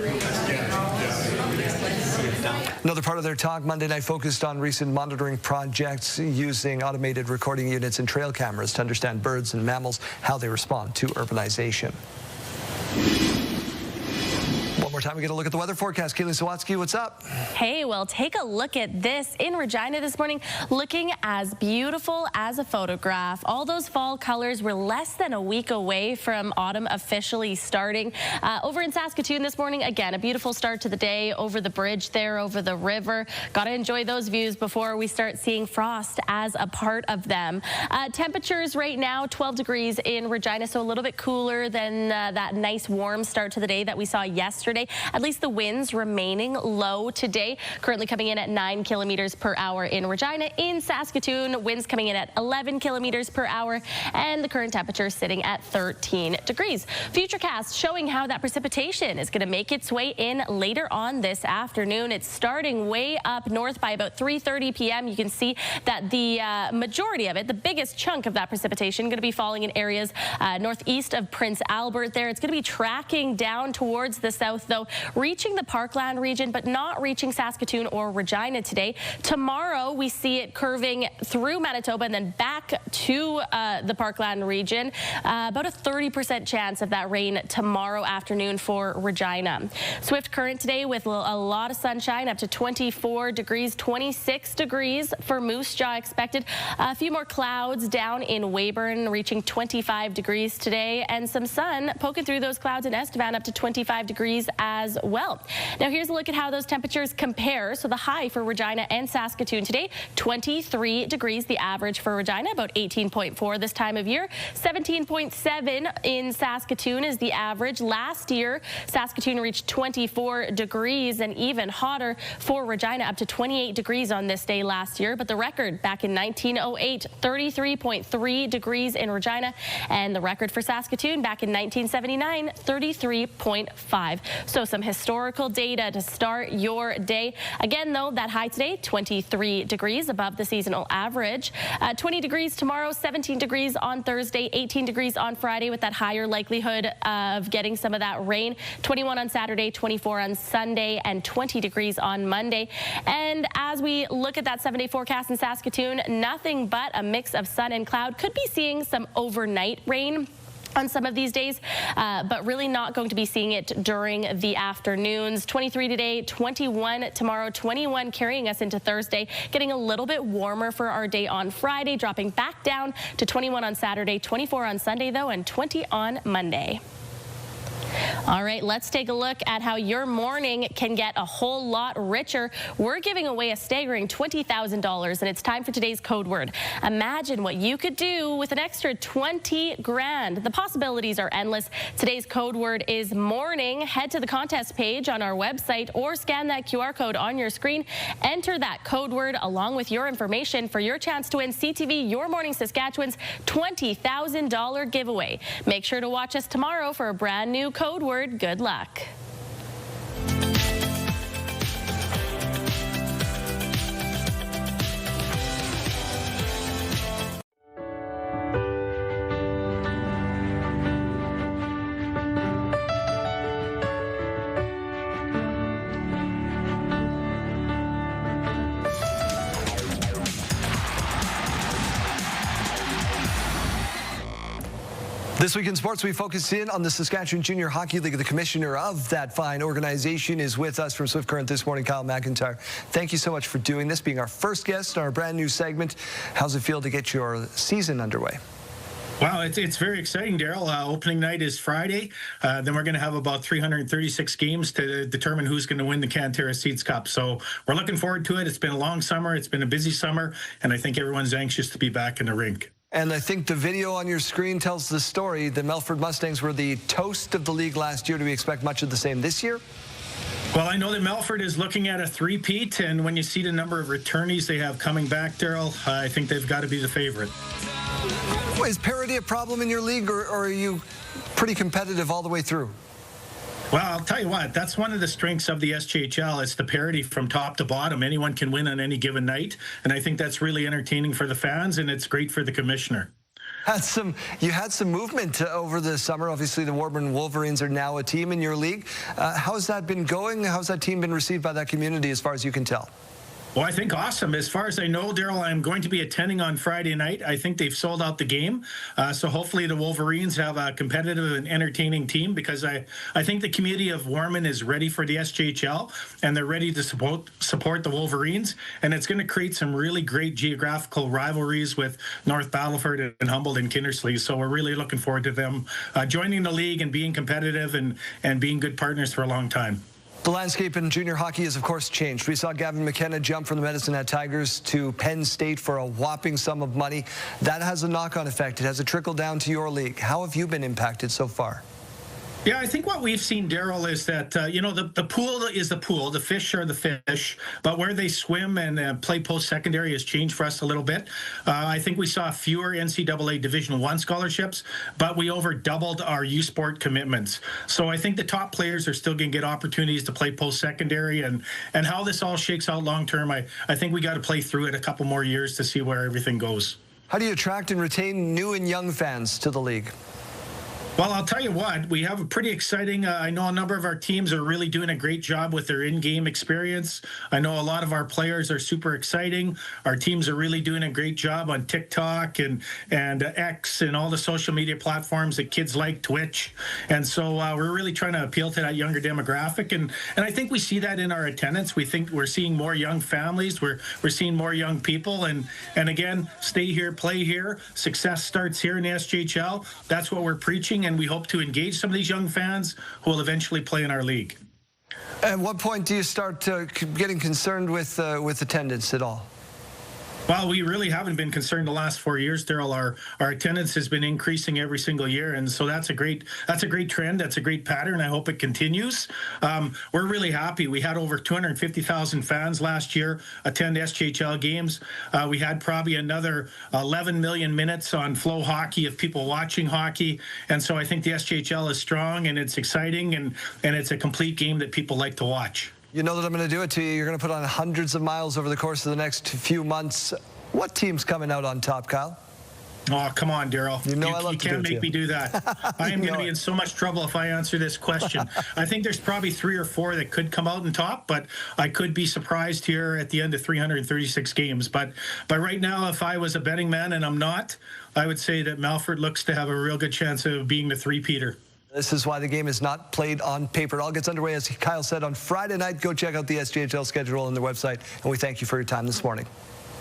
Another part of their talk Monday night focused on recent monitoring projects using automated recording units and trail cameras to understand birds and mammals, how they respond to urbanization. One more time, we get a look at the weather forecast. Kaylee Sawatsky, what's up? Hey, well, take a look at this in Regina this morning, looking as beautiful as a photograph. All those fall colors were less than a week away from autumn officially starting. Over in Saskatoon this morning, again, a beautiful start to the day over the bridge there, over the river. Got to enjoy those views before we start seeing frost as a part of them. Temperatures right now, 12 degrees in Regina, so a little bit cooler than that nice warm start to the day that we saw yesterday. At least the winds remaining low today, currently coming in at 9 kilometers per hour in Regina. In Saskatoon, winds coming in at 11 kilometers per hour, and the current temperature sitting at 13 degrees. Futurecast showing how that precipitation is going to make its way in later on this afternoon. It's starting way up north by about 3:30 p.m. You can see that the majority of it, the biggest chunk of that precipitation, going to be falling in areas northeast of Prince Albert there. It's going to be tracking down towards the south, though, reaching the Parkland region, but not reaching Saskatoon or Regina today. Tomorrow, we see it curving through Manitoba and then back to the Parkland region. About a 30% chance of that rain tomorrow afternoon for Regina. Swift current today with a lot of sunshine, up to 24 degrees, 26 degrees for Moose Jaw expected. A few more clouds down in Weyburn, reaching 25 degrees today, and some sun poking through those clouds in Estevan, up to 25 degrees as well. Now here's a look at how those temperatures compare. So the high for Regina and Saskatoon today, 23 degrees. The average for Regina, about 18.4 this time of year. 17.7 in Saskatoon is the average. Last year, Saskatoon reached 24 degrees, and even hotter for Regina, up to 28 degrees on this day last year. But the record back in 1908, 33.3 degrees in Regina, and the record for Saskatoon back in 1979, 33.5. So some historical data to start your day. Again, though, that high today, 23 degrees above the seasonal average. 20 degrees tomorrow, 17 degrees on Thursday, 18 degrees on Friday with that higher likelihood of getting some of that rain. 21 on Saturday, 24 on Sunday, and 20 degrees on Monday. And as we look at that 7-day forecast in Saskatoon, nothing but a mix of sun and cloud. Could be seeing some overnight rain on some of these days, but really not going to be seeing it during the afternoons. 23 today, 21 tomorrow, 21 carrying us into Thursday, getting a little bit warmer for our day on Friday, dropping back down to 21 on Saturday, 24 on Sunday though, and 20 on Monday. All right, let's take a look at how your morning can get a whole lot richer. We're giving away a staggering $20,000, and it's time for today's code word. Imagine what you could do with an extra 20 grand. The possibilities are endless. Today's code word is morning. Head to the contest page on our website or scan that QR code on your screen. Enter that code word along with your information for your chance to win CTV Your Morning Saskatchewan's $20,000 giveaway. Make sure to watch us tomorrow for a brand new code word. Good luck. This week in sports, we focus in on the Saskatchewan Junior Hockey League. The commissioner of that fine organization is with us from Swift Current this morning, Kyle McIntyre. Thank you so much for doing this, being our first guest on our brand new segment. How's it feel to get your season underway? Wow, it's very exciting, Daryl. Opening night is Friday. Then we're going to have about 336 games to determine who's going to win the Cantera Seeds Cup. So we're looking forward to it. It's been a long summer. It's been a busy summer. And I think everyone's anxious to be back in the rink. And I think the video on your screen tells the story. The Melfort Mustangs were the toast of the league last year. Do we expect much of the same this year? Well, I know that Melfort is looking at a three-peat, and when you see the number of returnees they have coming back, Daryl, I think they've got to be the favorite. Is parity a problem in your league, or are you pretty competitive all the way through? Well, I'll tell you what, that's one of the strengths of the SJHL. It's the parity from top to bottom. Anyone can win on any given night, and I think that's really entertaining for the fans, and it's great for the commissioner. You had some movement over the summer. Obviously, the Weyburn Wolverines are now a team in your league. How's that been going? How's that team been received by that community as far as you can tell? Well, I think awesome. As far as I know, Daryl, I'm going to be attending on Friday night. I think they've sold out the game. So hopefully the Wolverines have a competitive and entertaining team, because I think the community of Warman is ready for the SJHL, and they're ready to support the Wolverines. And it's going to create some really great geographical rivalries with North Battleford and Humboldt and Kindersley. So we're really looking forward to them joining the league and being competitive and being good partners for a long time. The landscape in junior hockey has, of course, changed. We saw Gavin McKenna jump from the Medicine Hat Tigers to Penn State for a whopping sum of money. That has a knock-on effect. It has a trickle down to your league. How have you been impacted so far? Yeah, I think what we've seen, Daryl, is that, the pool is the pool. The fish are the fish. But where they swim and play post-secondary has changed for us a little bit. I think we saw fewer NCAA Division I scholarships, but we over doubled our U Sport commitments. So I think the top players are still going to get opportunities to play post-secondary. And how this all shakes out long-term, I think we got to play through it a couple more years to see where everything goes. How do you attract and retain new and young fans to the league? Well, I'll tell you what, we have a pretty exciting, I know a number of our teams are really doing a great job with their in-game experience. I know a lot of our players are super exciting. Our teams are really doing a great job on TikTok and X and all the social media platforms that kids like, Twitch. And so we're really trying to appeal to that younger demographic. And I think we see that in our attendance. We think we're seeing more young families. We're seeing more young people. And again, stay here, play here. Success starts here in the SJHL. That's what we're preaching. And we hope to engage some of these young fans who will eventually play in our league. At what point do you start getting concerned with attendance at all? Well, we really haven't been concerned the last 4 years, Daryl. Our attendance has been increasing every single year, and so that's a great trend. That's a great pattern. I hope it continues. We're really happy. We had over 250,000 fans last year attend SJHL games. We had probably another 11 million minutes on Flow Hockey of people watching hockey, and so I think the SJHL is strong and it's exciting and it's a complete game that people like to watch. You know that I'm going to do it to you. You're going to put on hundreds of miles over the course of the next few months. What team's coming out on top, Kyle? Oh, come on, Daryl. You know I love you to can't do it make me do that. I am going to be in so much trouble if I answer this question. I think there's probably 3 or 4 that could come out on top, but I could be surprised here at the end of 336 games. But right now, if I was a betting man, and I'm not, I would say that Melfort looks to have a real good chance of being the three-peater. This is why the game is not played on paper. It all gets underway, as Kyle said, on Friday night. Go check out the SJHL schedule on their website, and we thank you for your time this morning.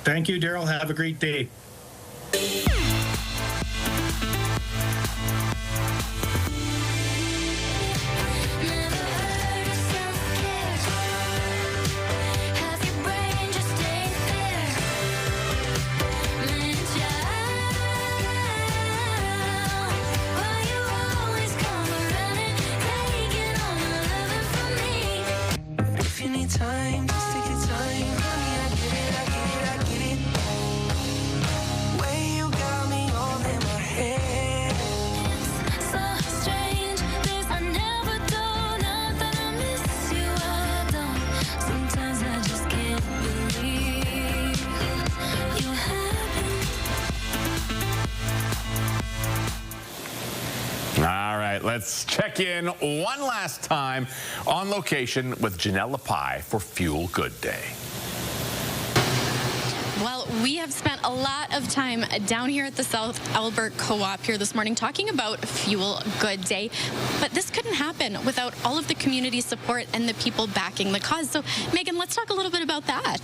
Thank you, Daryl. Have a great day. right, let's check in one last time on location with Janelle Lapai for Fuel Good Day. Well, we have spent a lot of time down here at the South Albert Co-op here this morning talking about Fuel Good Day, but this couldn't happen without all of the community support and the people backing the cause. So, Megan, let's talk a little bit about that.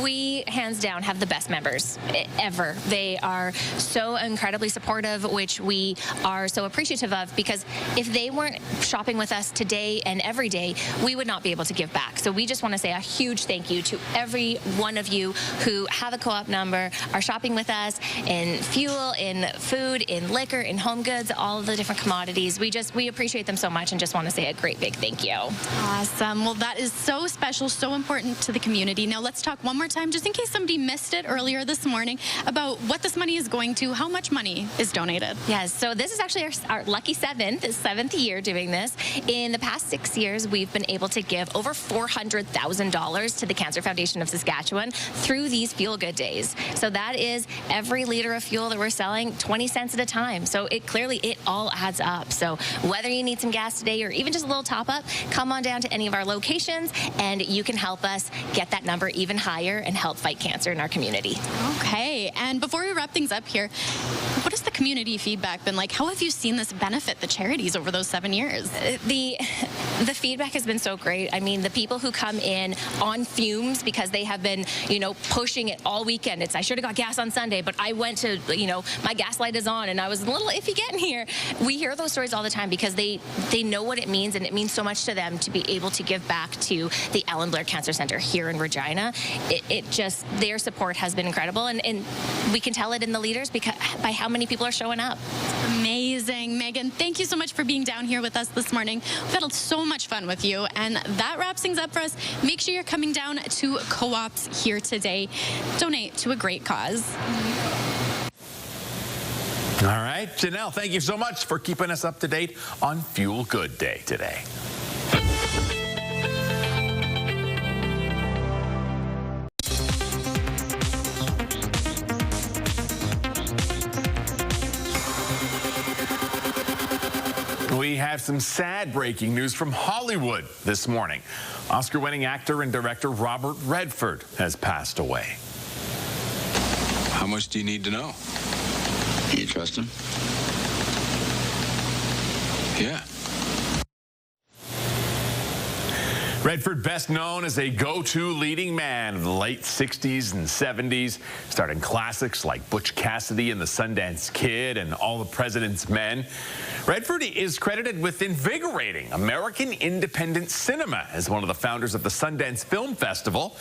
We, hands down, have the best members ever. They are so incredibly supportive, which we are so appreciative of, because if they weren't shopping with us today and every day, we would not be able to give back. So we just want to say a huge thank you to every one of you who have a co-op number, are shopping with us in fuel, in food, in liquor, in home goods, all of the different commodities. We appreciate them so much and just want to say a great big thank you. Awesome. Well, that is so special, so important to the community. Now let's talk one more time, just in case somebody missed it earlier this morning, about what this money is going to, how much money is donated. Yes, so this is actually our lucky seventh year doing this. In the past 6 years, we've been able to give over $400,000 to the Cancer Foundation of Saskatchewan through these Fuel Good Days. So that is every liter of fuel that we're selling, 20 cents at a time. So it all adds up. So whether you need some gas today or even just a little top up, come on down to any of our locations and you can help us get that number even higher and help fight cancer in our community. Okay, and before we wrap things up here, what has the community feedback been like? How have you seen this benefit the charities over those 7 years? The feedback has been so great. I mean, the people who come in on fumes because they have been, pushing it all weekend. I should have got gas on Sunday, but I went to, my gas light is on and I was a little iffy getting here. We hear those stories all the time because they know what it means, and it means so much to them to be able to give back to the Ellen Blair Cancer Center here in Regina. Their support has been incredible, and we can tell it in the leaders by how many people are showing up. Amazing. Megan, thank you so much for being down here with us this morning. We've had so much fun with you, and that wraps things up for us. Make sure you're coming down to co-ops here today. Donate to a great cause. All right, Janelle, thank you so much for keeping us up to date on Fuel Good Day today. We have some sad breaking news from Hollywood this morning. Oscar-winning actor and director Robert Redford has passed away. How much do you need to know? Do you trust him? Yeah. Redford, best known as a go-to leading man of the late 60s and 70s, starring classics like Butch Cassidy and the Sundance Kid and All the President's Men. Redford is credited with invigorating American independent cinema as one of the founders of the Sundance Film Festival.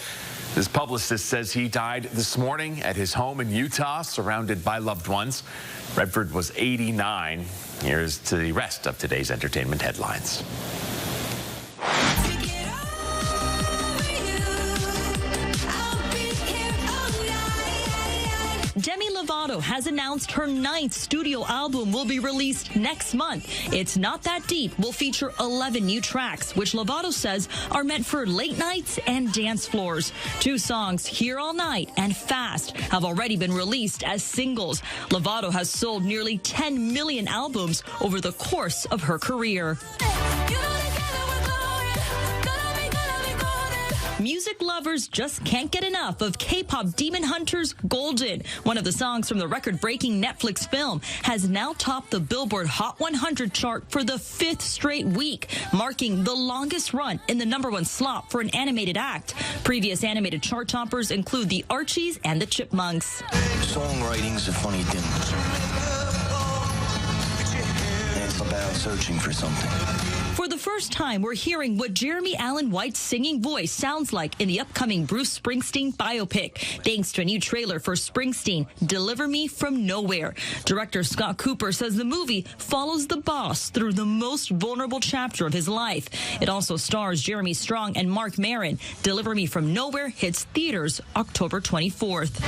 His publicist says he died this morning at his home in Utah, surrounded by loved ones. Redford was 89. Here's to the rest of today's entertainment headlines. Demi Lovato has announced her 9th studio album will be released next month. It's Not That Deep will feature 11 new tracks, which Lovato says are meant for late nights and dance floors. 2 songs, Here All Night and Fast, have already been released as singles. Lovato has sold nearly 10 million albums over the course of her career. Music lovers just can't get enough of K-pop Demon Hunters' Golden. One of the songs from the record-breaking Netflix film has now topped the Billboard Hot 100 chart for the 5th straight week, marking the longest run in the #1 slot for an animated act. Previous animated chart toppers include the Archies and the Chipmunks. Songwriting's a funny thing. It's about searching for something. For the first time, we're hearing what Jeremy Allen White's singing voice sounds like in the upcoming Bruce Springsteen biopic, thanks to a new trailer for Springsteen, Deliver Me From Nowhere. Director Scott Cooper says the movie follows the boss through the most vulnerable chapter of his life. It also stars Jeremy Strong and Mark Maron. Deliver Me From Nowhere hits theaters October 24th.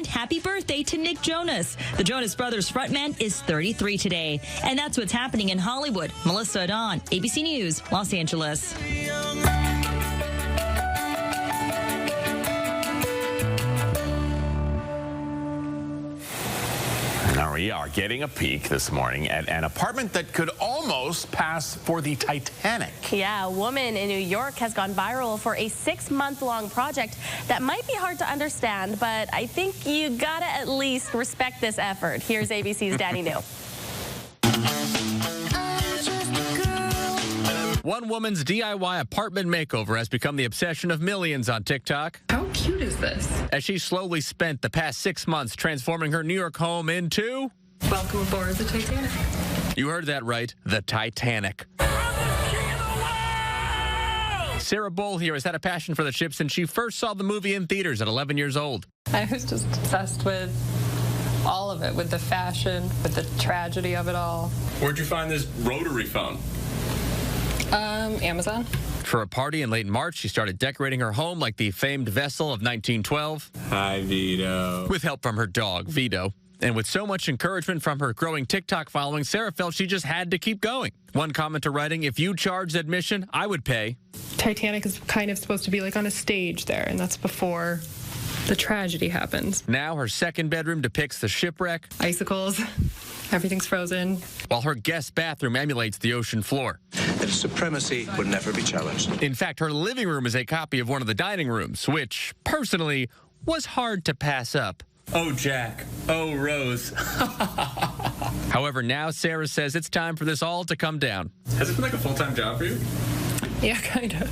Happy birthday to Nick Jonas. The Jonas Brothers frontman is 33 today. And that's what's happening in Hollywood. Melissa Adon, ABC News, Los Angeles. we are getting a peek this morning at an apartment that could almost pass for the Titanic. Yeah, a woman in New York has gone viral for a 6-month-long project that might be hard to understand, but I think you gotta at least respect this effort. Here's ABC's Danny New. One woman's DIY apartment makeover has become the obsession of millions on TikTok. How cute is this? As she slowly spent the past 6 months transforming her New York home into... Welcome aboard the Titanic. You heard that right, the Titanic. Sarah Bowl here has had a passion for the ship since she first saw the movie in theaters at 11 years old. I was just obsessed with all of it, with the fashion, with the tragedy of it all. Where'd you find this rotary phone? Amazon. For a party in late March, she started decorating her home like the famed vessel of 1912. Hi, Vito. With help from her dog, Vito. And with so much encouragement from her growing TikTok following, Sarah felt she just had to keep going. One commenter writing, "If you charged admission, I would pay." Titanic is kind of supposed to be like on a stage there, and that's before the tragedy happens. Now her second bedroom depicts the shipwreck. Icicles, everything's frozen. While her guest bathroom emulates the ocean floor. That supremacy would never be challenged. In fact, her living room is a copy of one of the dining rooms, which, personally, was hard to pass up. Oh, Jack. Oh, Rose. However, now Sarah says it's time for this all to come down. Has it been like a full-time job for you? Yeah, kind of.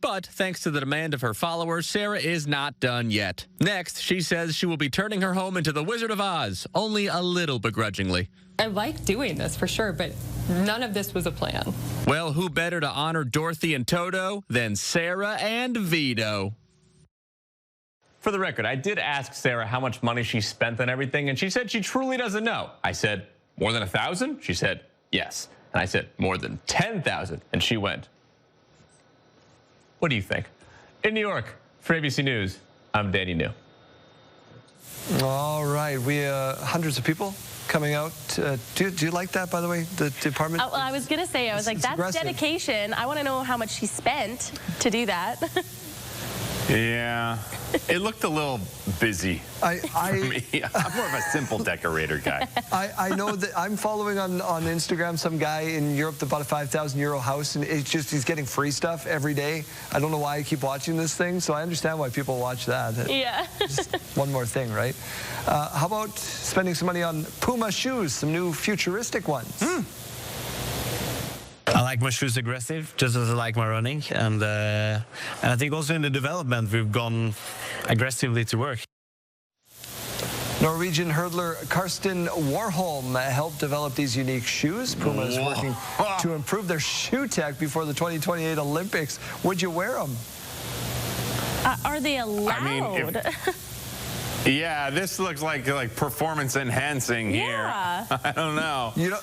But thanks to the demand of her followers, Sarah is not done yet. Next, she says she will be turning her home into the Wizard of Oz, only a little begrudgingly. I like doing this for sure, but none of this was a plan. Well, who better to honor Dorothy and Toto than Sarah and Vito? For the record, I did ask Sarah how much money she spent on everything, and she said she truly doesn't know. I said, more than 1,000? She said, yes. And I said, more than 10,000. And she went, what do you think? In New York, for ABC News, I'm Danny New. All right, we hundreds of people coming out. Do you like that, by the way, the department? Well, I was going to say, I was like, that's aggressive. Dedication. I want to know how much she spent to do that. Yeah, it looked a little busy for me. I'm more of a simple decorator guy. I know that I'm following on Instagram some guy in Europe that bought a €5,000 house, and it's just he's getting free stuff every day. I don't know why I keep watching this thing, so I understand why people watch that. Yeah. Just one more thing, right? How about spending some money on Puma shoes, some new futuristic ones? I like my shoes aggressive, just as I like my running. And I think also in the development, we've gone aggressively to work. Norwegian hurdler Karsten Warholm helped develop these unique shoes. Puma is working to improve their shoe tech before the 2028 Olympics. Would you wear them? Are they allowed? I mean, yeah, this looks like performance enhancing here. I don't know. You know,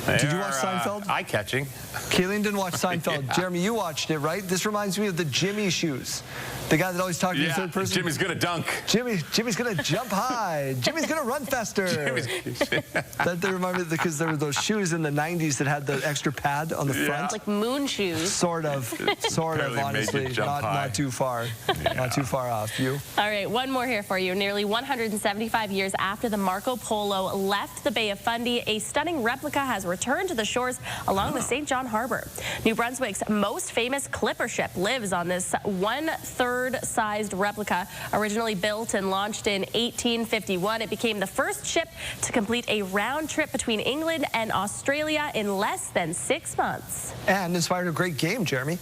did you watch Seinfeld? Eye-catching. Keelan didn't watch Seinfeld. Yeah. Jeremy, you watched it, right? This reminds me of the Jimmy shoes. The guy that always talked in the third person. Jimmy's gonna dunk. Jimmy's gonna jump high. Jimmy's gonna run faster. That they remind me because there were those shoes in the 90s that had the extra pad on the front. Like moon shoes. Sort of, honestly. Not too far. Yeah. Not too far off. You? All right, one more here for you. Nearly 175 years after the Marco Polo left the Bay of Fundy, a stunning replica has returned to the shores along the St. John Harbor. New Brunswick's most famous clipper ship lives on this 1/3 sized replica. Originally built and launched in 1851, it became the first ship to complete a round trip between England and Australia in less than 6 months. And inspired a great game, Jeremy.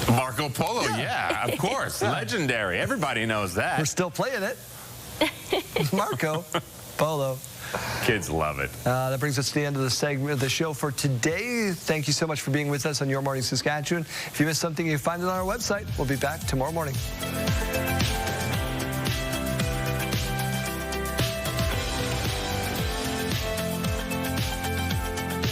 Marco Polo, yeah, of course. Legendary. Everybody knows that. We're still playing it. Marco Polo. Kids love it. That brings us to the end of the segment of the show for today. Thank you so much for being with us on Your Morning Saskatchewan. If you missed something, you can find it on our website. We'll be back tomorrow morning.